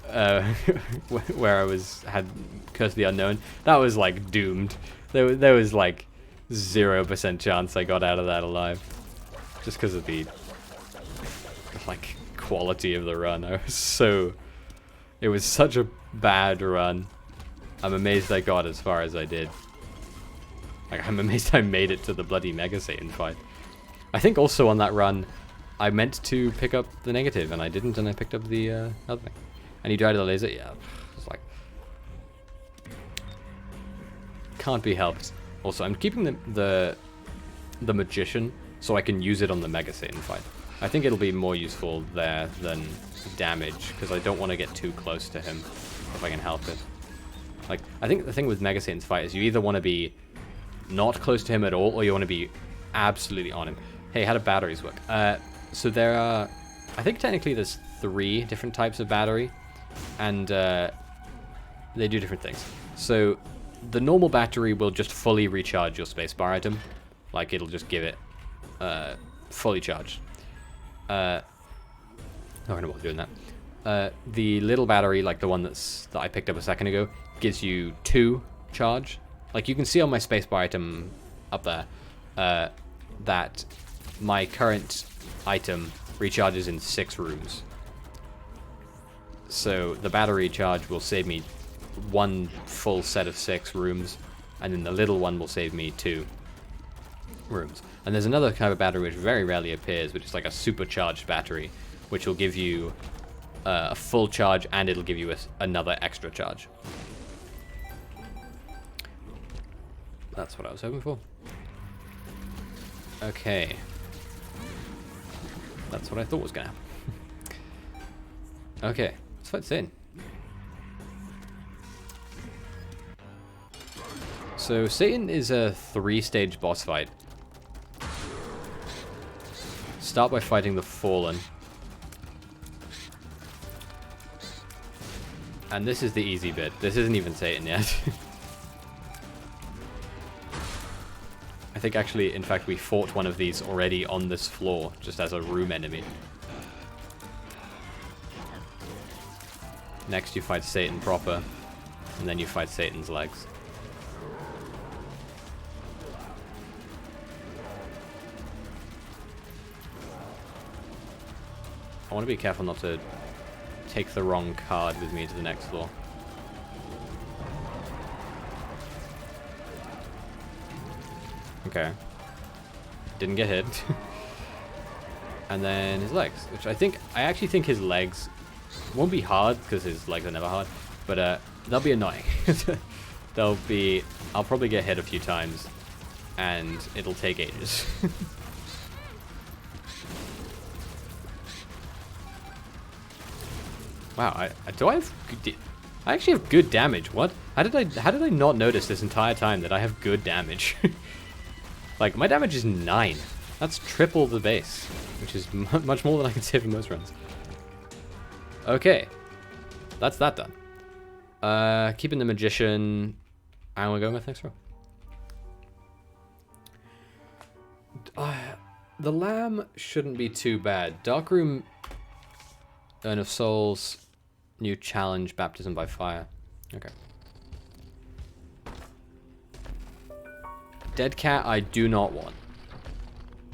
Speaker 1: where I had Curse of the Unknown, that was like doomed. There was like 0% chance I got out of that alive, just because of the like quality of the run. It was such a bad run. I'm amazed I got as far as I did. Like, I'm amazed I made it to the bloody Mega Satan fight. I think also on that run, I meant to pick up the negative, and I didn't, and I picked up the other thing. And he died of the laser? Yeah. It's like... can't be helped. Also, I'm keeping the Magician, so I can use it on the Mega Satan fight. I think it'll be more useful there than damage, because I don't want to get too close to him, if I can help it. Like, I think the thing with Mega Satan's fight is you either want to be not close to him at all, or you want to be absolutely on him. Hey, how do batteries work? So there are, I think technically there's 3 different types of battery, and they do different things. So the normal battery will just fully recharge your spacebar item, like it'll just give it fully charged. I don't know what doing that. The little battery, like the one that I picked up a second ago, gives you 2 charge. Like, you can see on my spacebar item up there that my current item recharges in 6 rooms. So the battery charge will save me 1 full set of 6 rooms, and then the little one will save me 2 rooms. And there's another kind of battery which very rarely appears, which is like a supercharged battery, which will give you a full charge, and it'll give you another extra charge. That's what I was hoping for. Okay. That's what I thought was gonna happen. Okay, let's fight Satan. So Satan is a 3-stage boss fight. Start by fighting the Fallen. And this is the easy bit. This isn't even Satan yet. I think actually, in fact, we fought one of these already on this floor, just as a room enemy. Next you fight Satan proper, and then you fight Satan's legs. I want to be careful not to take the wrong card with me to the next floor. Okay. Didn't get hit. And then his legs, which I actually think his legs Won't be hard, because his legs are never hard, but they'll be annoying. I'll probably get hit a few times, and it'll take ages. Wow, I actually have good damage. What? How did I not notice this entire time that I have good damage? Like, my damage is 9. That's triple the base, which is much more than I can say for most runs. Okay, that's that done. Keeping the magician, and we're going with next row. The lamb shouldn't be too bad. Darkroom, Urn of Souls, new challenge, baptism by fire. Okay. Dead cat, I do not want.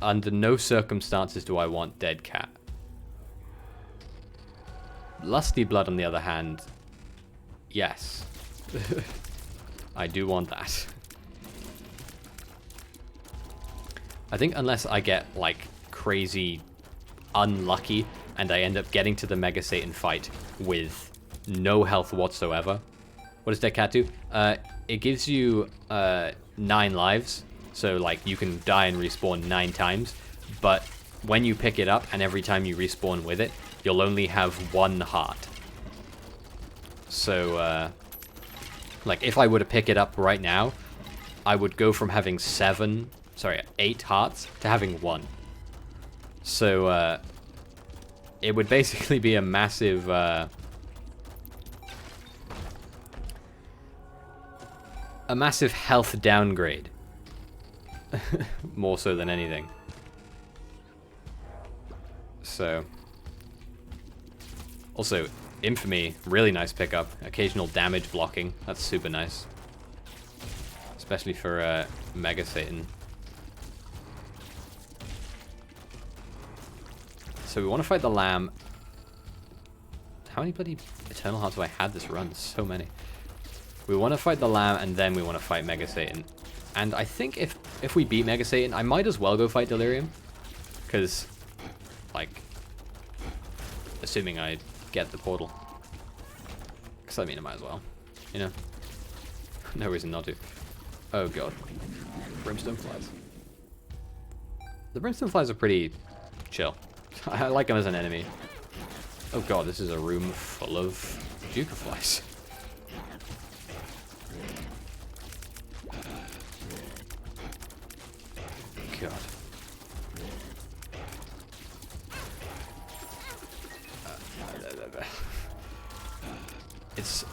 Speaker 1: Under no circumstances do I want dead cat. Lusty blood, on the other hand, yes. I do want that. I think unless I get, like, crazy unlucky and I end up getting to the Mega Satan fight with no health whatsoever. What does Dead Cat do? It gives you 9 lives, so like you can die and respawn 9 times, but when you pick it up and every time you respawn with it, you'll only have 1 heart. So, like if I were to pick it up right now, I would go from having 8 hearts to having 1. So, it would basically be a massive, health downgrade. More so than anything. So. Also, Infamy, really nice pickup. Occasional damage blocking, that's super nice. Especially for Mega Satan. So we want to fight the lamb. How many bloody Eternal Hearts have I had this run? So many. We want to fight the lamb, and then we want to fight Mega Satan. And I think if we beat Mega Satan, I might as well go fight Delirium. Because, like, assuming I get the portal. Because I mean, I might as well. You know? No reason not to. Oh god. Brimstone flies. The Brimstone flies are pretty chill. I like them as an enemy. Oh god, this is a room full of Duca flies. God.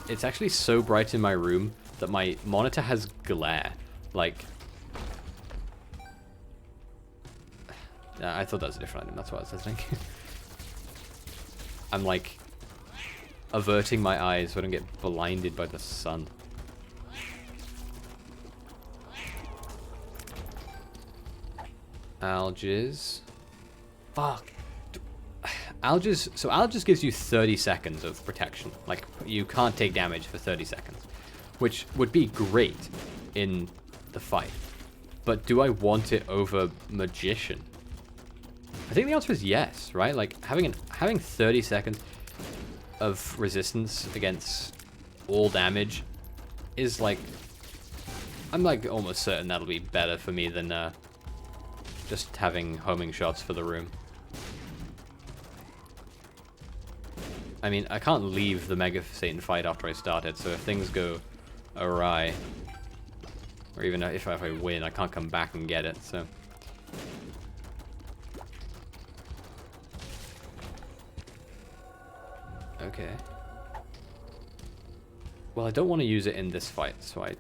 Speaker 1: It's actually so bright in my room that my monitor has glare. Like, I thought that was a different item. That's what I was thinking. I'm like averting my eyes so I don't get blinded by the sun. Algiz. Fuck. Algiz. So Algiz gives you 30 seconds of protection. Like, you can't take damage for 30 seconds. Which would be great in the fight. But do I want it over Magician? I think the answer is yes, right? Like, having 30 seconds of resistance against all damage is like... I'm like almost certain that'll be better for me than just having homing shots for the room. I mean, I can't leave the Mega Satan fight after I start it, so if things go awry, or even if I win, I can't come back and get it, so... Okay. Well, I don't want to use it in this fight, so I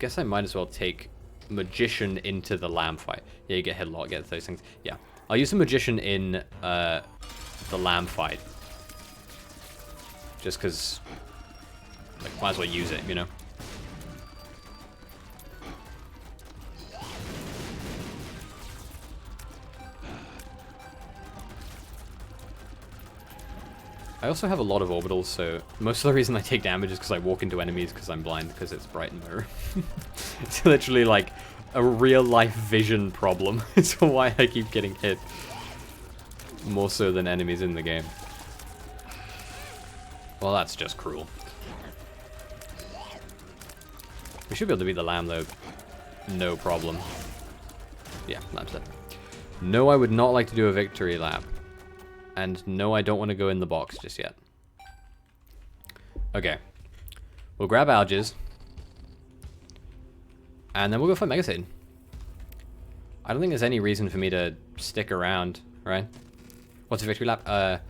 Speaker 1: guess I might as well take Magician into the Lamb fight. Yeah, you get hit a lot, get those things. Yeah. I'll use the Magician in the Lamb fight. Just because, like, might as well use it, you know? I also have a lot of orbitals, so most of the reason I take damage is because I walk into enemies because I'm blind because it's bright in my room. It's literally like a real-life vision problem. It's why I keep getting hit. More so than enemies in the game. Well, that's just cruel. We should be able to beat the lamb, though. No problem. Yeah, lamb's dead. No, I would not like to do a victory lap. And no, I don't want to go in the box just yet. Okay. We'll grab Alges. And then we'll go fight Mega Satan. I don't think there's any reason for me to stick around, right? What's a victory lap?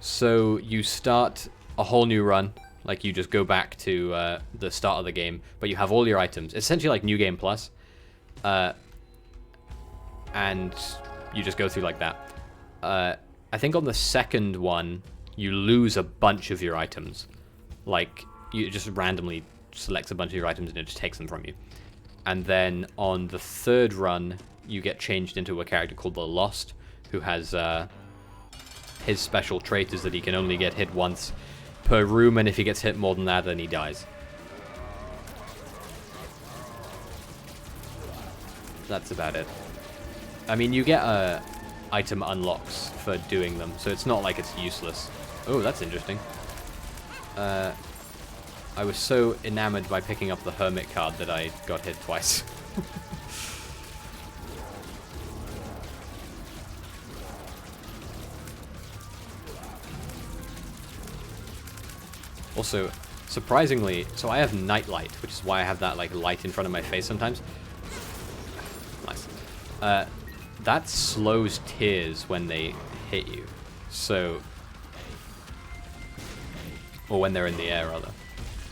Speaker 1: So you start a whole new run. Like, you just go back to the start of the game, but you have all your items. It's essentially like New Game Plus. And you just go through like that. I think on the second one, you lose a bunch of your items. Like, you just randomly selects a bunch of your items and it just takes them from you. And then on the third run, you get changed into a character called the Lost, who has his special trait is that he can only get hit once per room, and if he gets hit more than that, then he dies. That's about it. I mean, you get item unlocks for doing them, so it's not like it's useless. Oh, that's interesting. I was so enamored by picking up the Hermit card that I got hit twice. Also, surprisingly, so I have Nightlight, which is why I have that like light in front of my face sometimes. Nice. That slows tears when they hit you. So, or when they're in the air, rather.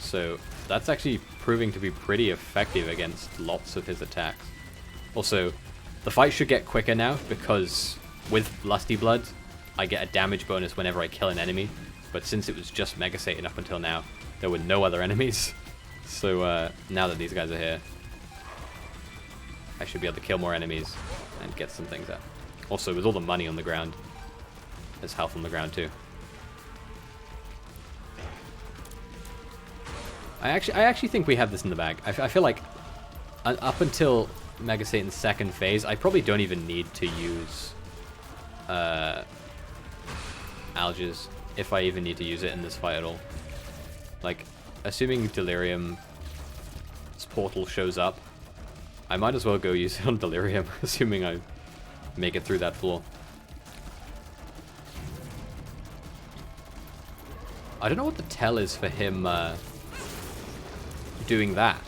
Speaker 1: So that's actually proving to be pretty effective against lots of his attacks. Also, the fight should get quicker now, because with Lusty Blood, I get a damage bonus whenever I kill an enemy. But since it was just Mega Satan up until now, there were no other enemies. So now that these guys are here, I should be able to kill more enemies and get some things out. Also, with all the money on the ground, there's health on the ground too. I actually think we have this in the bag. I feel like up until Mega Satan's second phase, I probably don't even need to use Alges, if I even need to use it in this fight at all. Like, assuming Delirium's portal shows up, I might as well go use it on Delirium, assuming I make it through that floor. I don't know what the tell is for him doing that.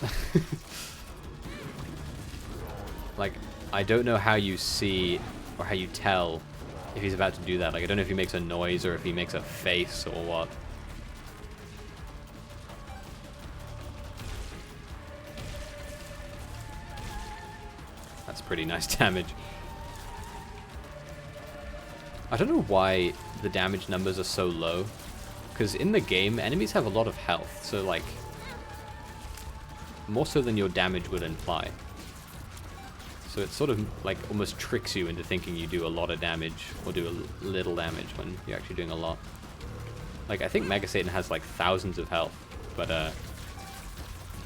Speaker 1: Like, I don't know how you see or how you tell if he's about to do that. Like, I don't know if he makes a noise or if he makes a face or what. That's pretty nice damage. I don't know why the damage numbers are so low, because in the game, enemies have a lot of health, so like, more so than your damage would imply. So it sort of like almost tricks you into thinking you do a lot of damage or do a little damage when you're actually doing a lot. Like, I think Mega Satan has like thousands of health, but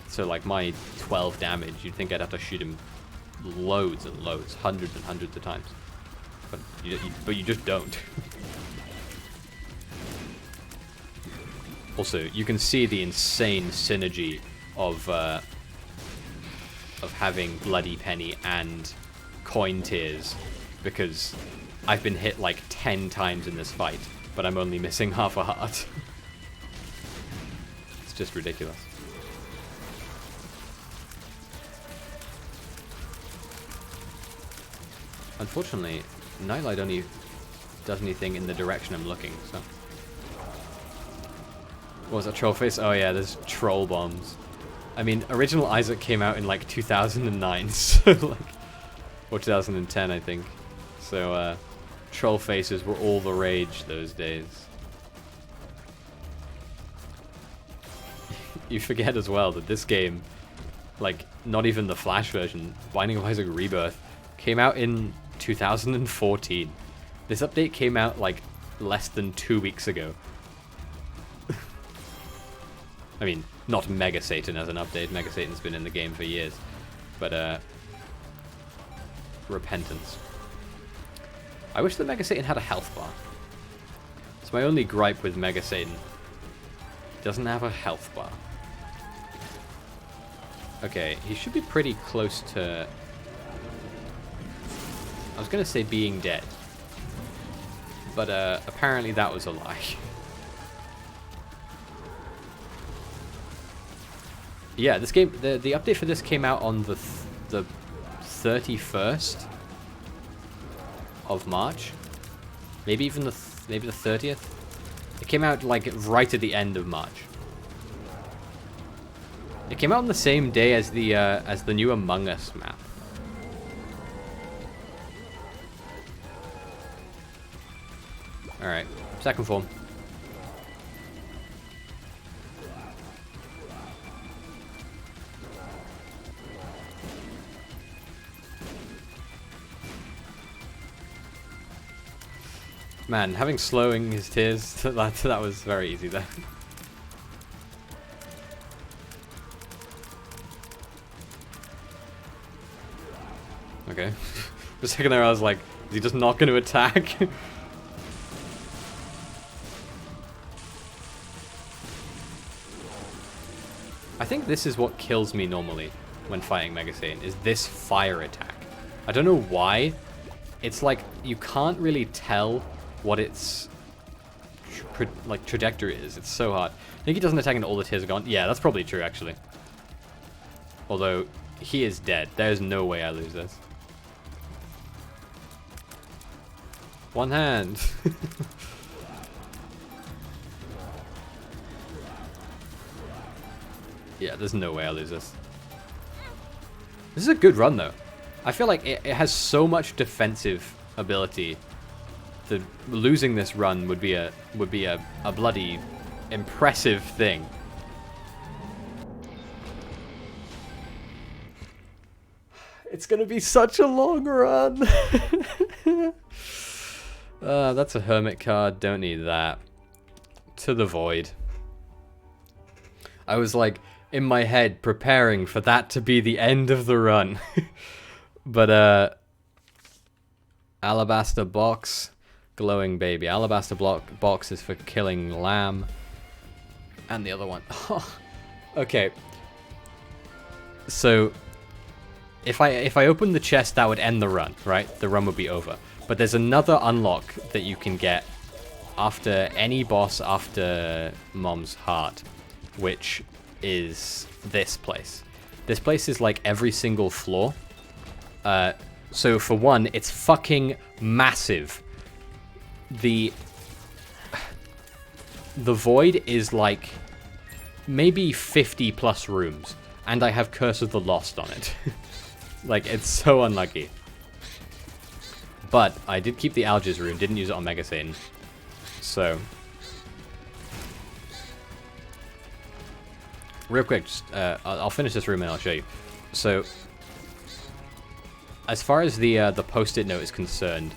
Speaker 1: so like my 12 damage, you'd think I'd have to shoot him loads and loads, hundreds and hundreds of times, but you just don't. Also, you can see the insane synergy of having Bloody Penny and Coin Tears, because I've been hit like 10 times in this fight, but I'm only missing half a heart. It's just ridiculous. Unfortunately, Nightlight only does anything in the direction I'm looking, so... What was that, Troll Face? Oh yeah, there's Troll Bombs. I mean, original Isaac came out in like 2009, so like... Or 2010, I think. So, Troll Faces were all the rage those days. You forget as well that this game, like, not even the Flash version, Binding of Isaac Rebirth, came out in 2014. This update came out like less than 2 weeks ago. I mean, not Mega Satan as an update. Mega Satan's been in the game for years. But, Repentance. I wish that Mega Satan had a health bar. It's my only gripe with Mega Satan. Doesn't have a health bar. Okay, he should be pretty close to... I was going to say being dead. But apparently that was a lie. Yeah, this game, the update for this came out on the 31st of March. Maybe even maybe the 30th. It came out like right at the end of March. It came out on the same day as the new Among Us map. All right, second form. Man, having slowing his tears, that was very easy there. Okay. For a second there I was like, is he just not going to attack? I think this is what kills me normally when fighting Mega Satan, is this fire attack. I don't know why. It's like, you can't really tell what its trajectory is. It's so hard. I think he doesn't attack and all the tears are gone. Yeah, that's probably true, actually. Although, he is dead. There's no way I lose this. One hand. Yeah, there's no way I lose this. This is a good run, though. I feel like it has so much defensive ability. The losing this run would be a bloody impressive thing. It's gonna be such a long run. That's a hermit card. Don't need that. To the void. I was like in my head preparing for that to be the end of the run. But alabaster box. Glowing baby. Alabaster box is for killing lamb. And the other one. Okay. So if I open the chest, that would end the run, right? The run would be over. But there's another unlock that you can get after any boss after Mom's Heart, which is this place. This place is like every single floor. So for one, it's fucking massive. The void is like maybe 50 plus rooms, and I have Curse of the Lost on it. Like, it's so unlucky. But I did keep the Algiz rune, didn't use it on Mega Satan. So real quick, just, I'll finish this room and I'll show you. So as far as the post-it note is concerned,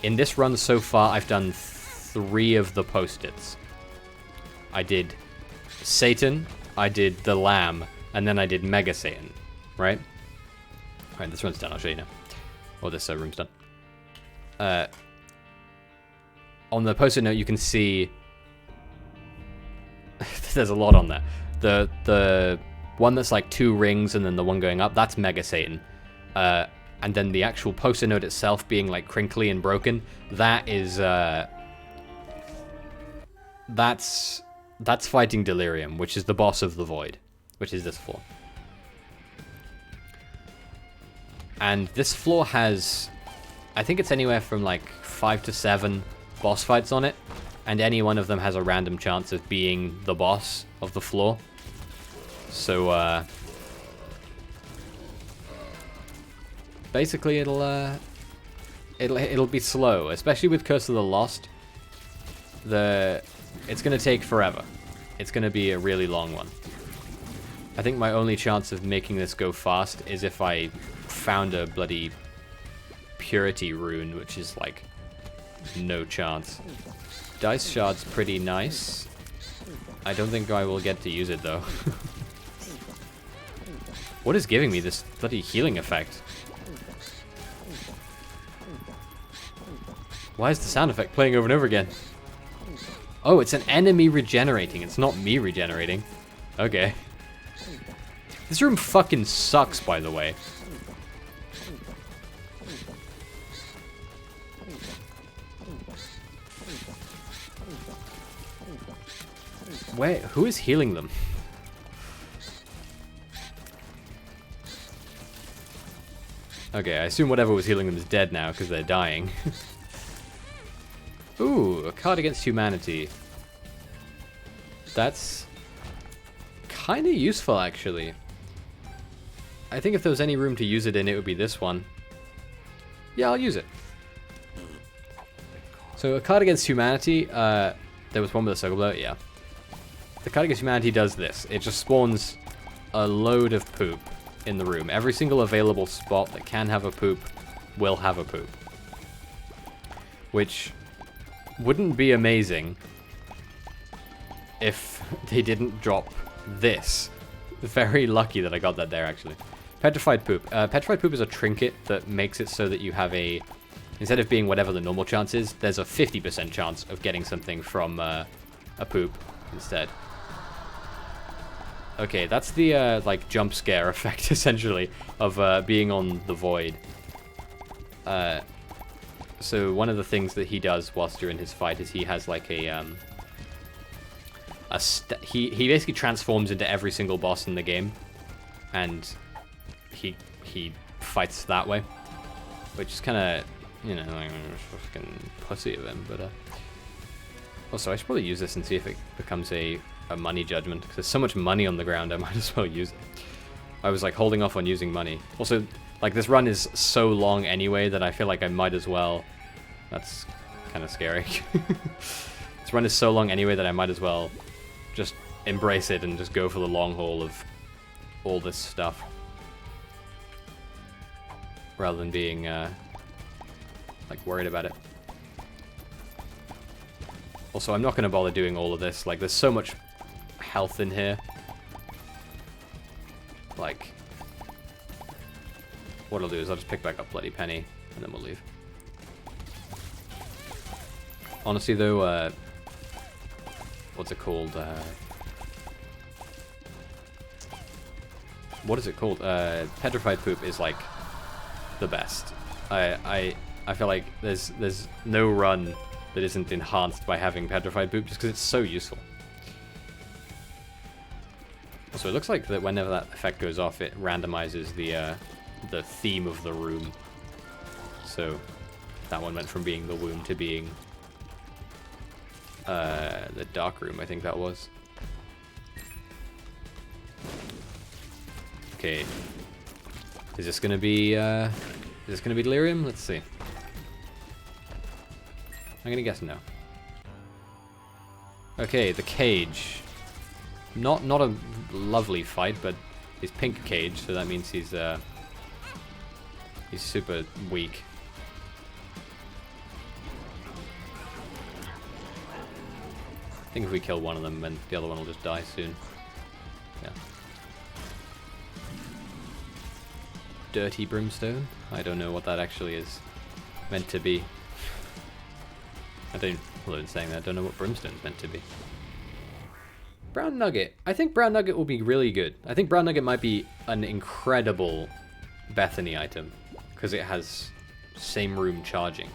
Speaker 1: in this run so far, I've done 3 of the post-its. I did Satan, I did the Lamb, and then I did Mega Satan, right? Alright, this run's done, I'll show you now. Or this room's done. On the post-it note, you can see there's a lot on there. The one that's like 2 rings and then the one going up, that's Mega Satan. And then the actual post-it note itself being like crinkly and broken, that is that's fighting Delirium, which is the boss of the Void, which is this floor. And this floor has, I think it's anywhere from like 5 to 7 boss fights on it, and any one of them has a random chance of being the boss of the floor. So basically it'll be slow, especially with Curse of the Lost. It's gonna take forever. It's gonna be a really long one. I think my only chance of making this go fast is if I found a bloody Purity rune, which is like no chance. Dice Shard's pretty nice. I don't think I will get to use it though. What is giving me this bloody healing effect? Why is the sound effect playing over and over again? Oh, it's an enemy regenerating. It's not me regenerating. Okay. This room fucking sucks, by the way. Where? Who is healing them? Okay, I assume whatever was healing them is dead now because they're dying. Ooh, a card against humanity. That's kind of useful, actually. I think if there was any room to use it in, it would be this one. Yeah, I'll use it. So a card against humanity, there was one with a circle below, yeah. The card against humanity does this. It just spawns a load of poop in the room. Every single available spot that can have a poop will have a poop. Which wouldn't be amazing if they didn't drop this. Very lucky that I got that there, actually. Petrified poop. Petrified poop is a trinket that makes it so that you have a... Instead of being whatever the normal chance is, there's a 50% chance of getting something from a poop instead. Okay, that's the, like, jump scare effect, essentially, of being on the void. So one of the things that he does whilst you're in his fight is he has, like, he basically transforms into every single boss in the game, and he fights that way, which is kind of, you know, like, fucking pussy of him, but, also, I should probably use this and see if it becomes a money judgment, because there's so much money on the ground, I might as well use it. I was, like, holding off on using money. Also, like, this run is so long anyway that I feel like I might as well... That's kind of scary. This run is so long anyway that I might as well just embrace it and just go for the long haul of all this stuff. Rather than being, like, worried about it. Also, I'm not going to bother doing all of this. Like, there's so much health in here. Like, what I'll do is I'll just pick back up Bloody Penny, and then we'll leave. Honestly, though, what's it called? What is it called? Petrified poop is, like, the best. I feel like there's no run that isn't enhanced by having petrified poop, just because it's so useful. Also, it looks like that whenever that effect goes off, it randomizes the theme of the room. So that one went from being the womb to being the dark room, I think that was. Okay. Is this gonna be delirium? Let's see. I'm gonna guess no. Okay, the cage. Not a lovely fight, but he's pink cage, so that means he's super weak. I think if we kill one of them, then the other one will just die soon. Yeah. Dirty brimstone? I don't know what that actually is meant to be. Although in saying that, I don't know what brimstone's meant to be. Brown Nugget. I think Brown Nugget will be really good. I think Brown Nugget might be an incredible Bethany item, because it has same room charging.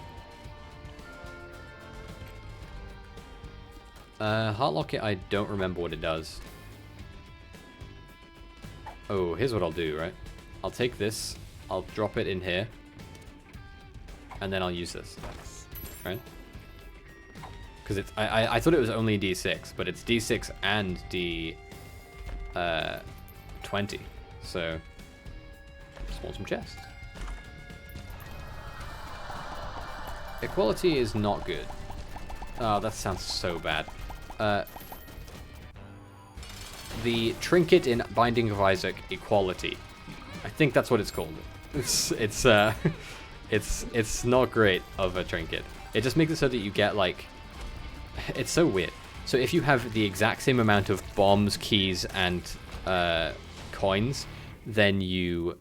Speaker 1: Heart Locket, I don't remember what it does. Oh, here's what I'll do, right? I'll take this, I'll drop it in here, and then I'll use this, right? Because it's I thought it was only D6, but it's D6 and D20. So spawn some chests. Equality is not good. Oh, that sounds so bad. The trinket in Binding of Isaac, Equality. I think that's what it's called. It's not great of a trinket. It just makes it so that you get, like, it's so weird. So if you have the exact same amount of bombs, keys, and coins, then the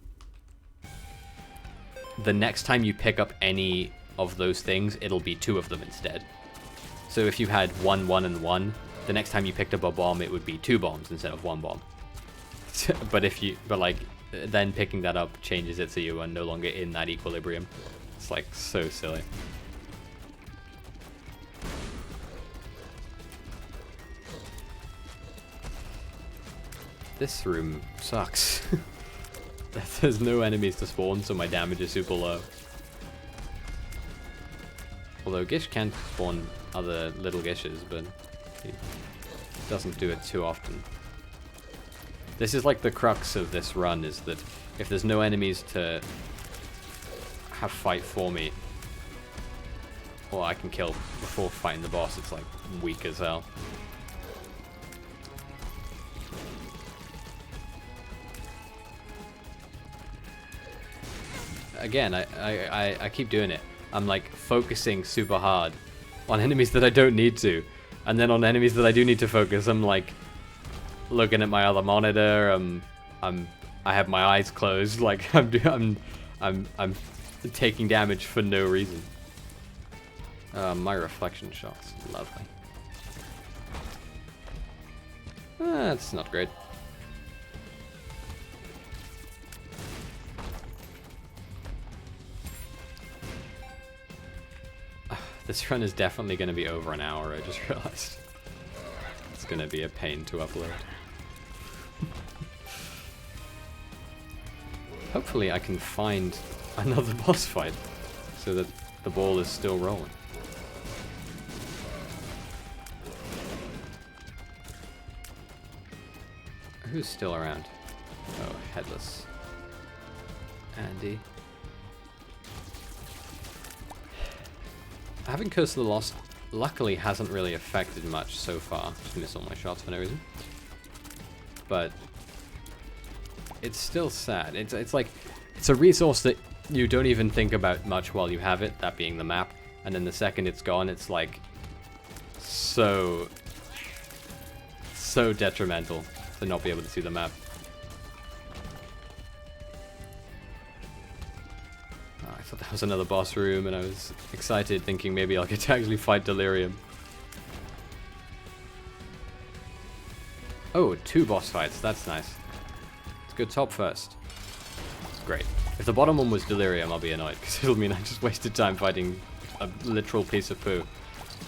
Speaker 1: next time you pick up any of those things, it'll be 2 of them instead. So if you had 1, 1, and 1, the next time you picked up a bomb, it would be 2 bombs instead of 1 bomb. but like, then picking that up changes it so you are no longer in that equilibrium. It's like so silly. This room sucks. There's no enemies to spawn, so my damage is super low. Although Gish can spawn other little Gishes, but he doesn't do it too often. This is like the crux of this run, is that if there's no enemies to have fight for me, or I can kill before fighting the boss, it's like weak as hell. Again, I keep doing it. I'm like focusing super hard on enemies that I don't need to, and then on enemies that I do need to focus, I'm like looking at my other monitor. I have my eyes closed, like I'm taking damage for no reason. My reflection shots, lovely. That's not great. This run is definitely going to be over an hour, I just realized. It's going to be a pain to upload. Hopefully I can find another boss fight so that the ball is still rolling. Who's still around? Oh, Headless. Andy. Having Curse of the Lost luckily hasn't really affected much so far. Just missed all my shots for no reason. But it's still sad. It's like, it's a resource that you don't even think about much while you have it, that being the map. And then the second it's gone, it's like so detrimental to not be able to see the map. I thought that was another boss room, and I was excited, thinking maybe I'll get to actually fight Delirium. Oh, 2 boss fights. That's nice. Let's go top first. Great. If the bottom one was Delirium, I'll be annoyed, because it'll mean I just wasted time fighting a literal piece of poo.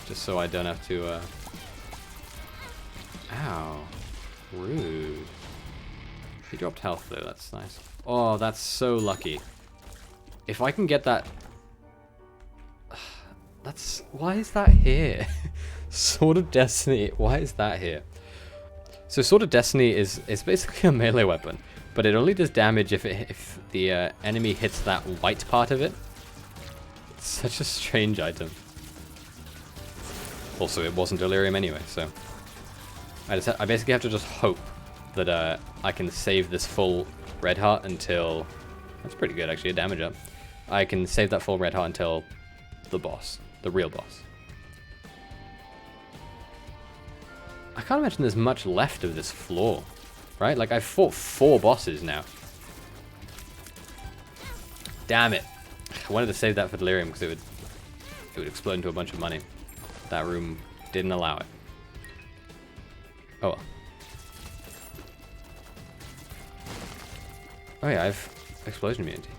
Speaker 1: Just so I don't have to, Ow. Rude. He dropped health, though. That's nice. Oh, that's so lucky. If I can get that... That's... Why is that here? Sword of Destiny. Why is that here? So Sword of Destiny is basically a melee weapon, but it only does damage if the enemy hits that white part of it. It's such a strange item. Also, it wasn't Delirium anyway, so... I basically have to just hope that I can save this full red heart until... That's pretty good, actually, a damage up. I can save that full red heart until the boss. The real boss. I can't imagine there's much left of this floor. Right? Like, I've fought 4 bosses now. Damn it. I wanted to save that for Delirium because it would explode into a bunch of money. That room didn't allow it. Oh well. Oh yeah, I've explosion immunity.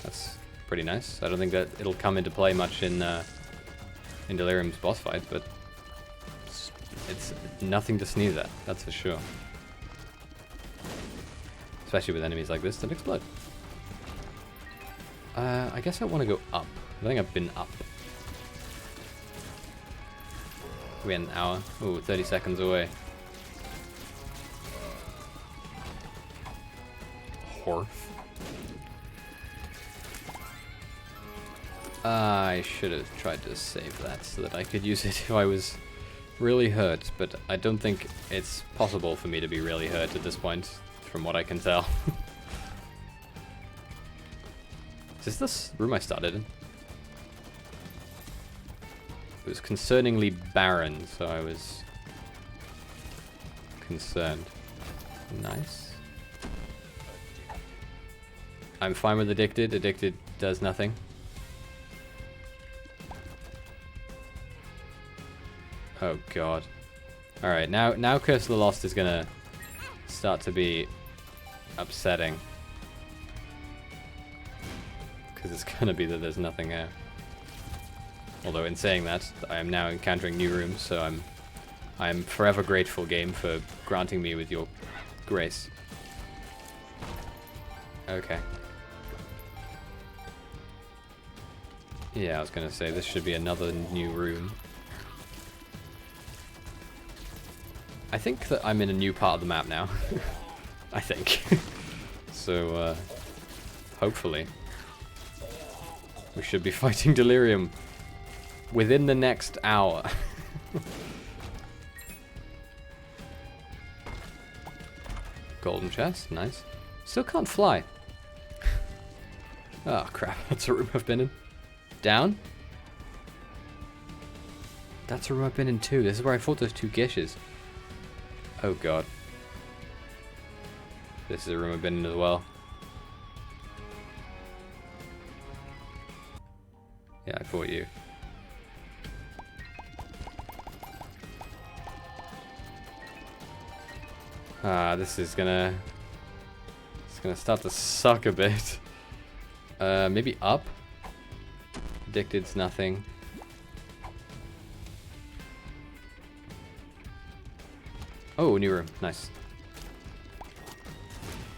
Speaker 1: That's pretty nice. I don't think that it'll come into play much in Delirium's boss fight, but it's nothing to sneeze at, that's for sure. Especially with enemies like this that explode. I guess I want to go up. I think I've been up. We had an hour. Ooh, 30 seconds away. Horf. I should have tried to save that so that I could use it if I was really hurt, but I don't think it's possible for me to be really hurt at this point, from what I can tell. Is this the room I started in? It was concerningly barren, so I was concerned. Nice. I'm fine with Addicted. Addicted does nothing. Oh god. Alright, now Curse of the Lost is gonna start to be upsetting. Because it's gonna be that there's nothing there. Although in saying that, I am now encountering new rooms, so I'm forever grateful, game, for granting me with your grace. Okay. Yeah, I was gonna say, this should be another new room. I think that I'm in a new part of the map now. I think. So, hopefully. We should be fighting Delirium within the next hour. Golden chest, nice. Still can't fly. Oh crap, that's a room I've been in. Down? That's a room I've been in too. This is where I fought those two gishes. Oh god. This is a room I've been in as well. Yeah, I fought you. Ah, this is gonna... It's gonna start to suck a bit. Maybe up? Addicted's nothing. Oh, new room. Nice.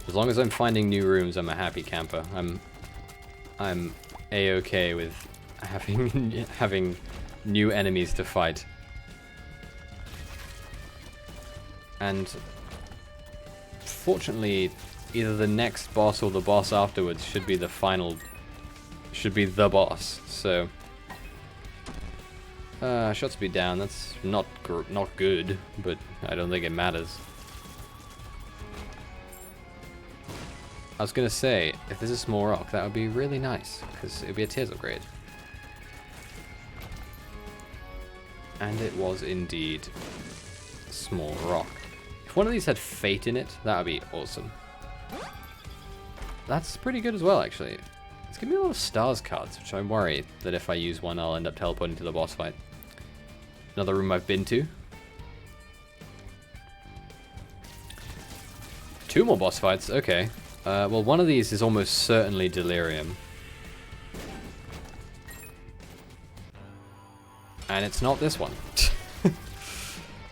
Speaker 1: As long as I'm finding new rooms, I'm a happy camper. I'm a-okay with having new enemies to fight. And fortunately, either the next boss or the boss afterwards should be the final, should be the boss. So, shot speed down. That's not good, but I don't think it matters. I was gonna say, if there's a small rock, that would be really nice, because it would be a Tears upgrade. And it was indeed a small rock. If one of these had Fate in it, that would be awesome. That's pretty good as well, actually. It's giving me a lot of stars cards, which I'm worried that if I use one, I'll end up teleporting to the boss fight. Another room I've been to. 2 more boss fights, okay. Well, one of these is almost certainly Delirium. And it's not this one.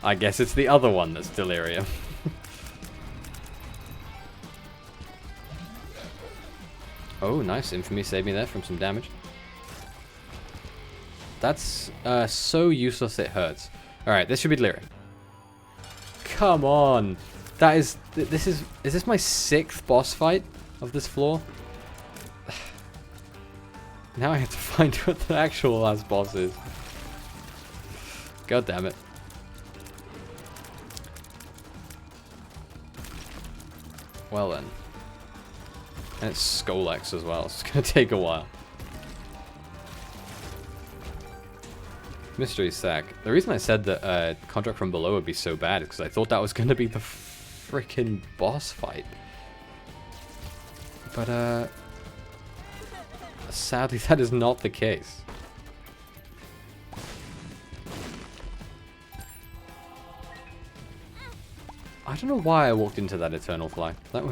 Speaker 1: I guess it's the other one that's Delirium. Oh, nice. Infamy saved me there from some damage. That's so useless it hurts. Alright, this should be Delirium. Come on. That is... Is this my 6th boss fight of this floor? Now I have to find what the actual last boss is. God damn it. Well then. And it's Skolex as well, so it's gonna take a while. Mystery Sack. The reason I said that Contract from Below would be so bad is because I thought that was gonna be the freaking boss fight. But sadly that is not the case. I don't know why I walked into that Eternal Fly. That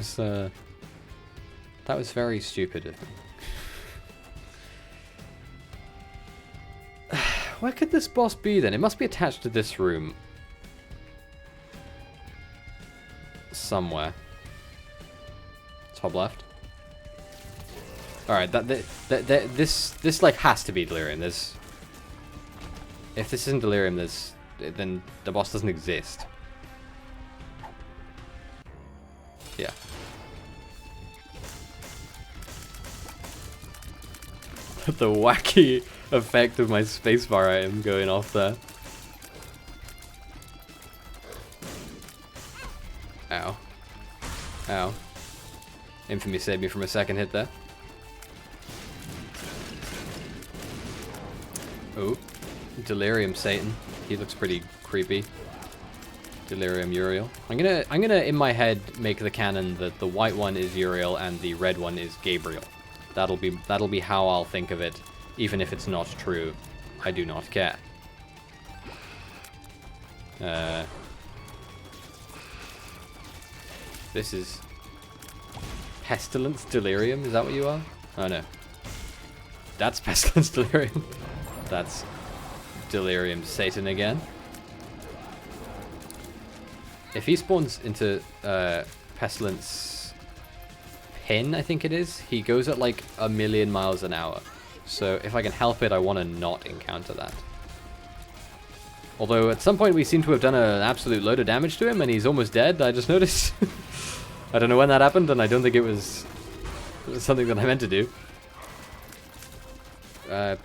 Speaker 1: was very stupid of me. Where could this boss be then? It must be attached to this room. Somewhere. Top left. Alright, this like has to be Delirium. There's... If this isn't Delirium, then the boss doesn't exist. Yeah. The wacky effect of my spacebar item going off there. Ow. Ow. Infamy saved me from a second hit there. Oh. Delirium Satan. He looks pretty creepy. Delirium Uriel. I'm gonna in my head make the canon that the white one is Uriel and the red one is Gabriel. That'll be how I'll think of it, even if it's not true. I do not care. This is Pestilence Delirium. Is that what you are? Oh no. That's Pestilence Delirium. That's Delirium Satan again. If he spawns into Pestilence Pin, I think it is, he goes at like 1,000,000 miles an hour. So if I can help it, I want to not encounter that. Although at some point we seem to have done an absolute load of damage to him and he's almost dead, I just noticed. I don't know when that happened and I don't think it was something that I meant to do.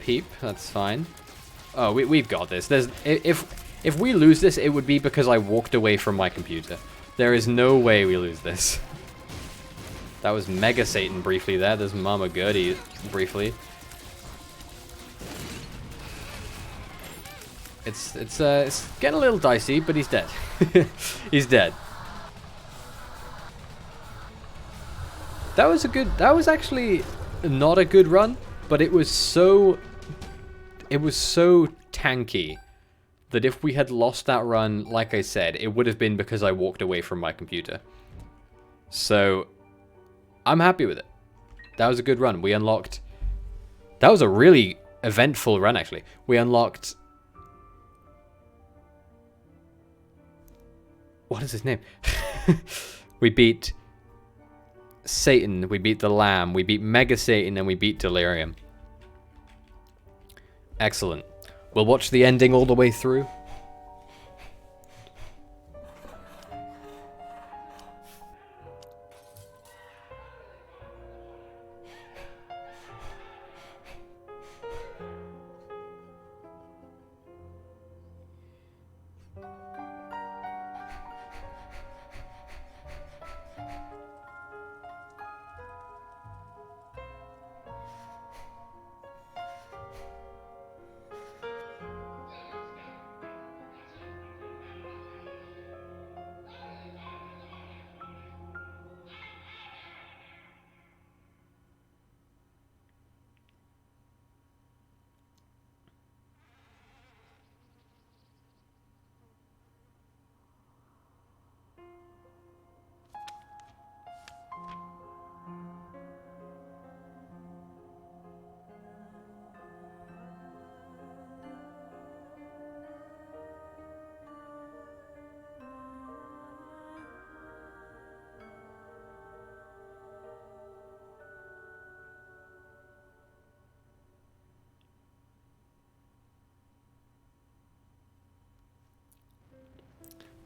Speaker 1: Peep, that's fine. Oh, we've got this. If we lose this, it would be because I walked away from my computer. There is no way we lose this. That was Mega Satan briefly there. There's Mama Gertie briefly. It's getting a little dicey, but he's dead. He's dead. That was actually not a good run, but it was so tanky that if we had lost that run, like I said, it would have been because I walked away from my computer. So I'm happy with it. That was a good run. We unlocked... That was a really eventful run, actually. We unlocked... What is his name? We beat Satan, we beat the Lamb, we beat Mega Satan, and we beat Delirium. Excellent. We'll watch the ending all the way through.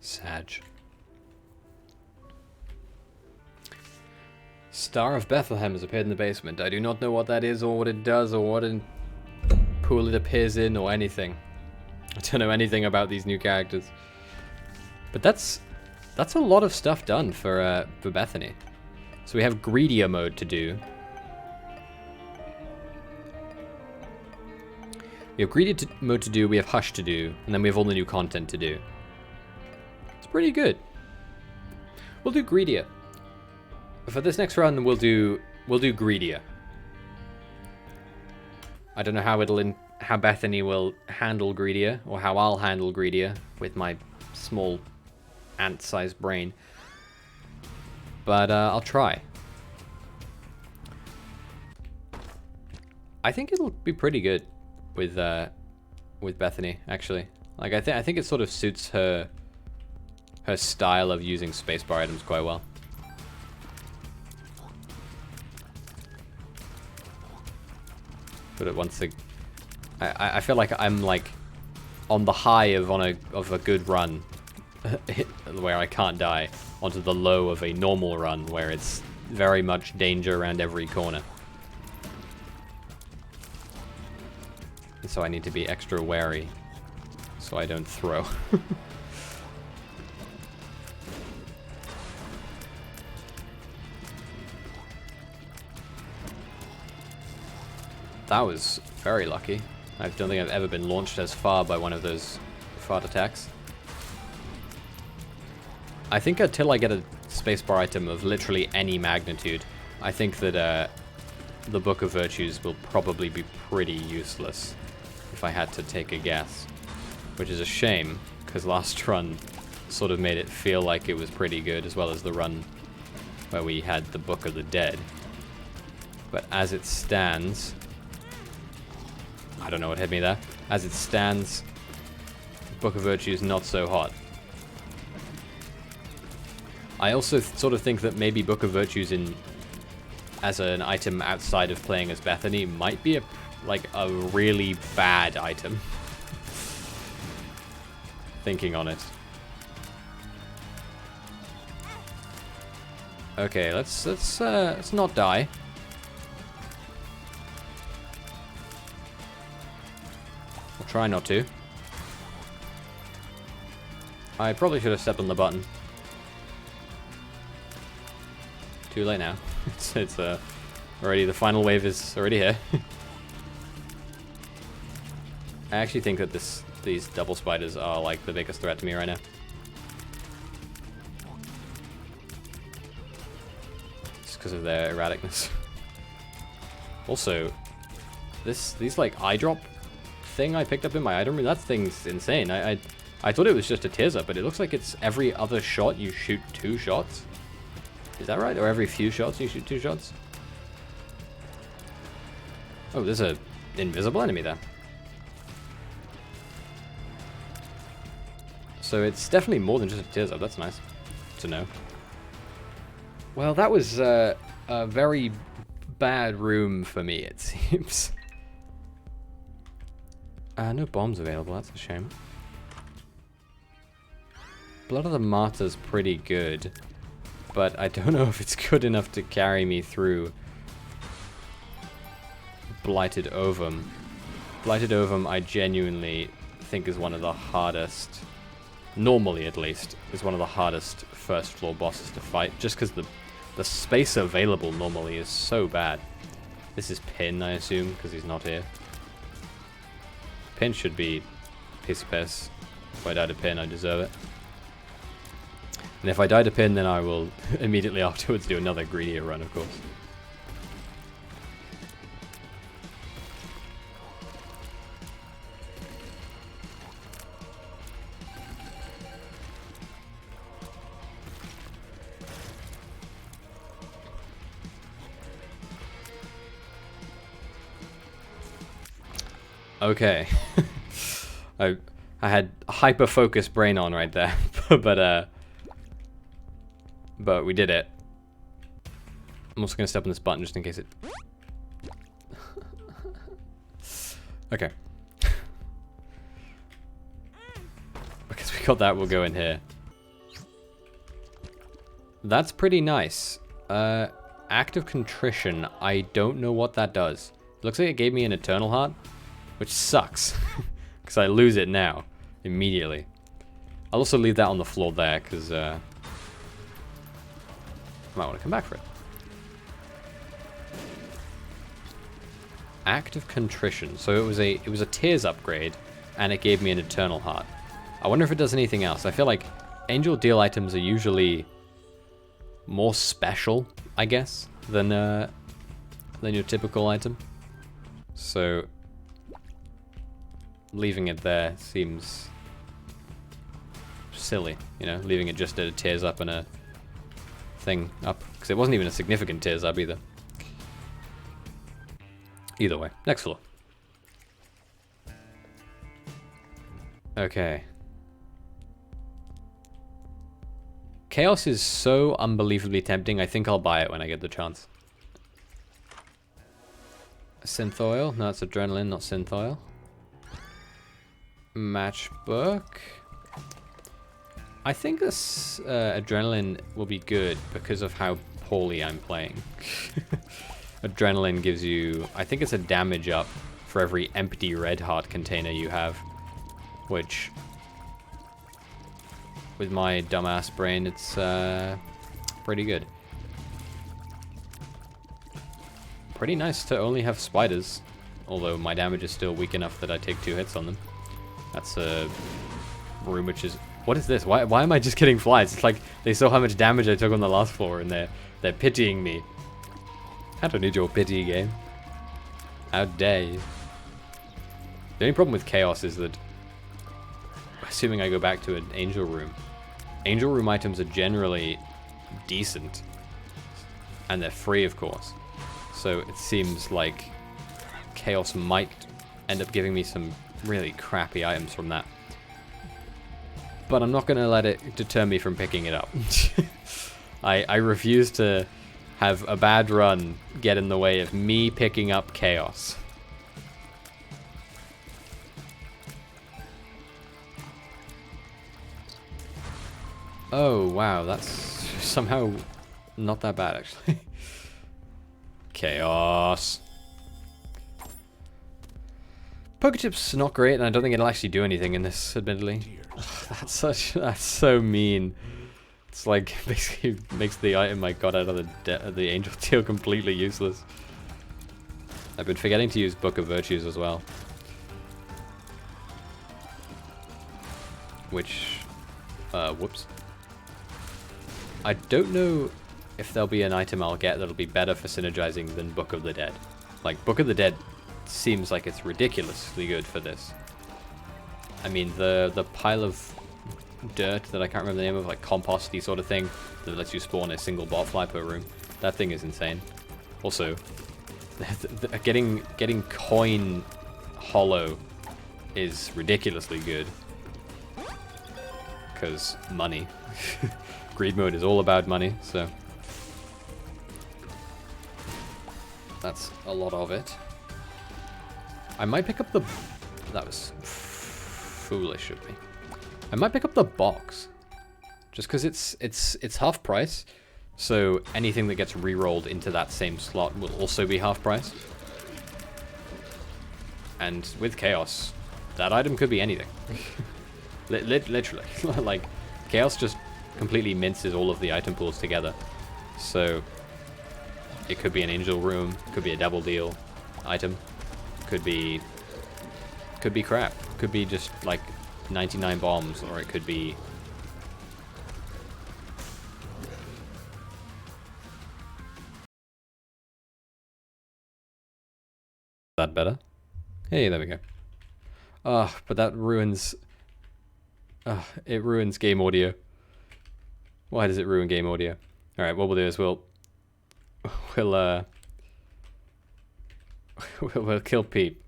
Speaker 1: Sag. Star of Bethlehem has appeared in the basement. I do not know what that is or what it does or what pool it appears in or anything. I don't know anything about these new characters. But that's a lot of stuff done for Bethany. So we have greedier mode to do. We have greedier mode to do, we have hush to do, and then we have all the new content to do. Pretty good. We'll do greedier. For this next run, we'll do greedier. I don't know how Bethany will handle greedier, or how I'll handle greedier with my small ant-sized brain. But I'll try. I think it'll be pretty good with Bethany, actually. Like I think it sort of suits her style of using spacebar items quite well. But once I feel like I'm like on the high of a good run where I can't die, onto the low of a normal run where it's very much danger around every corner. And so I need to be extra wary so I don't throw. That was very lucky. I don't think I've ever been launched as far by one of those fart attacks. I think until I get a spacebar item of literally any magnitude, I think that the Book of Virtues will probably be pretty useless, if I had to take a guess. Which is a shame, because last run sort of made it feel like it was pretty good, as well as the run where we had the Book of the Dead. But as it stands... I don't know what hit me there. As it stands, Book of Virtue is not so hot. I also sort of think that maybe Book of Virtues as an item outside of playing as Bethany might be a really bad item. Thinking on it. Okay, let's not die. I'll try not to. I probably should have stepped on the button. Too late now. it's already, the final wave is already here. I actually think that these double spiders are like the biggest threat to me right now. Just because of their erraticness. Also, these like eye drop thing I picked up in my item room, that thing's insane. I thought it was just a tears up, but it looks like it's every other shot you shoot 2 shots. Is that right? Or every few shots you shoot 2 shots? Oh, there's a invisible enemy there. So it's definitely more than just a tears up. That's nice to know. Well, that was a very bad room for me, it seems. No bombs available. That's a shame. Blood of the Martyr's pretty good, but I don't know if it's good enough to carry me through Blighted Ovum. Blighted Ovum, I genuinely think is one of the hardest, normally at least, is one of the hardest first floor bosses to fight, just because the space available normally is so bad. This is Pin, I assume, because he's not here. Pin should be piss piss. If I die to Pin, I deserve it. And if I die to Pin, then I will immediately afterwards do another greedier run, of course. Okay. I had hyper-focused brain on right there, but we did it. I'm also gonna step on this button just in case it... Okay. Because we got that, we'll go in here. That's pretty nice. Act of Contrition, I don't know what that does. It looks like it gave me an Eternal Heart, which sucks, because I lose it now, immediately. I'll also leave that on the floor there, because I might want to come back for it. Act of Contrition. So it was a Tears upgrade, and it gave me an Eternal Heart. I wonder if it does anything else. I feel like Angel Deal items are usually more special, I guess, than your typical item. So leaving it there seems silly, you know, leaving it just at a Tears up and a thing up, because it wasn't even a significant Tears up either. Either way, next floor. Okay. Chaos is so unbelievably tempting, I think I'll buy it when I get the chance. Synth oil? No, it's adrenaline, not synth oil. Matchbook. I think this adrenaline will be good because of how poorly I'm playing. Adrenaline gives you, I think it's a damage up for every empty red heart container you have, which with my dumbass brain, it's pretty good. Pretty nice to only have spiders, although my damage is still weak enough that I take 2 hits on them. That's a room which is... What is this? Why am I just getting flies? It's like they saw how much damage I took on the last floor and they're pitying me. I don't need your pity, game. How dare you. The only problem with Chaos is that assuming I go back to an angel room. Angel room items are generally decent. And they're free, of course. So it seems like Chaos might end up giving me some really crappy items from that. But I'm not going to let it deter me from picking it up. I refuse to have a bad run get in the way of me picking up Chaos. Oh, wow, that's somehow not that bad, actually. Chaos. Pokechip's not great, and I don't think it'll actually do anything in this, admittedly. That's so mean. It's like basically makes the item I got out of the Angel Teal completely useless. I've been forgetting to use Book of Virtues as well. Which, whoops. I don't know if there'll be an item I'll get that'll be better for synergizing than Book of the Dead. Like, Book of the Dead seems like it's ridiculously good for this. I mean, the pile of dirt that I can't remember the name of, like composty sort of thing, that lets you spawn a single botfly per room. That thing is insane. Also, getting coin hollow is ridiculously good. Because money. Greed mode is all about money, so that's a lot of it. I might pick up the... That was foolish of me. I might pick up the box, just because it's half price, so anything that gets re-rolled into that same slot will also be half price. And with Chaos, that item could be anything. Literally. Like, Chaos just completely minces all of the item pools together. So, it could be an Angel Room, could be a Double Deal item, could be crap, could be just like 99 bombs, or it could be... That better? Hey, there we go. Oh, but that ruins... it ruins game audio. Why does it ruin game audio? Alright, what we'll do is we'll kill Peep,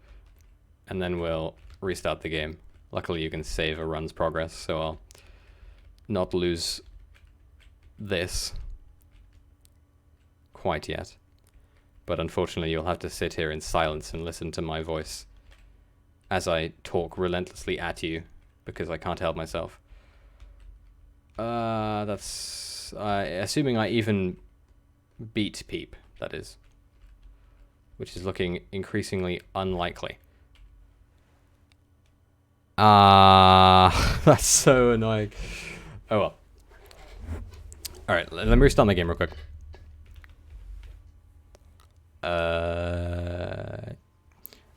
Speaker 1: and then we'll restart the game. Luckily you can save a run's progress, so I'll not lose this quite yet. But unfortunately you'll have to sit here in silence and listen to my voice as I talk relentlessly at you, because I can't help myself. That's... assuming I even beat Peep, that is. Which is looking increasingly unlikely. That's so annoying. Oh well. Alright, let me restart my game real quick.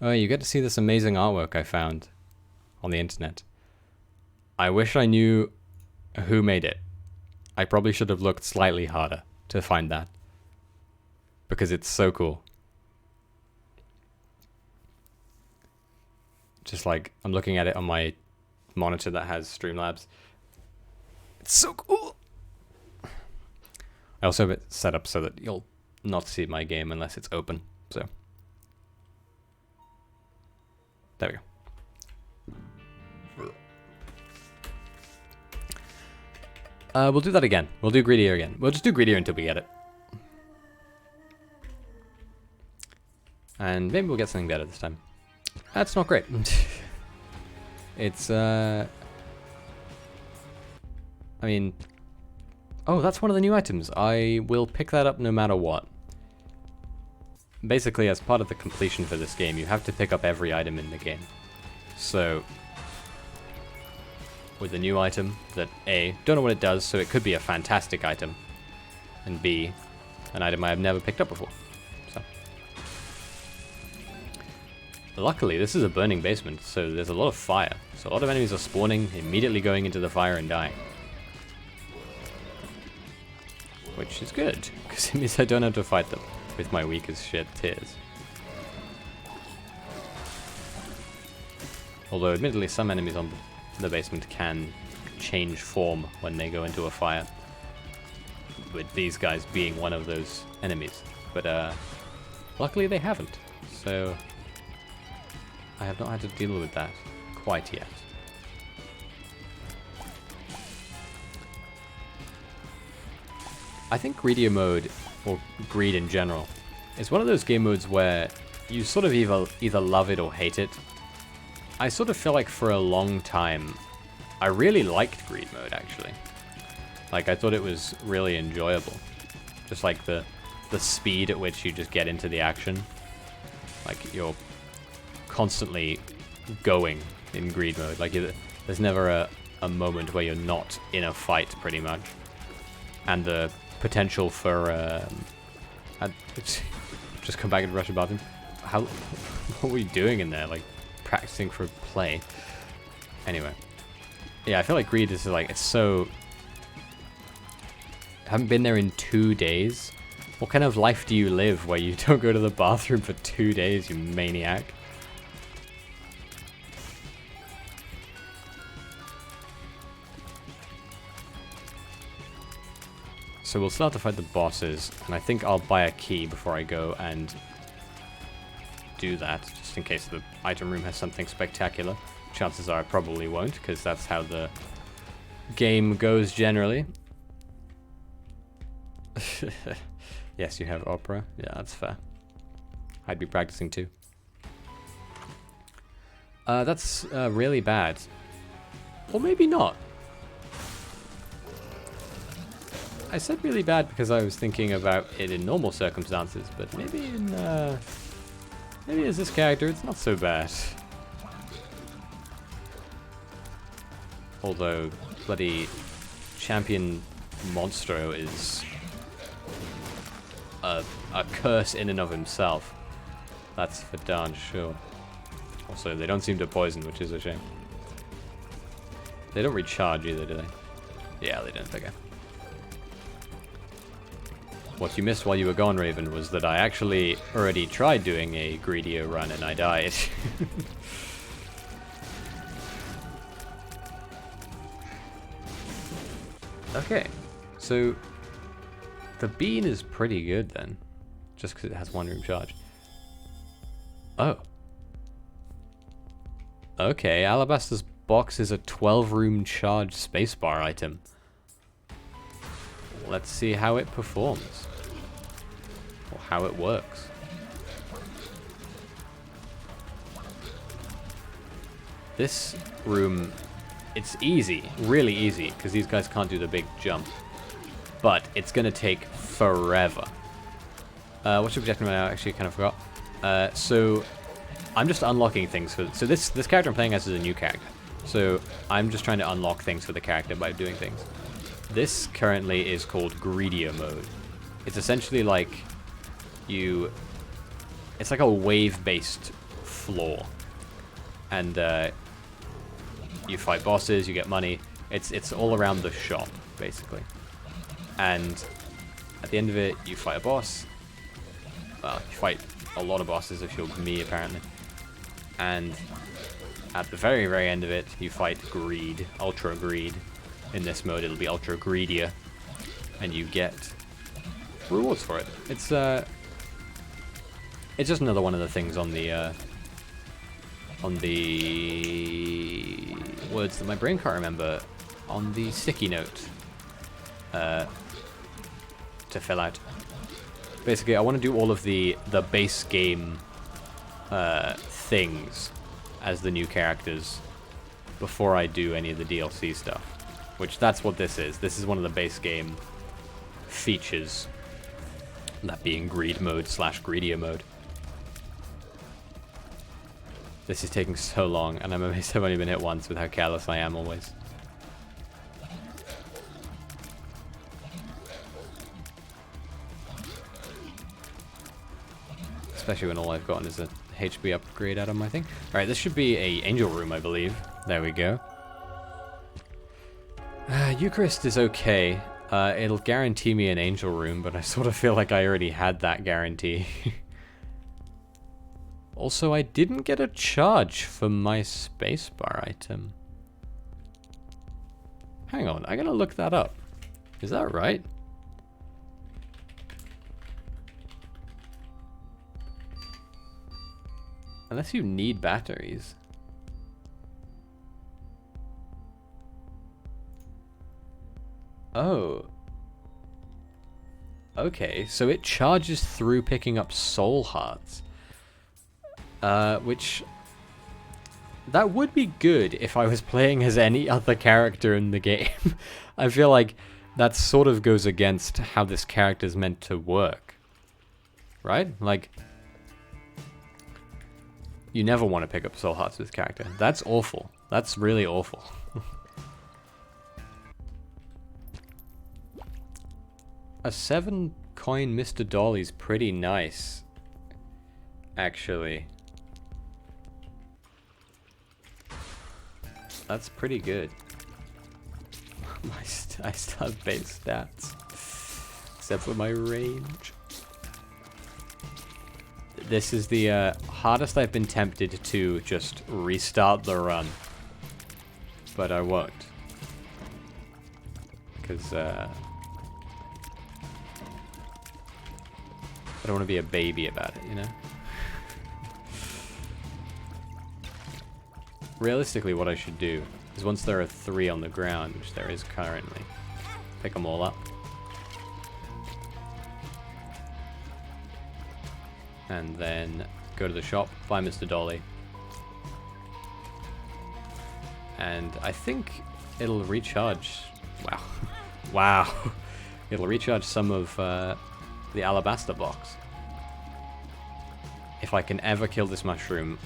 Speaker 1: Oh, you get to see this amazing artwork I found on the internet. I wish I knew who made it. I probably should have looked slightly harder to find that, because it's so cool. Just like, I'm looking at it on my monitor that has Streamlabs. It's so cool! I also have it set up so that you'll not see my game unless it's open, so. There we go. We'll do that again. We'll do Greedier again. We'll just do Greedier until we get it. And maybe we'll get something better this time. That's not great. It's, I mean... Oh, that's one of the new items. I will pick that up no matter what. Basically, as part of the completion for this game, you have to pick up every item in the game. So... with a new item that A, don't know what it does, so it could be a fantastic item, and B, an item I have never picked up before. So, luckily, this is a burning basement, so there's a lot of fire. So a lot of enemies are spawning, immediately going into the fire and dying. Which is good, because it means I don't have to fight them with my weak as shit tears. Although, admittedly, some enemies on the basement can change form when they go into a fire. With these guys being one of those enemies. But luckily they haven't. So I have not had to deal with that quite yet. I think greedier mode, or greed in general, is one of those game modes where you sort of either love it or hate it. I sort of feel like for a long time, I really liked greed mode, actually. Like, I thought it was really enjoyable. Just like the speed at which you just get into the action. Like, you're constantly going in greed mode. Like, there's never a moment where you're not in a fight, pretty much. And the potential for... just come back and rush about him. What were you doing in there? Like, practicing for play? Anyway. Yeah, I feel like greed is like, it's so... I haven't been there in 2 days. What kind of life do you live where you don't go to the bathroom for 2 days, you maniac? So we'll start to fight the bosses, and I think I'll buy a key before I go and do that, just in case the item room has something spectacular. Chances are I probably won't, because that's how the game goes generally. Yes, you have opera. Yeah, that's fair. I'd be practicing too. That's really bad. Or maybe not. I said really bad because I was thinking about it in normal circumstances, but maybe in, maybe as this character, it's not so bad. Although, bloody champion Monstro is a curse in and of himself. That's for darn sure. Also, they don't seem to poison, which is a shame. They don't recharge either, do they? Yeah, they don't. Okay. What you missed while you were gone, Raven, was that I actually already tried doing a greedier run and I died. Okay, so the bean is pretty good then, just because it has 1 room charge. Oh. Okay, Alabaster's box is a 12 room charge spacebar item. Let's see how it performs. Or how it works. This room, it's easy, really easy, because these guys can't do the big jump. But it's going to take forever. What's your objective now? Actually, I kind of forgot. So, I'm just unlocking things for... So this character I'm playing as is a new character. So, I'm just trying to unlock things for the character by doing things. This currently is called Greedier mode. It's essentially like you... It's like a wave-based floor. And you fight bosses, you get money. It's all around the shop, basically. And at the end of it, you fight a boss. Well, you fight a lot of bosses if you're me, apparently. And at the very, very end of it, you fight Greed, Ultra Greed. In this mode, it'll be Ultra Greedier. And you get rewards for it. It's just another one of the things on the words that my brain can't remember, on the sticky note to fill out. Basically, I want to do all of the base game things as the new characters before I do any of the DLC stuff, which that's what this is. This is one of the base game features, that being greed mode / greedier mode. This is taking so long, and I'm amazed I've only been hit once with how careless I am always. Especially when all I've gotten is a HP upgrade out of my thing. Alright, this should be a angel room, I believe. There we go. Eucharist is okay. It'll guarantee me an angel room, but I sort of feel like I already had that guarantee. Also, I didn't get a charge for my spacebar item. Hang on, I gotta look that up. Is that right? Unless you need batteries. Oh. Okay, so it charges through picking up soul hearts. Which... That would be good if I was playing as any other character in the game. I feel like that sort of goes against how this character's meant to work. Right? Like... You never want to pick up soul hearts with this character. That's awful. That's really awful. A 7-coin Mr. Dolly's pretty nice, actually. That's pretty good. I still have base stats, except for my range. This is the hardest I've been tempted to just restart the run, but I won't, because I don't want to be a baby about it, you know? Realistically, what I should do is once there are 3 on the ground, which there is currently, pick them all up. And then go to the shop, buy Mr. Dolly. And I think it'll recharge... Wow. Wow. It'll recharge some of the alabaster box. If I can ever kill this mushroom,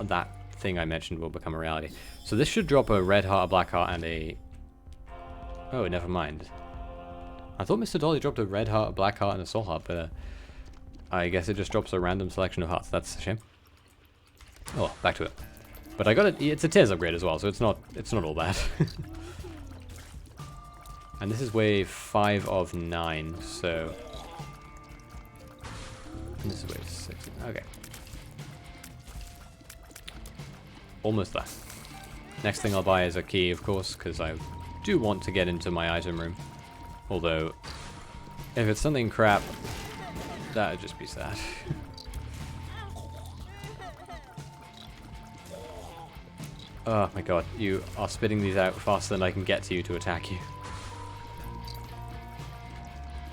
Speaker 1: that thing I mentioned will become a reality. So this should drop a red heart, a black heart, and a... Oh, never mind. I thought Mr. Dolly dropped a red heart, a black heart, and a soul heart, but I guess it just drops a random selection of hearts. That's a shame. Oh, back to it. But I got it. It's a tears upgrade as well, so it's not all bad. And this is wave 5 of 9, so... And this is wave 6. Okay. Almost there. Next thing I'll buy is a key, of course, because I do want to get into my item room. Although, if it's something crap, that would just be sad. Oh my god, you are spitting these out faster than I can get to you to attack you.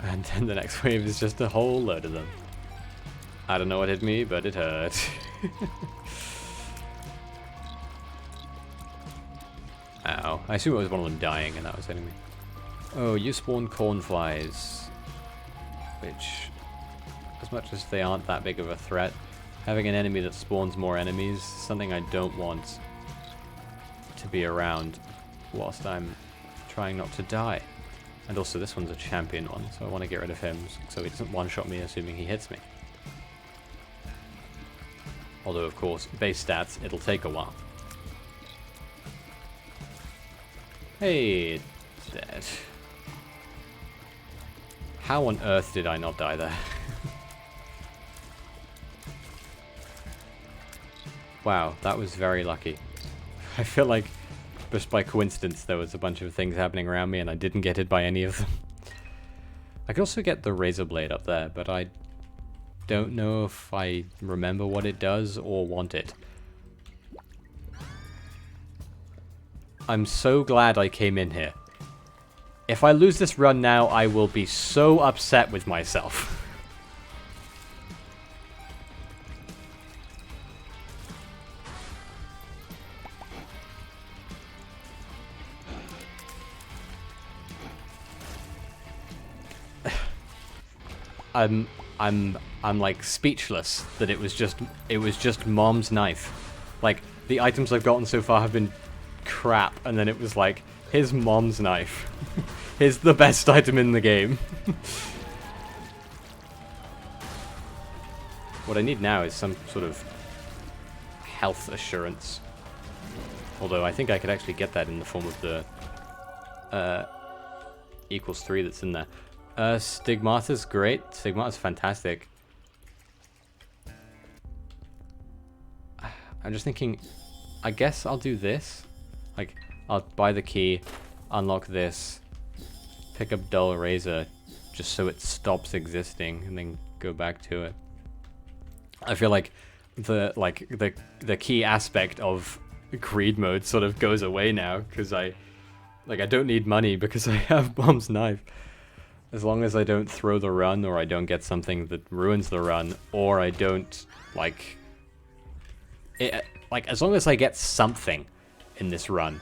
Speaker 1: And then the next wave is just a whole load of them. I don't know what hit me, but it hurt. Ow. I assume it was one of them dying and that was hitting me. Oh, you spawn cornflies. Which, as much as they aren't that big of a threat, having an enemy that spawns more enemies is something I don't want to be around whilst I'm trying not to die. And also this one's a champion one, so I want to get rid of him so he doesn't one-shot me assuming he hits me. Although of course, base stats, it'll take a while. Hey, it's dead. How on earth did I not die there? Wow, that was very lucky. I feel like, just by coincidence, there was a bunch of things happening around me and I didn't get hit by any of them. I could also get the razor blade up there, but I don't know if I remember what it does or want it. I'm so glad I came in here. If I lose this run now, I will be so upset with myself. I'm like speechless that it was just Mom's knife. Like, the items I've gotten so far have been crap, and then it was like, here's Mom's knife. Here's the best item in the game. What I need now is some sort of health assurance. Although I think I could actually get that in the form of the equals 3 that's in there. Stigmata's great. Stigmata's fantastic. I'm just thinking, I guess I'll do this. Like, I'll buy the key, unlock this, pick up Dull Razor, just so it stops existing, and then go back to it. I feel like the key aspect of greed mode sort of goes away now, because I don't need money because I have Mom's Knife. As long as I don't throw the run, or I don't get something that ruins the run, or I don't as long as I get something in this run,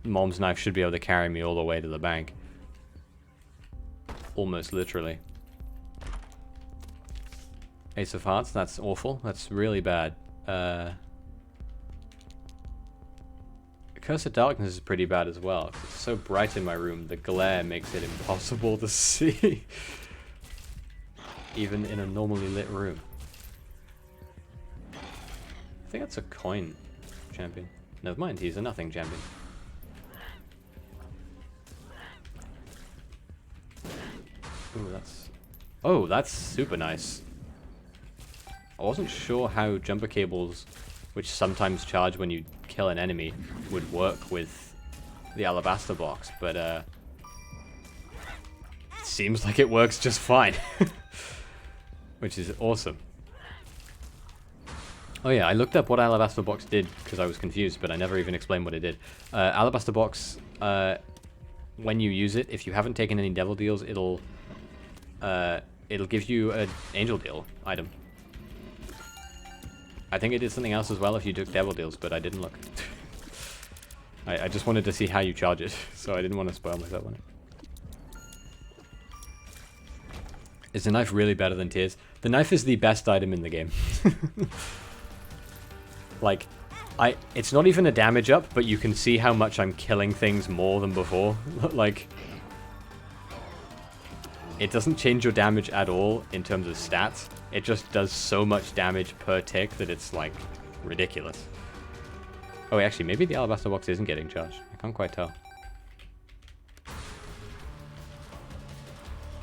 Speaker 1: Mom's Knife should be able to carry me all the way to the bank. Almost literally. Ace of Hearts, that's awful. That's really bad. Curse of Darkness is pretty bad as well. It's so bright in my room, the glare makes it impossible to see. Even in a normally lit room. I think that's a coin champion. Never mind, he's a nothing champion. Ooh, that's super nice. I wasn't sure how jumper cables, which sometimes charge when you kill an enemy, would work with the alabaster box, but it seems like it works just fine. Which is awesome. Oh yeah, I looked up what alabaster box did because I was confused, but I never even explained what it did. Alabaster box, when you use it, if you haven't taken any devil deals, it'll give you an angel deal item. I think it did something else as well if you took devil deals, but I didn't look. I just wanted to see how you charge it, so I didn't want to spoil myself on it. Is the knife really better than Tears? The knife is the best item in the game. Like, it's not even a damage up, but you can see how much I'm killing things more than before. Like, it doesn't change your damage at all in terms of stats. It just does so much damage per tick that it's, like, ridiculous. Oh, wait, actually, maybe the alabaster box isn't getting charged. I can't quite tell.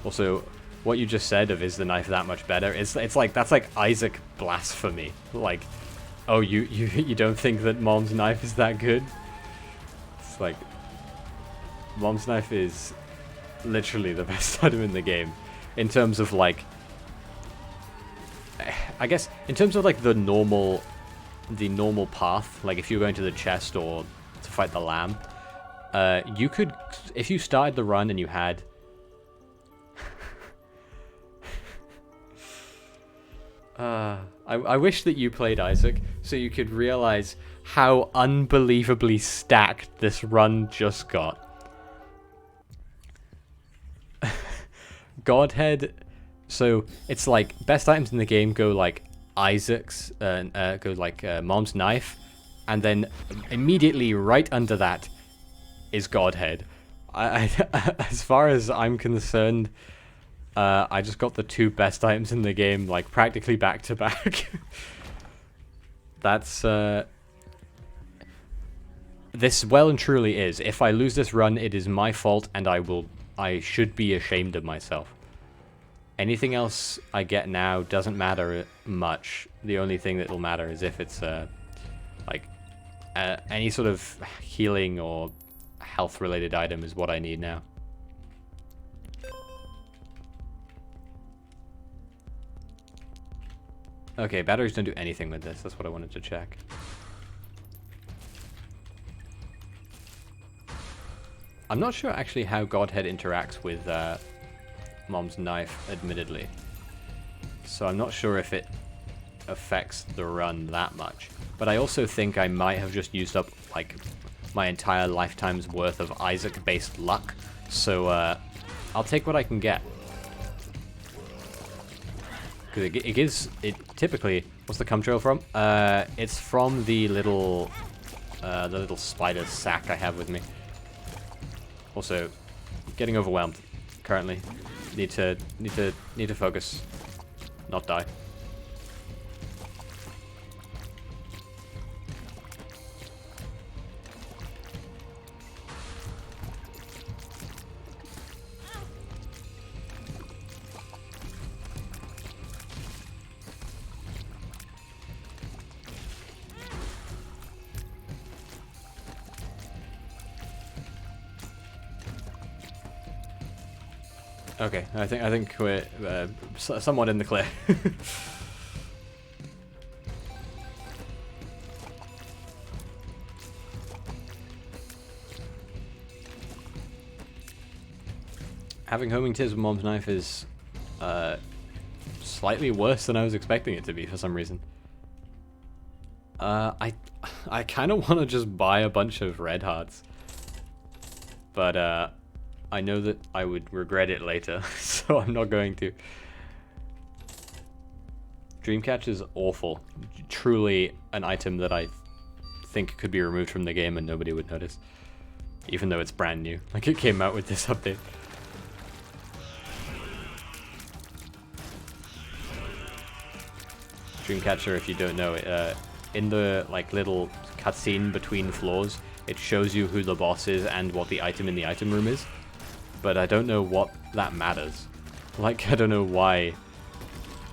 Speaker 1: Also, what you just said of is the knife that much better, it's like, that's like Isaac blasphemy. Like, oh, you don't think that Mom's Knife is that good? It's like, Mom's Knife is literally the best item in the game. In terms of, like, I guess, in terms of, like, the normal path, like, if you're going to the chest or to fight the lamb, you could, if you started the run and you had... I wish that you played Isaac, so you could realize how unbelievably stacked this run just got. Godhead, so it's like best items in the game go like Isaac's, go like Mom's Knife, and then immediately right under that is Godhead. As far as I'm concerned, I just got the two best items in the game, like, practically back to back. That's, this well and truly is. If I lose this run, it is my fault, and I should be ashamed of myself. Anything else I get now doesn't matter much. The only thing that will matter is if it's, like, any sort of healing or health-related item is what I need now. Okay, batteries don't do anything with this. That's what I wanted to check. I'm not sure actually how Godhead interacts with Mom's Knife, admittedly. So I'm not sure if it affects the run that much. But I also think I might have just used up, like, my entire lifetime's worth of Isaac-based luck. So I'll take what I can get. It gives, it typically, what's the cum trail from? It's from the little spider sack I have with me. Also, getting overwhelmed currently. Need to focus, not die. Okay, I think we're somewhat in the clear. Having homing tips with Mom's knife is slightly worse than I was expecting it to be for some reason. I kind of want to just buy a bunch of red hearts, but I know that I would regret it later, so I'm not going to. Dreamcatch is awful. Truly an item that I think could be removed from the game and nobody would notice, even though it's brand new. Like, it came out with this update. Dreamcatcher, if you don't know it, in the like little cutscene between floors, it shows you who the boss is and what the item in the item room is. But I don't know what that matters. Like, I don't know why.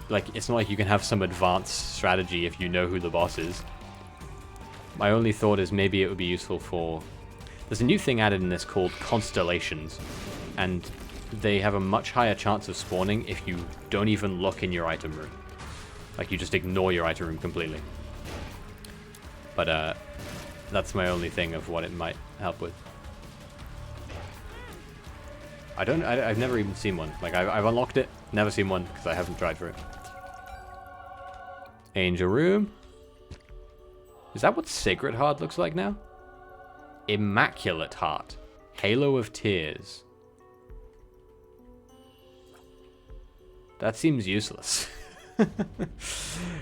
Speaker 1: Like, it's not like you can have some advanced strategy if you know who the boss is. My only thought is maybe it would be useful for... There's a new thing added in this called Constellations, and they have a much higher chance of spawning if you don't even look in your item room. Like, you just ignore your item room completely. But, that's my only thing of what it might help with. I've never even seen one. Like, I've unlocked it, never seen one, because I haven't tried for it. Angel Room. Is that what Sacred Heart looks like now? Immaculate Heart. Halo of Tears. That seems useless.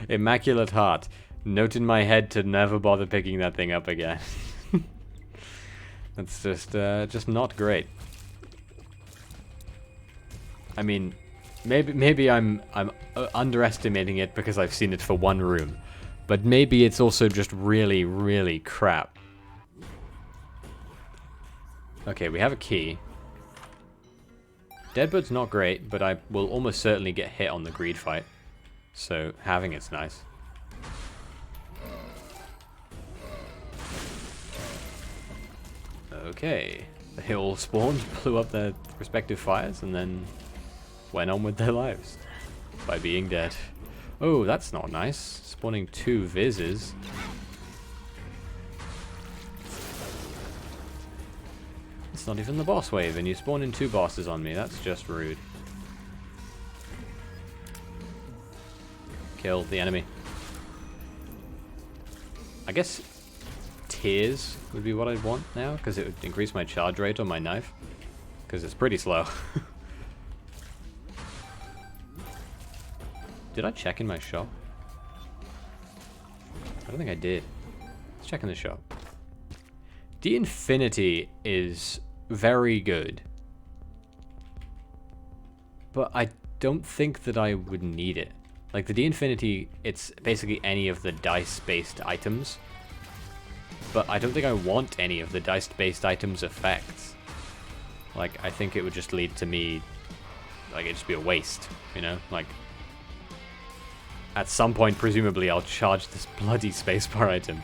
Speaker 1: Immaculate Heart. Note in my head to never bother picking that thing up again. That's just not great. I mean, maybe I'm underestimating it because I've seen it for one room, but maybe it's also just really, really crap. Okay, we have a key. Deadbird's not great, but I will almost certainly get hit on the greed fight, so having it's nice. Okay, they all spawned, blew up their respective fires, and then went on with their lives by being dead. Oh, that's not nice. Spawning 2 Vizes. It's not even the boss wave, and you spawn in 2 bosses on me. That's just rude. Kill the enemy. I guess Tears would be what I'd want now, because it would increase my charge rate on my knife, because it's pretty slow. Did I check in my shop? I don't think I did. Let's check in the shop. D-Infinity is very good, but I don't think that I would need it. Like, the D-Infinity, it's basically any of the dice-based items, but I don't think I want any of the dice-based items' effects. Like, I think it would just lead to me, like, it'd just be a waste, you know? Like, at some point, presumably, I'll charge this bloody spacebar item.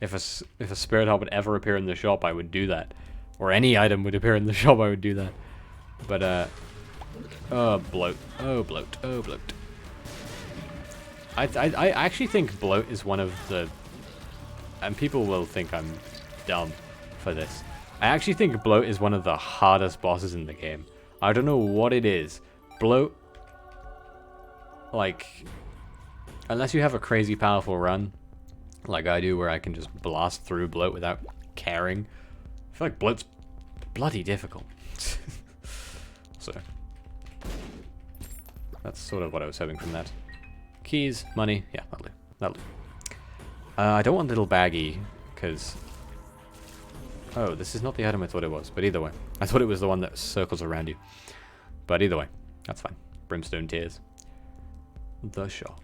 Speaker 1: If a Spirit Heart would ever appear in the shop, I would do that. Or any item would appear in the shop, I would do that. But, oh, bloat. Oh, bloat. Oh, bloat. I actually think bloat is one of the... And people will think I'm dumb for this. I actually think bloat is one of the hardest bosses in the game. I don't know what it is. Bloat... Like... Unless you have a crazy powerful run, like I do, where I can just blast through bloat without caring. I feel like bloat's bloody difficult. So, that's sort of what I was hoping from that. Keys, money, yeah, that'll do. That'll do. I don't want little baggy, because... Oh, this is not the item I thought it was, but either way. I thought it was the one that circles around you. But either way, that's fine. Brimstone Tears. The shop.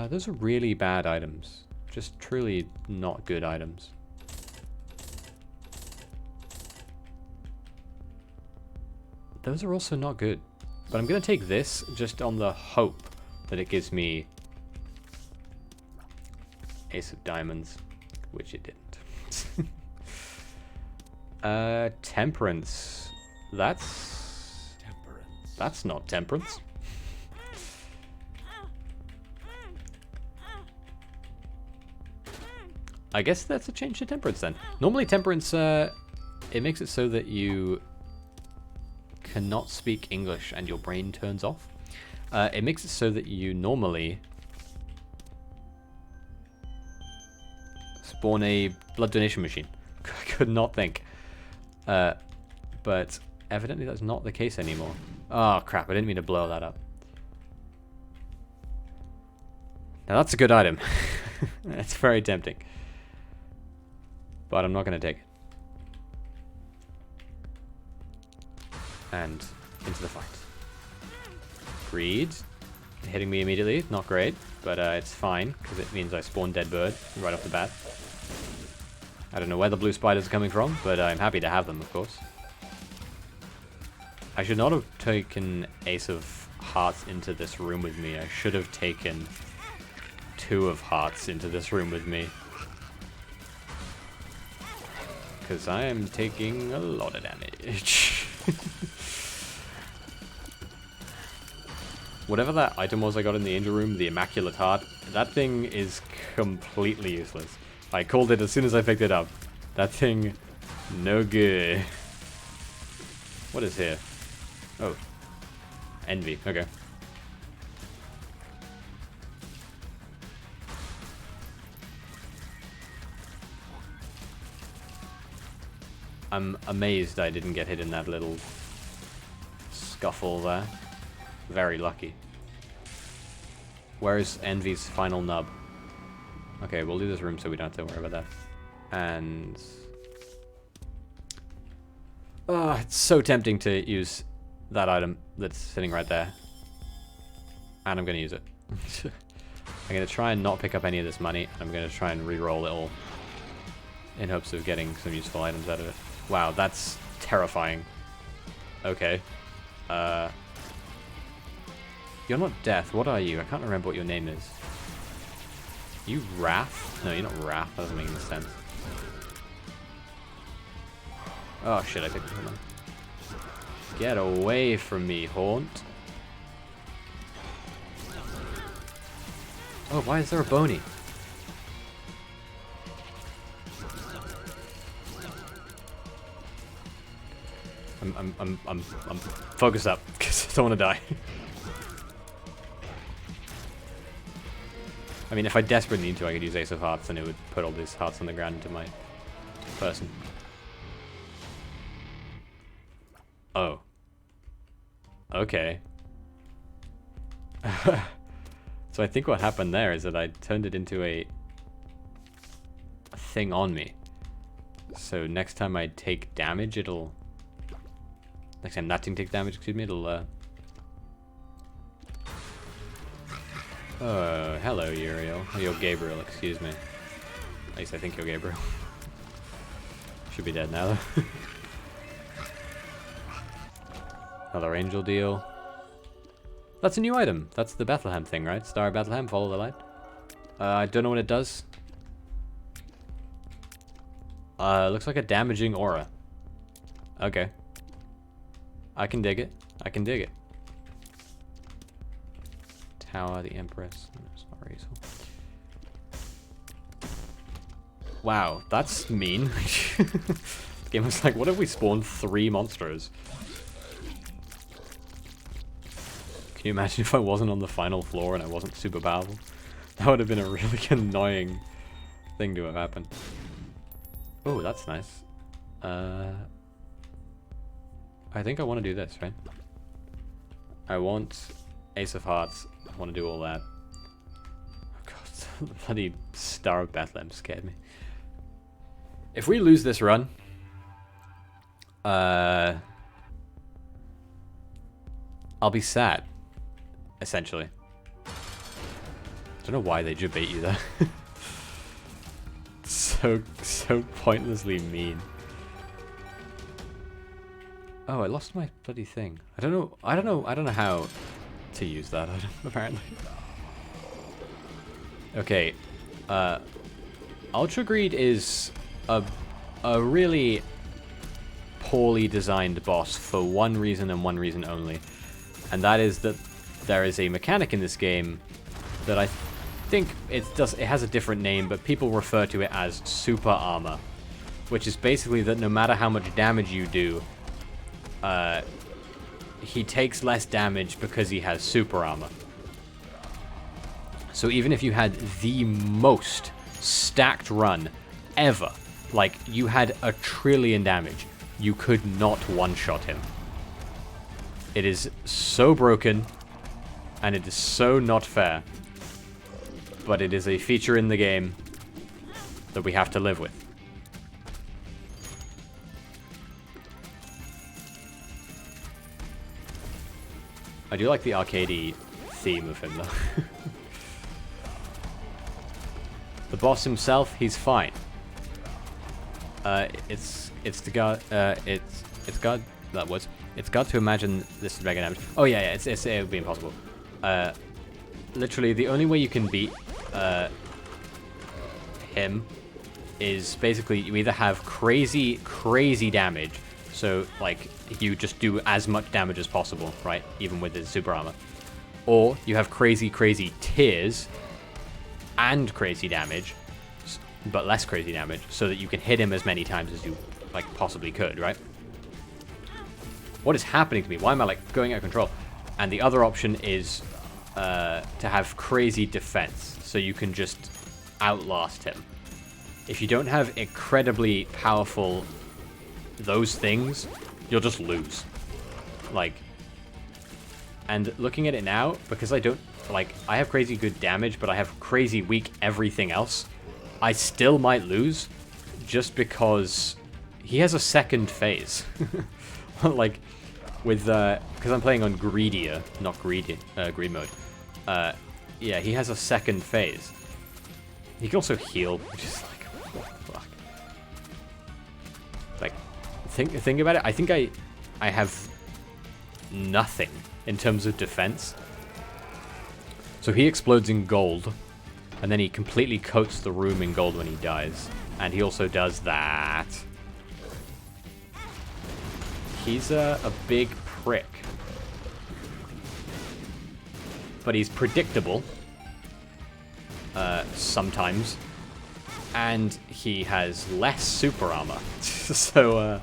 Speaker 1: Those are really bad items. Just truly not good items. Those are also not good. But I'm going to take this just on the hope that it gives me Ace of Diamonds, which it didn't. Temperance. That's That's not temperance. I guess that's a change to temperance then. Normally temperance, it makes it so that you cannot speak English and your brain turns off. It makes it so that you normally spawn a blood donation machine. I could not think. But evidently that's not the case anymore. Oh crap, I didn't mean to blow that up. Now that's a good item. It's very tempting. But I'm not going to take it. And into the fight. Greed. Hitting me immediately. Not great. But it's fine. Because it means I spawn dead bird right off the bat. I don't know where the blue spiders are coming from. But I'm happy to have them, of course. I should not have taken Ace of Hearts into this room with me. I should have taken 2 of Hearts into this room with me. Because I am taking a lot of damage. Whatever that item was I got in the angel room, the Immaculate Heart, that thing is completely useless. I called it as soon as I picked it up. That thing, no good. What is here? Oh. Envy, okay. I'm amazed I didn't get hit in that little scuffle there. Very lucky. Where's Envy's final nub? Okay, we'll do this room so we don't have to worry about that. And... oh, it's so tempting to use that item that's sitting right there. And I'm going to use it. I'm going to try and not pick up any of this money. I'm going to try and re-roll it all. In hopes of getting some useful items out of it. Wow, that's terrifying. Okay. You're not Death. What are you? I can't remember what your name is. You Wrath? No, you're not Wrath. That doesn't make any sense. Oh shit, I picked him up. Get away from me, Haunt. Oh, why is there a Boney? I'm focused up because I don't want to die. I mean, if I desperately need to, I could use Ace of Hearts and it would put all these hearts on the ground into my person. Oh. Okay. So I think what happened there is that I turned it into a thing on me. So next time I take damage, it'll... next time that thing takes damage, excuse me, it'll... oh, hello, Uriel. Oh, you're Gabriel, excuse me. At least I think you're Gabriel. Should be dead now, though. Another angel deal. That's a new item. That's the Bethlehem thing, right? Star of Bethlehem, follow the light. I don't know what it does. Looks like a damaging aura. Okay. I can dig it. I can dig it. Tower, the Empress. Sorry. Wow, that's mean. The game was like, what if we spawned 3 monsters? Can you imagine if I wasn't on the final floor and I wasn't super powerful? That would have been a really annoying thing to have happened. Oh, that's nice. I think I want to do this, right? I want Ace of Hearts. I want to do all that. Oh god, the bloody Star of Bethlehem scared me. If we lose this run, I'll be sad, essentially. I don't know why they debate you there. So pointlessly mean. Oh, I lost my bloody thing. I don't know how to use that item, apparently. Okay. Ultra Greed is a really poorly designed boss for one reason and one reason only. And that is that there is a mechanic in this game that I think it has a different name, but people refer to it as super armor, which is basically that no matter how much damage you do, he takes less damage because he has super armor. So even if you had the most stacked run ever, like you had 1 trillion damage, you could not one-shot him. It is so broken, and it is so not fair, but it is a feature in the game that we have to live with. I do like the arcadey theme of him, though. The boss himself, he's fine. It's God to imagine this is mega damage. Oh yeah, it would be impossible. Literally, the only way you can beat him is basically you either have crazy damage, so like you just do as much damage as possible, right? Even with his super armor, or you have crazy tears and crazy damage, but less crazy damage, so that you can hit him as many times as you like possibly could, right? What is happening to me? Why am I like going out of control? And the other option is to have crazy defense, so you can just outlast him. If you don't have incredibly powerful those things, you'll just lose. Like, and looking at it now, because I don't like, I have crazy good damage, but I have crazy weak everything else, I still might lose just because he has a second phase. Like, with, because I'm playing on greedier, not greed mode. Yeah, he has a second phase. He can also heal, which is like, what the fuck? Like, think about it. I think I have nothing in terms of defense. So he explodes in gold, and then he completely coats the room in gold when he dies. And he also does that. He's a big prick. But he's predictable. Sometimes. And he has less super armor. So,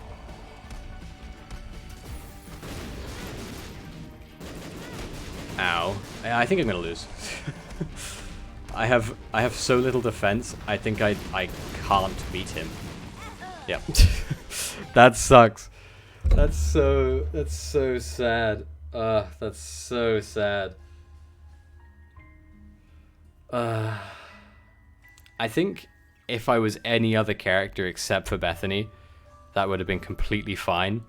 Speaker 1: ow. I think I'm gonna lose. I have so little defense, I think I can't beat him. Yeah. That sucks. That's so sad. That's so sad. I think if I was any other character except for Bethany, that would have been completely fine.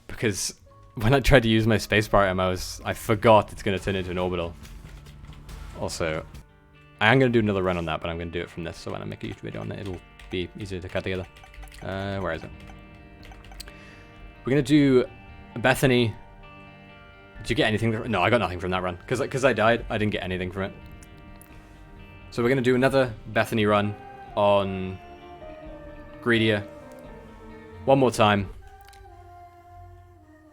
Speaker 1: Because when I tried to use my spacebar item, I forgot it's going to turn into an orbital. Also, I am going to do another run on that, but I'm going to do it from this, so when I make a YouTube video on it, it'll be easier to cut together. Where is it? We're going to do Bethany. Did you get anything? No, I got nothing from that run. Because I died, I didn't get anything from it. So we're going to do another Bethany run on Greedier. One more time.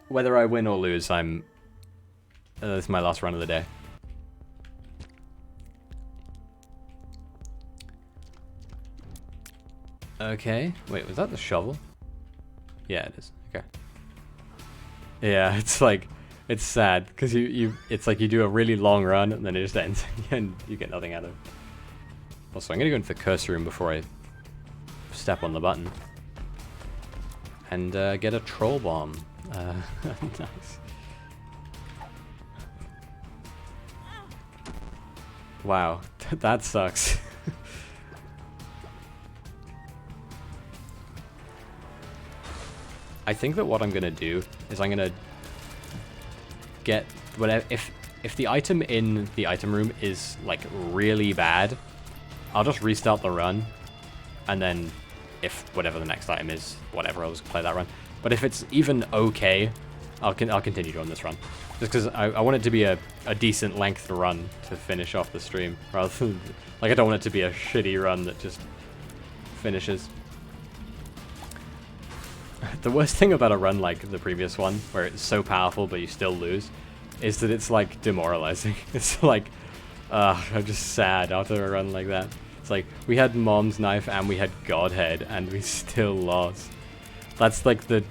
Speaker 1: Whether I win or lose, this is my last run of the day. Okay. Wait, was that the shovel? Yeah, it is. Okay. Yeah, it's like, it's sad, because it's like you do a really long run, and then it just ends, and you get nothing out of it. Also, I'm going to go into the cursor room before I step on the button. And get a troll bomb. Nice. Wow, that sucks. I think that what I'm going to do is I'm going to get whatever, if the item in the item room is like really bad, I'll just restart the run, and then if whatever the next item is, whatever, I'll just play that run. But if it's even okay, I'll continue on this run. Just because I want it to be a decent length run to finish off the stream, rather than, like, I don't want it to be a shitty run that just finishes. The worst thing about a run like the previous one, where it's so powerful but you still lose, is that it's like demoralizing. It's like, I'm just sad after a run like that. It's like, we had Mom's Knife and we had Godhead and we still lost. That's like the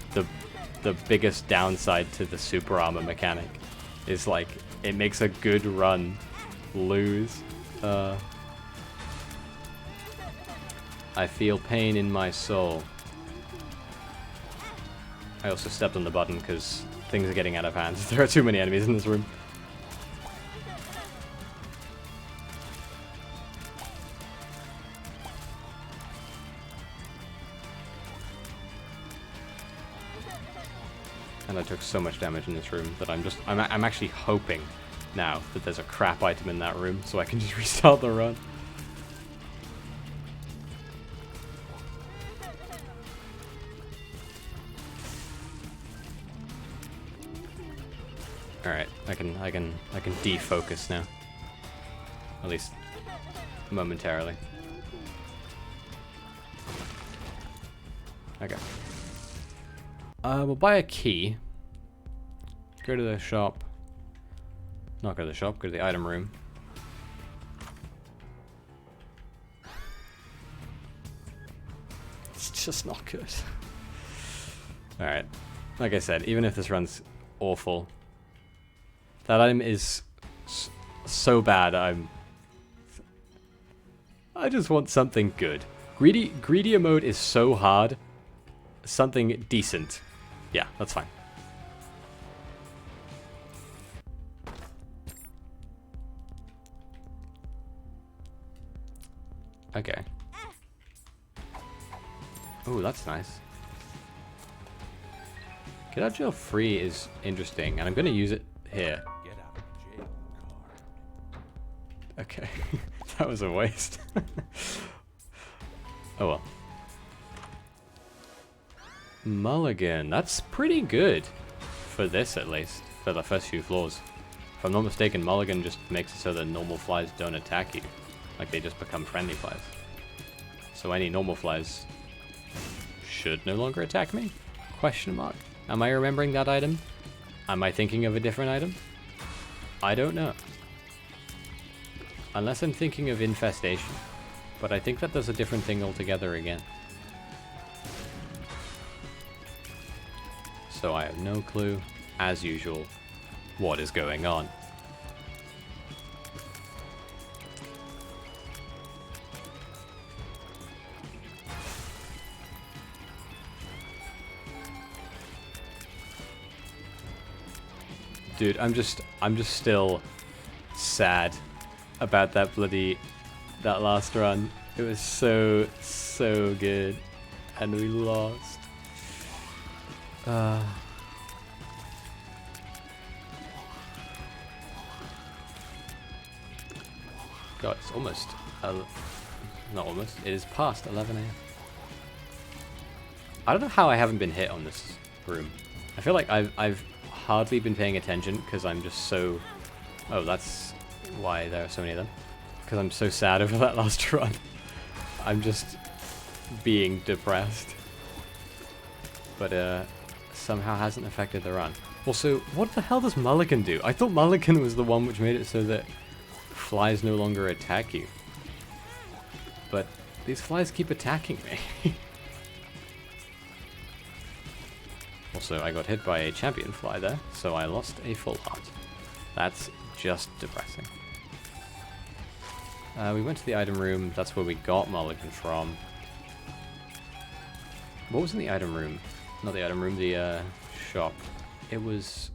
Speaker 1: biggest downside to the super armor mechanic. Is like, it makes a good run lose. I feel pain in my soul. I also stepped on the button because things are getting out of hand. There are too many enemies in this room. And I took so much damage in this room that I'm actually hoping now that there's a crap item in that room so I can just restart the run. Alright, I can defocus now. At least momentarily. Okay. We'll buy a key. Go to the shop. Not go to the shop, go to the item room. It's just not good. Alright. Like I said, even if this run's awful, that item is so bad, I just want something good. Greedier mode is so hard. Something decent. Yeah, that's fine. Okay. Oh, that's nice. Get out of jail free is interesting, and I'm gonna use it here. Get out of jail card. Okay. That was a waste. Oh well. Mulligan. That's pretty good. For this, at least. For the first few floors. If I'm not mistaken, Mulligan just makes it so that normal flies don't attack you. Like, they just become friendly flies. So any normal flies should no longer attack me? Question mark. Am I remembering that item? Am I thinking of a different item? I don't know. Unless I'm thinking of Infestation. But I think that does a different thing altogether again. So I have no clue, as usual, what is going on. Dude, I'm just still sad about that last run. It was so good, and we lost. God, it's almost, not almost, it is past 11 AM. I don't know how I haven't been hit on this room. I feel like I've hardly been paying attention because I'm just so... Oh, that's why there are so many of them. Because I'm so sad over that last run. I'm just being depressed. But somehow hasn't affected the run. Also, what the hell does Mulligan do? I thought Mulligan was the one which made it so that flies no longer attack you. But these flies keep attacking me. Also, I got hit by a champion fly there, so I lost a full heart. That's just depressing. We went to the item room. That's where we got Mulligan from. What was in the item room? Not the item room, the shop. It was...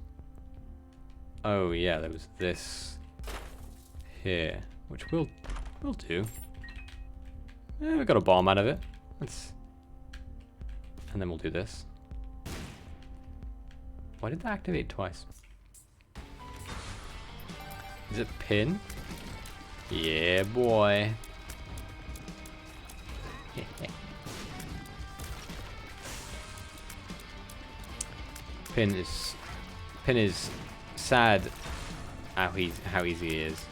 Speaker 1: Oh yeah, there was this here, which we'll do. Yeah, we got a bomb out of it. And then we'll do this. Why did that activate twice? Is it pin? Yeah, boy. Pin is sad how easy he is.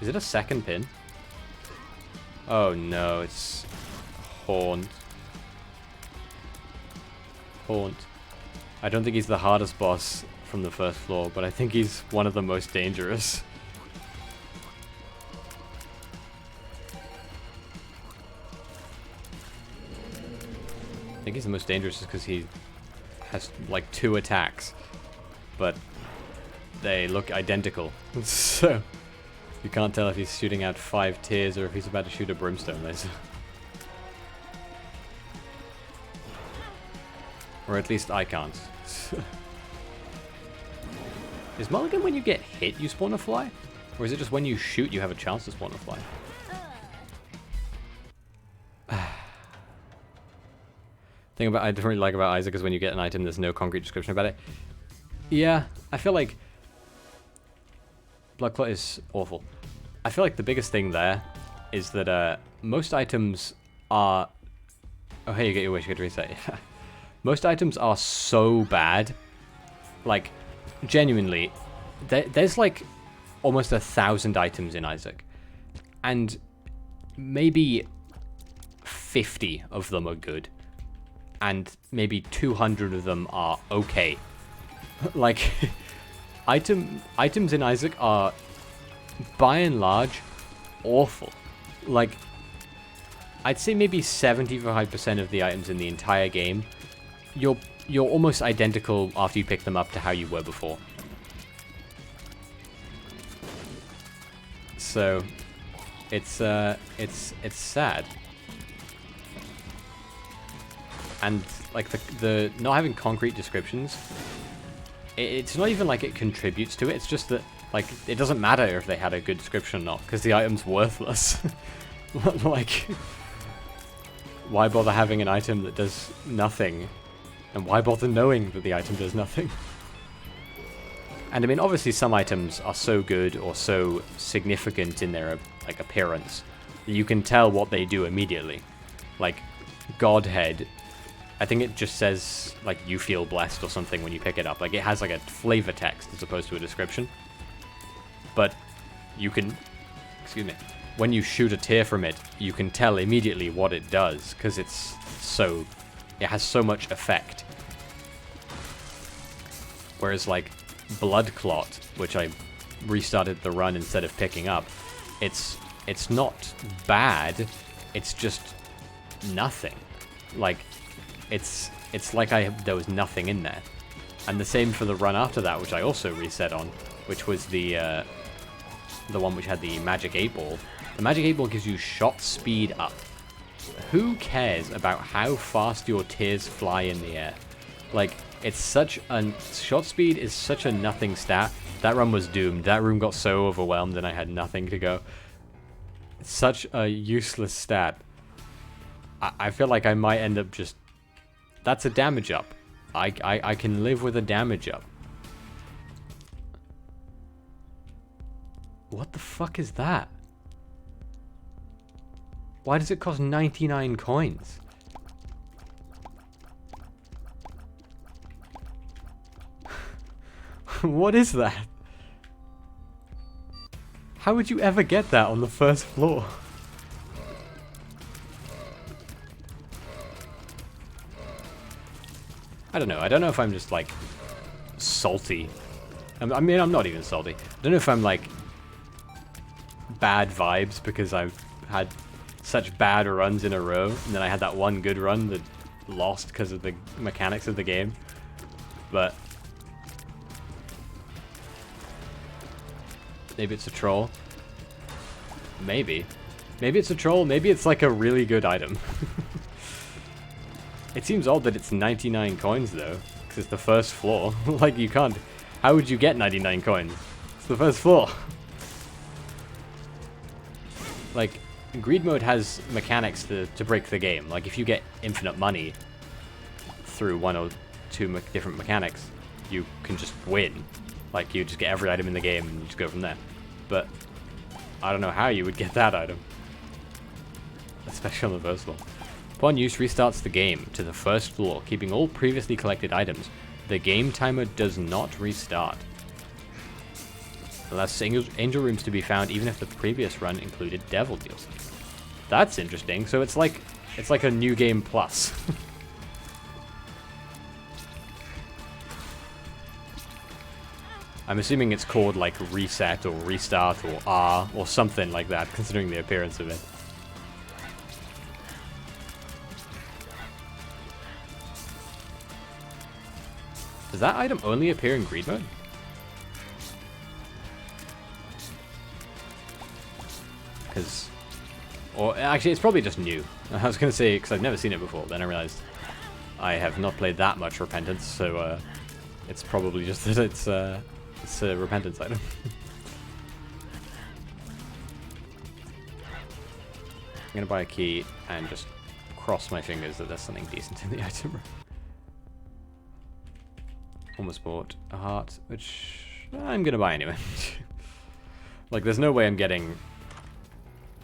Speaker 1: Is it a second pin? Oh no, it's Haunt. I don't think he's the hardest boss from the first floor, but I think he's one of the most dangerous. I think he's the most dangerous just because he has like 2 attacks, but they look identical. So you can't tell if he's shooting out 5 tears or if he's about to shoot a brimstone laser. Or at least I can't. Is Mulligan when you get hit you spawn a fly? Or is it just when you shoot you have a chance to spawn a fly? Thing I don't really like about Isaac is when you get an item there's no concrete description about it. Yeah, I feel like Blood Clot is awful. I feel like the biggest thing there is that most items are... Oh, hey, you get your wish, you get to reset. Most items are so bad. Like, genuinely, there's like almost 1,000 items in Isaac. And maybe 50 of them are good. And maybe 200 of them are okay. Like, items in Isaac are, by and large, awful. Like, I'd say maybe 75% of the items in the entire game, you're almost identical after you pick them up to how you were before. So, it's sad. And like the not having concrete descriptions, it's not even like it contributes to it. It's just that like it doesn't matter if they had a good description or not because the item's worthless. Like, why bother having an item that does nothing, and why bother knowing that the item does nothing? And I mean, obviously, some items are so good or so significant in their like appearance that you can tell what they do immediately. Like Godhead. I think it just says, like, you feel blessed or something when you pick it up. Like, it has, like, a flavor text as opposed to a description. But you can... Excuse me. When you shoot a tear from it, you can tell immediately what it does, because it's so... It has so much effect. Whereas, like, Blood Clot, which I restarted the run instead of picking up, it's not bad, it's just nothing. Like... It's like there was nothing in there. And the same for the run after that, which I also reset on, which was the one which had the Magic 8 Ball. The Magic 8 Ball gives you shot speed up. Who cares about how fast your tears fly in the air? Like, it's such a... Shot speed is such a nothing stat. That run was doomed. That room got so overwhelmed and I had nothing to go. It's such a useless stat. I feel like I might end up just... That's a damage up. I can live with a damage up. What the fuck is that? Why does it cost 99 coins? What is that? How would you ever get that on the first floor? I don't know. I don't know if I'm just, like, salty. I mean, I'm not even salty. I don't know if I'm, like, bad vibes because I've had such bad runs in a row, and then I had that one good run that lost because of the mechanics of the game. But maybe it's a troll. Maybe. Maybe it's a troll. Maybe it's, like, a really good item. It seems odd that it's 99 coins, though, because it's the first floor. Like, you can't... How would you get 99 coins? It's the first floor. Like, greed mode has mechanics to break the game. Like, if you get infinite money through 1 or 2 different mechanics, you can just win. Like, you just get every item in the game and you just go from there. But I don't know how you would get that item. Especially on the first floor. Upon use, restarts the game to the first floor, keeping all previously collected items. The game timer does not restart. Allows angel rooms to be found even if the previous run included devil deals. That's interesting. So it's like a new game plus. I'm assuming it's called like reset or restart or R or something like that, considering the appearance of it. Does that item only appear in greed mode? Because... Or actually, it's probably just new. I was going to say, because I've never seen it before, then I realized I have not played that much Repentance, so it's probably just that it's a Repentance item. I'm going to buy a key and just cross my fingers that there's something decent in the item room. Almost bought a heart, which I'm going to buy anyway. Like, there's no way I'm getting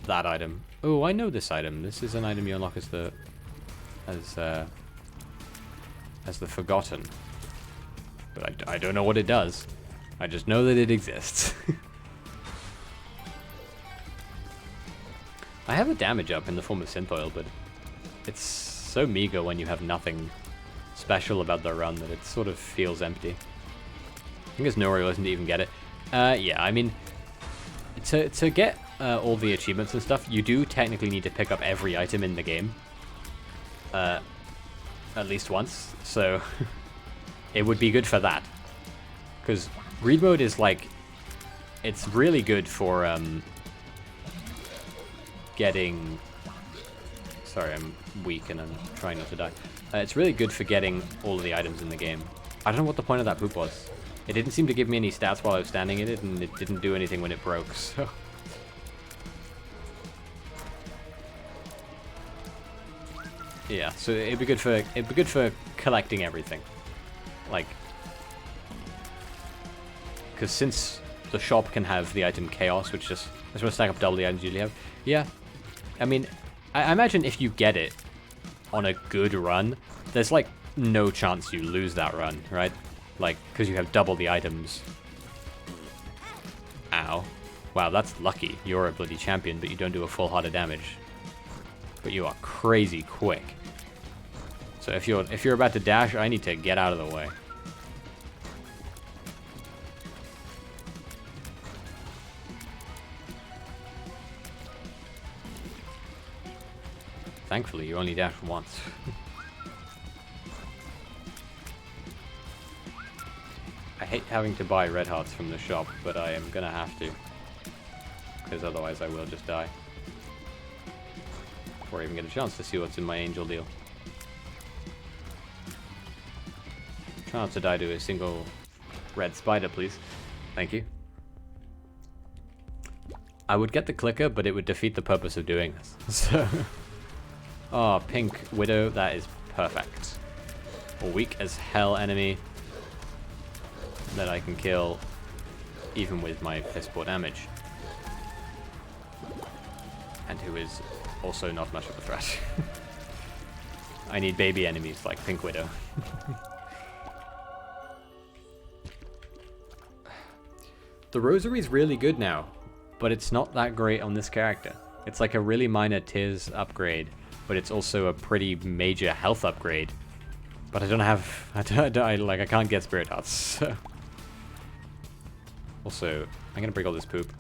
Speaker 1: that item. Oh, I know this item. This is an item you unlock as the Forgotten. But I don't know what it does. I just know that it exists. I have a damage up in the form of synth oil, but it's so meager when you have nothing special about the run that it sort of feels empty. I think there's no reason to even get it. Yeah, I mean, to get all the achievements and stuff, you do technically need to pick up every item in the game. At least once, so it would be good for that. Because greed mode is like, it's really good for getting... Sorry, I'm weak and I'm trying not to die. It's really good for getting all of the items in the game. I don't know what the point of that poop was. It didn't seem to give me any stats while I was standing in it, and it didn't do anything when it broke, so... Yeah, so it'd be good for collecting everything. Like, because since the shop can have the item Chaos, which just want to stack up double the items you usually have. Yeah, I mean, I imagine if you get it on a good run, there's like no chance you lose that run, right? Like, because you have double the items. Ow. Wow, that's lucky. You're a bloody champion, but you don't do a full heart of damage. But you are crazy quick. So if you're about to dash, I need to get out of the way. Thankfully, you only dash once. I hate having to buy red hearts from the shop, but I am gonna have to. Because otherwise I will just die. Before I even get a chance to see what's in my angel deal. Try not to die to a single red spider, please. Thank you. I would get the clicker, but it would defeat the purpose of doing this. So, oh, pink widow, that is perfect. A weak as hell enemy that I can kill even with my piss poor damage. And who is also not much of a threat. I need baby enemies like Pink Widow. The rosary's really good now, but it's not that great on this character. It's like a really minor tears upgrade, but it's also a pretty major health upgrade. But I don't have, I can't get spirit hearts. So. Also, I'm gonna break all this poop,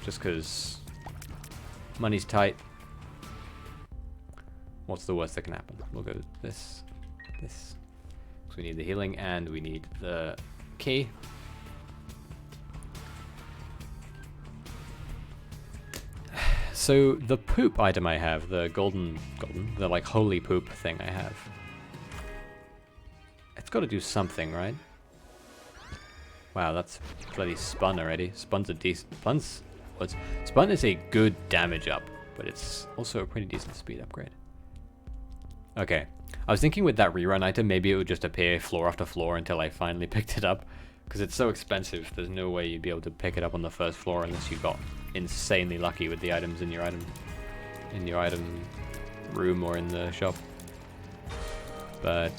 Speaker 1: just because money's tight. What's the worst that can happen? We'll go this. Because we need the healing and we need the key. So the poop item I have, the the like holy poop thing I have. It's got to do something, right? Wow, that's bloody spun already. Spun's a decent... Spun is a good damage up, but it's also a pretty decent speed upgrade. Okay. I was thinking with that rerun item, maybe it would just appear floor after floor until I finally picked it up. Because it's so expensive, there's no way you'd be able to pick it up on the first floor unless you got insanely lucky with the items in your item room or in the shop. But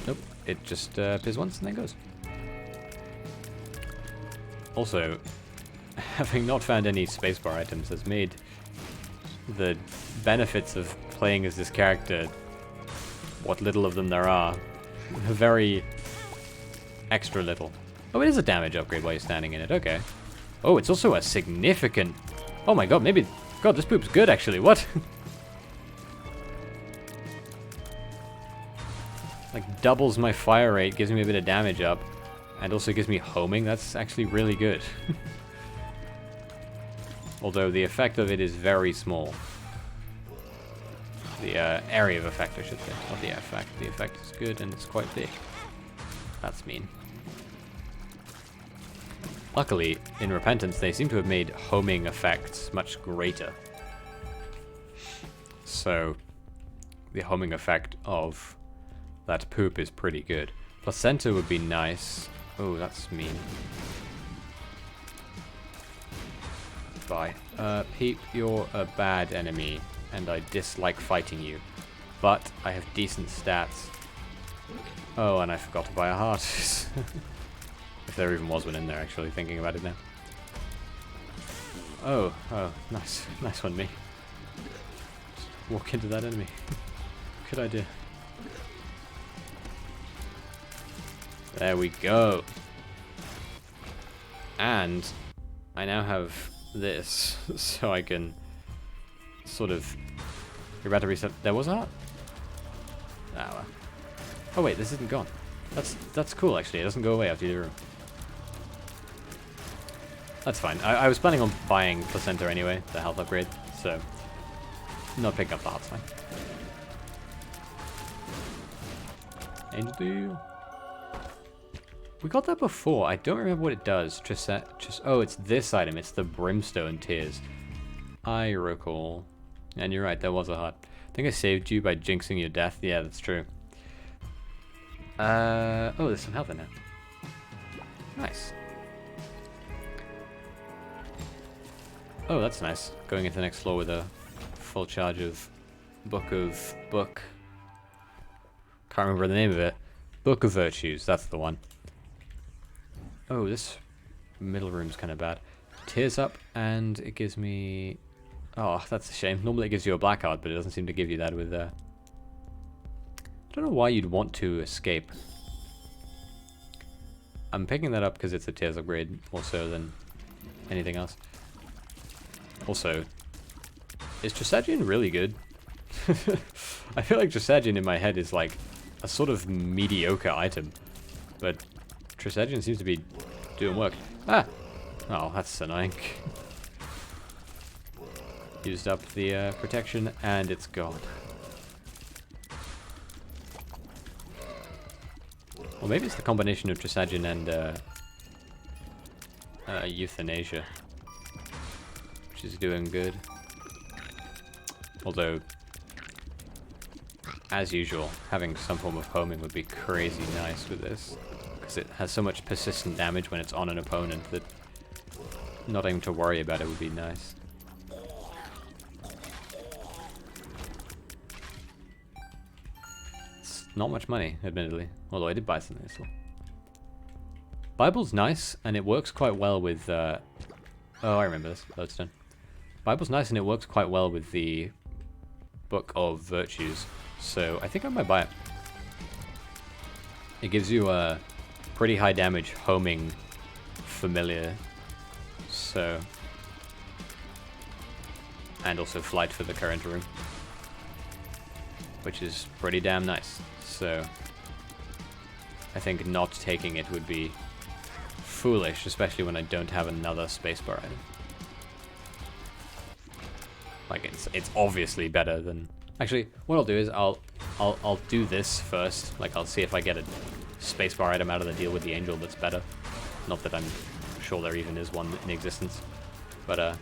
Speaker 1: nope, it just appears once and then goes. Also, having not found any spacebar items has made the benefits of playing as this character, what little of them there are, very extra little. Oh, it is a damage upgrade while you're standing in it. Okay. Oh, it's also a significant... Oh my god, maybe... God, this poop's good, actually. What? Like, doubles my fire rate, gives me a bit of damage up, and also gives me homing. That's actually really good. Although the effect of it is very small. The area of effect, I should say. Not the effect. The effect is good, and it's quite big. That's mean. Luckily, in Repentance, they seem to have made homing effects much greater. So, the homing effect of that poop is pretty good. Placenta would be nice. Oh, that's mean. Bye. Peep, you're a bad enemy, and I dislike fighting you. But I have decent stats. Oh, and I forgot to buy a heart. If there even was one in there, actually, thinking about it now. Oh, nice. Nice one, me. Just walk into that enemy. Good idea. There we go. And I now have this, so I can sort of... You're about to reset... There was a heart? Ah, well. Oh wait, this isn't gone. That's cool, actually. It doesn't go away after you do the room. That's fine. I was planning on buying Placenta anyway, the health upgrade, so... Not picking up the heart's fine. Angel Deal. We got that before. I don't remember what it does. Oh, it's this item. It's the Brimstone Tears. I recall. And you're right, there was a heart. I think I saved you by jinxing your death. Yeah, that's true. Oh, there's some health in there. Nice. Oh, that's nice. Going into the next floor with a full charge of Book. Can't remember the name of it. Book of Virtues, that's the one. Oh, this middle room's kind of bad. Tears up, and it gives me... Oh, that's a shame. Normally it gives you a black heart, but it doesn't seem to give you that with... I don't know why you'd want to escape. I'm picking that up because it's a Tears upgrade, more so than anything else. Also, is Trisagion really good? I feel like Trisagion in my head is like a sort of mediocre item, but Trisagion seems to be doing work. Ah! Oh, that's annoying. Used up the protection, and it's gone. Well, maybe it's the combination of Trisagion and Euthanasia, which is doing good. Although, as usual, having some form of homing would be crazy nice with this, because it has so much persistent damage when it's on an opponent that not having to worry about it would be nice. It's not much money, admittedly, although I did buy something as well. Bible's nice, and it works quite well with... oh, I remember this. Lodestone. Bible's nice, and it works quite well with the Book of Virtues, so I think I might buy it. It gives you a pretty high damage homing familiar, so... And also flight for the current room, which is pretty damn nice, so... I think not taking it would be foolish, especially when I don't have another spacebar item. Like, it's obviously better than... Actually, what I'll do is I'll do this first. Like, I'll see if I get a spacebar item out of the deal with the Angel that's better. Not that I'm sure there even is one in existence. But,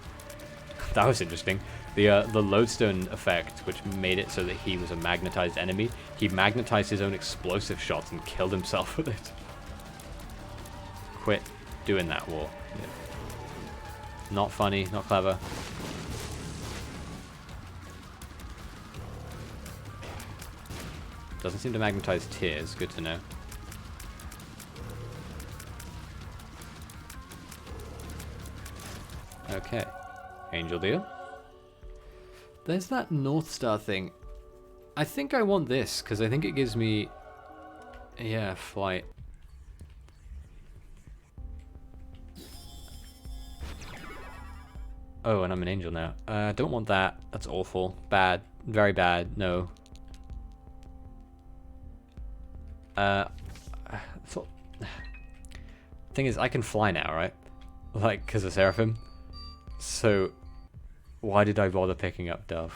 Speaker 1: that was interesting. The Lodestone effect, which made it so that he was a magnetized enemy, he magnetized his own explosive shots and killed himself with it. Quit doing that, War. Yeah. Not funny, not clever. Doesn't seem to magnetize tears, good to know. Okay. Angel deal. There's that North Star thing. I think I want this, because I think it gives me... Yeah, flight. Oh, and I'm an angel now. Don't want that. That's awful. Bad. Very bad. No. So, thing is, I can fly now, right? Like, because of Seraphim. So, why did I bother picking up Dove?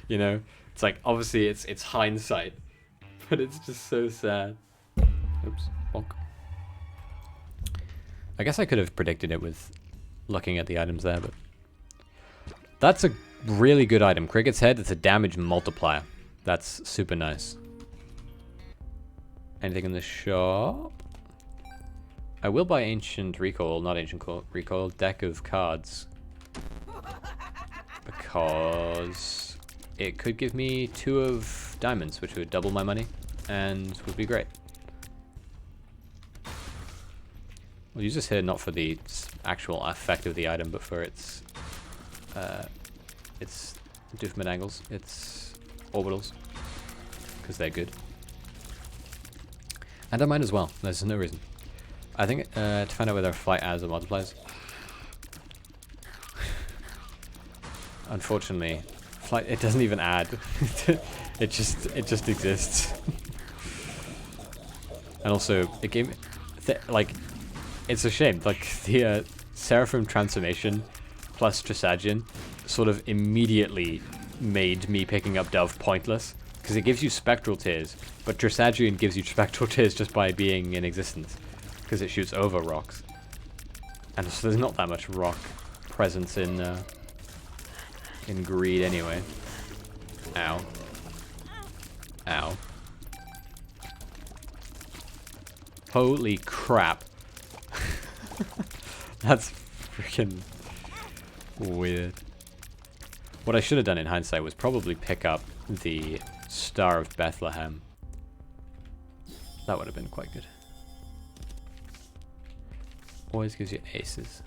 Speaker 1: You know? It's like, obviously, it's hindsight. But it's just so sad. Oops. Bonk. I guess I could have predicted it with looking at the items there, but... That's a really good item. Cricket's Head, it's a damage multiplier. That's super nice. Anything in the shop? I will buy Ancient Recall, not Ancient Recall, deck of cards. Because it could give me 2 of diamonds, which would double my money, and would be great. We'll use this here not for the actual effect of the item, but for its doofman angles, its orbitals, because they're good. And I might as well. There's no reason. I think to find out whether flight adds or multiplies. Unfortunately, flight it doesn't even add. it just exists. And also, it gave me like it's a shame. Like the Seraphim transformation plus Trisagion sort of immediately made me picking up Dove pointless. Because it gives you Spectral Tears, but Trisagion gives you Spectral Tears just by being in existence. Because it shoots over rocks. And so there's not that much rock presence in Greed anyway. Ow. Ow. Holy crap. That's freaking weird. What I should have done in hindsight was probably pick up the Star of Bethlehem. That would have been quite good. Always gives you aces.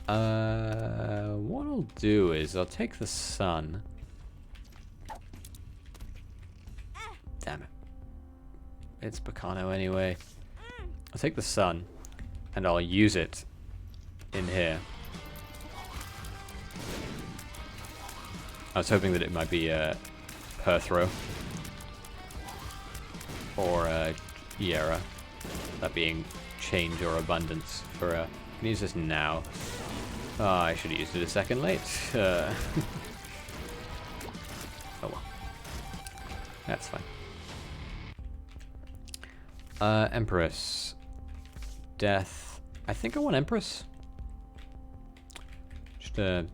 Speaker 1: What I'll do is I'll take the sun. Damn it. It's Bacano anyway. I'll take the sun and I'll use it in here. I was hoping that it might be a Perthrow or a Yera, that being change or abundance for a... I can use this now. Oh, I should have used it a second late. Oh well. That's fine. Empress. Death. I think I want Empress. Just a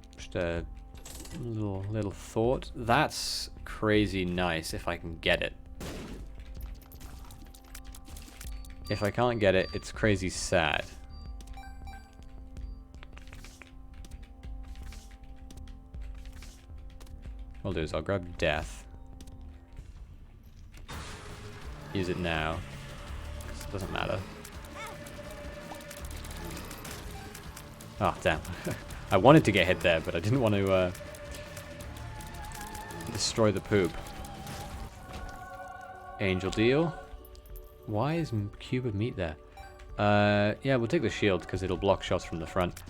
Speaker 1: little thought. That's crazy nice if I can get it. If I can't get it, it's crazy sad. What I'll do is I'll grab Death. Use it now. 'Cause it doesn't matter. Oh, damn. I wanted to get hit there, but I didn't want to destroy the poop. Angel Deal. Why is Cube of Meat there? Yeah, we'll take the shield because it'll block shots from the front.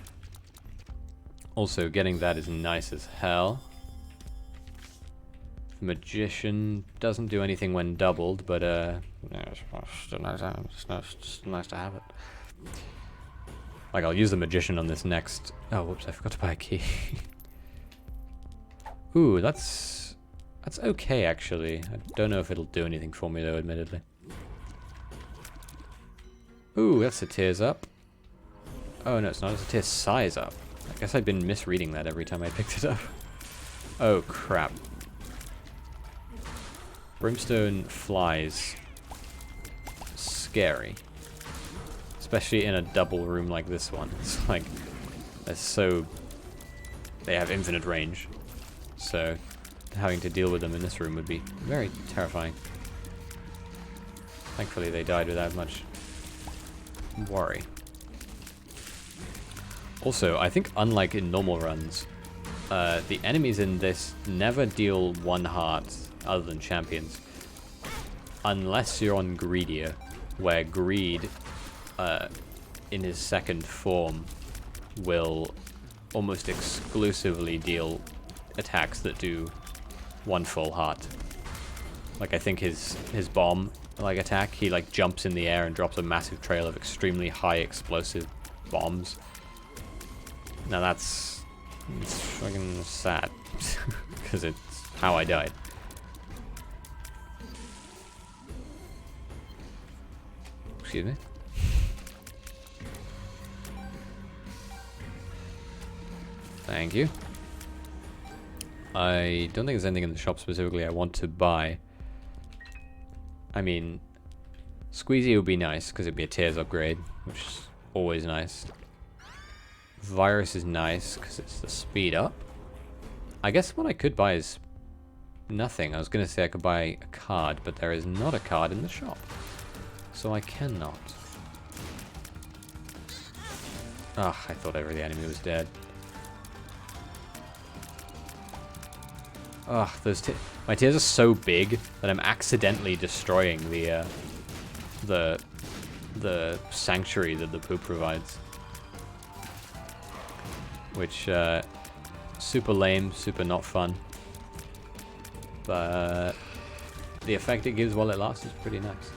Speaker 1: Also, getting that is nice as hell. The Magician doesn't do anything when doubled, but yeah, it's still nice to have it. Like, I'll use the Magician on this next... Oh, whoops, I forgot to buy a key. Ooh, that's okay, actually. I don't know if it'll do anything for me, though, admittedly. Ooh, that's a Tears Up. Oh, no, it's not. It's a Tears Size Up. I guess I've been misreading that every time I picked it up. Oh, crap. Brimstone flies. Scary. Especially in a double room like this one. It's like, they're so... They have infinite range. So, having to deal with them in this room would be very terrifying. Thankfully, they died without much worry. Also, I think unlike in normal runs, the enemies in this never deal 1 heart other than champions. Unless you're on Greedier, where Greed in his second form will almost exclusively deal attacks that do 1 full heart. Like I think his bomb like attack, he like jumps in the air and drops a massive trail of extremely high explosive bombs. Now it's fucking sad because it's how I died. Excuse me. Thank you. I don't think there's anything in the shop specifically I want to buy. I mean, Squeezy would be nice because it'd be a tiers upgrade, which is always nice. Virus is nice because it's the speed up. I guess what I could buy is nothing. I was going to say I could buy a card, but there is not a card in the shop. So I cannot. Ah, I thought every enemy was dead. Ugh, my tiers are so big that I'm accidentally destroying the sanctuary that the poop provides. Which, super lame, super not fun. But the effect it gives while it lasts is pretty nice.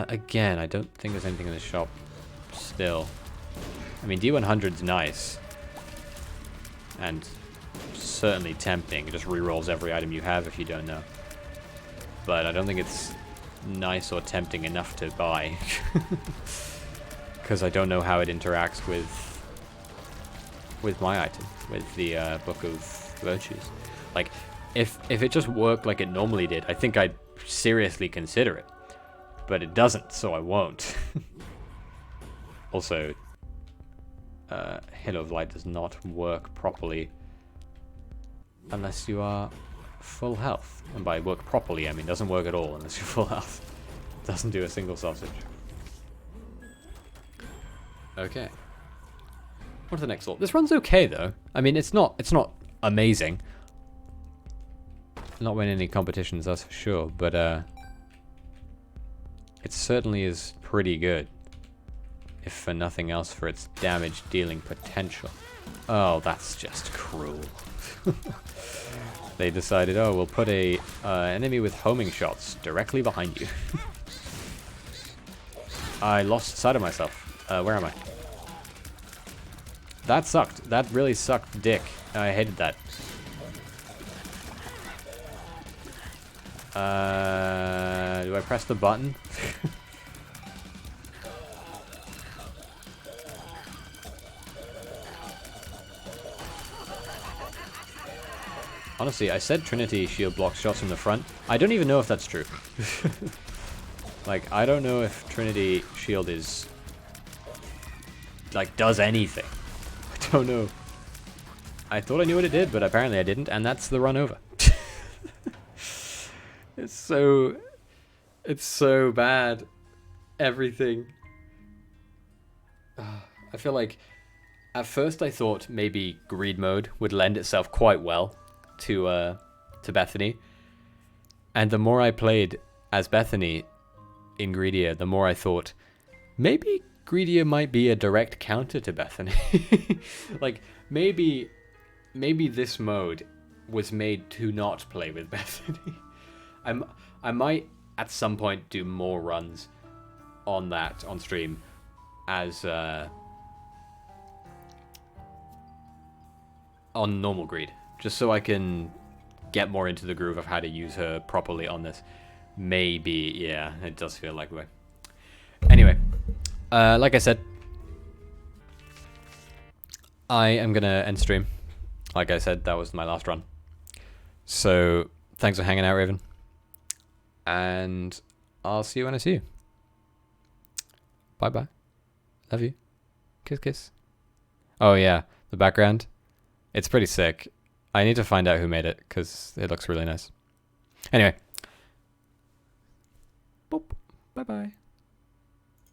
Speaker 1: Again, I don't think there's anything in the shop still. I mean, D100's nice. And certainly tempting. It just rerolls every item you have if you don't know. But I don't think it's nice or tempting enough to buy. Because I don't know how it interacts with my item, with the Book of Virtues. Like, if it just worked like it normally did, I think I'd seriously consider it. But it doesn't, so I won't. Also, Halo of Light does not work properly unless you are full health. And by work properly, I mean doesn't work at all unless you're full health. Doesn't do a single sausage. Okay. What's the next sort? This run's okay though. I mean, it's not amazing. Not winning any competitions, that's for sure. But it certainly is pretty good. If for nothing else, for its damage dealing potential. Oh, that's just cruel. They decided, oh, we'll put a enemy with homing shots directly behind you. I lost sight of myself. Where am I? That sucked. That really sucked dick. I hated that. Do I press the button? Honestly, I said Trinity shield blocks shots from the front. I don't even know if that's true. Like, I don't know if Trinity shield is... like, does anything. I don't know. I thought I knew what it did, but apparently I didn't, and that's the run over. It's so bad. Everything. I feel like at first I thought maybe greed mode would lend itself quite well to Bethany, and the more I played as Bethany in Greedier, the more I thought maybe Greedier might be a direct counter to Bethany. Like maybe this mode was made to not play with Bethany. I might at some point do more runs on that on stream as on normal greed, just so I can get more into the groove of how to use her properly on this. Maybe, yeah, it does feel like way. Anyway, like I said, I am gonna end stream. Like I said, that was my last run. So thanks for hanging out, Raven. And I'll see you when I see you. Bye bye. Love you. Kiss kiss. Oh yeah, the background. It's pretty sick. I need to find out who made it because it looks really nice. Anyway. Boop. Bye bye.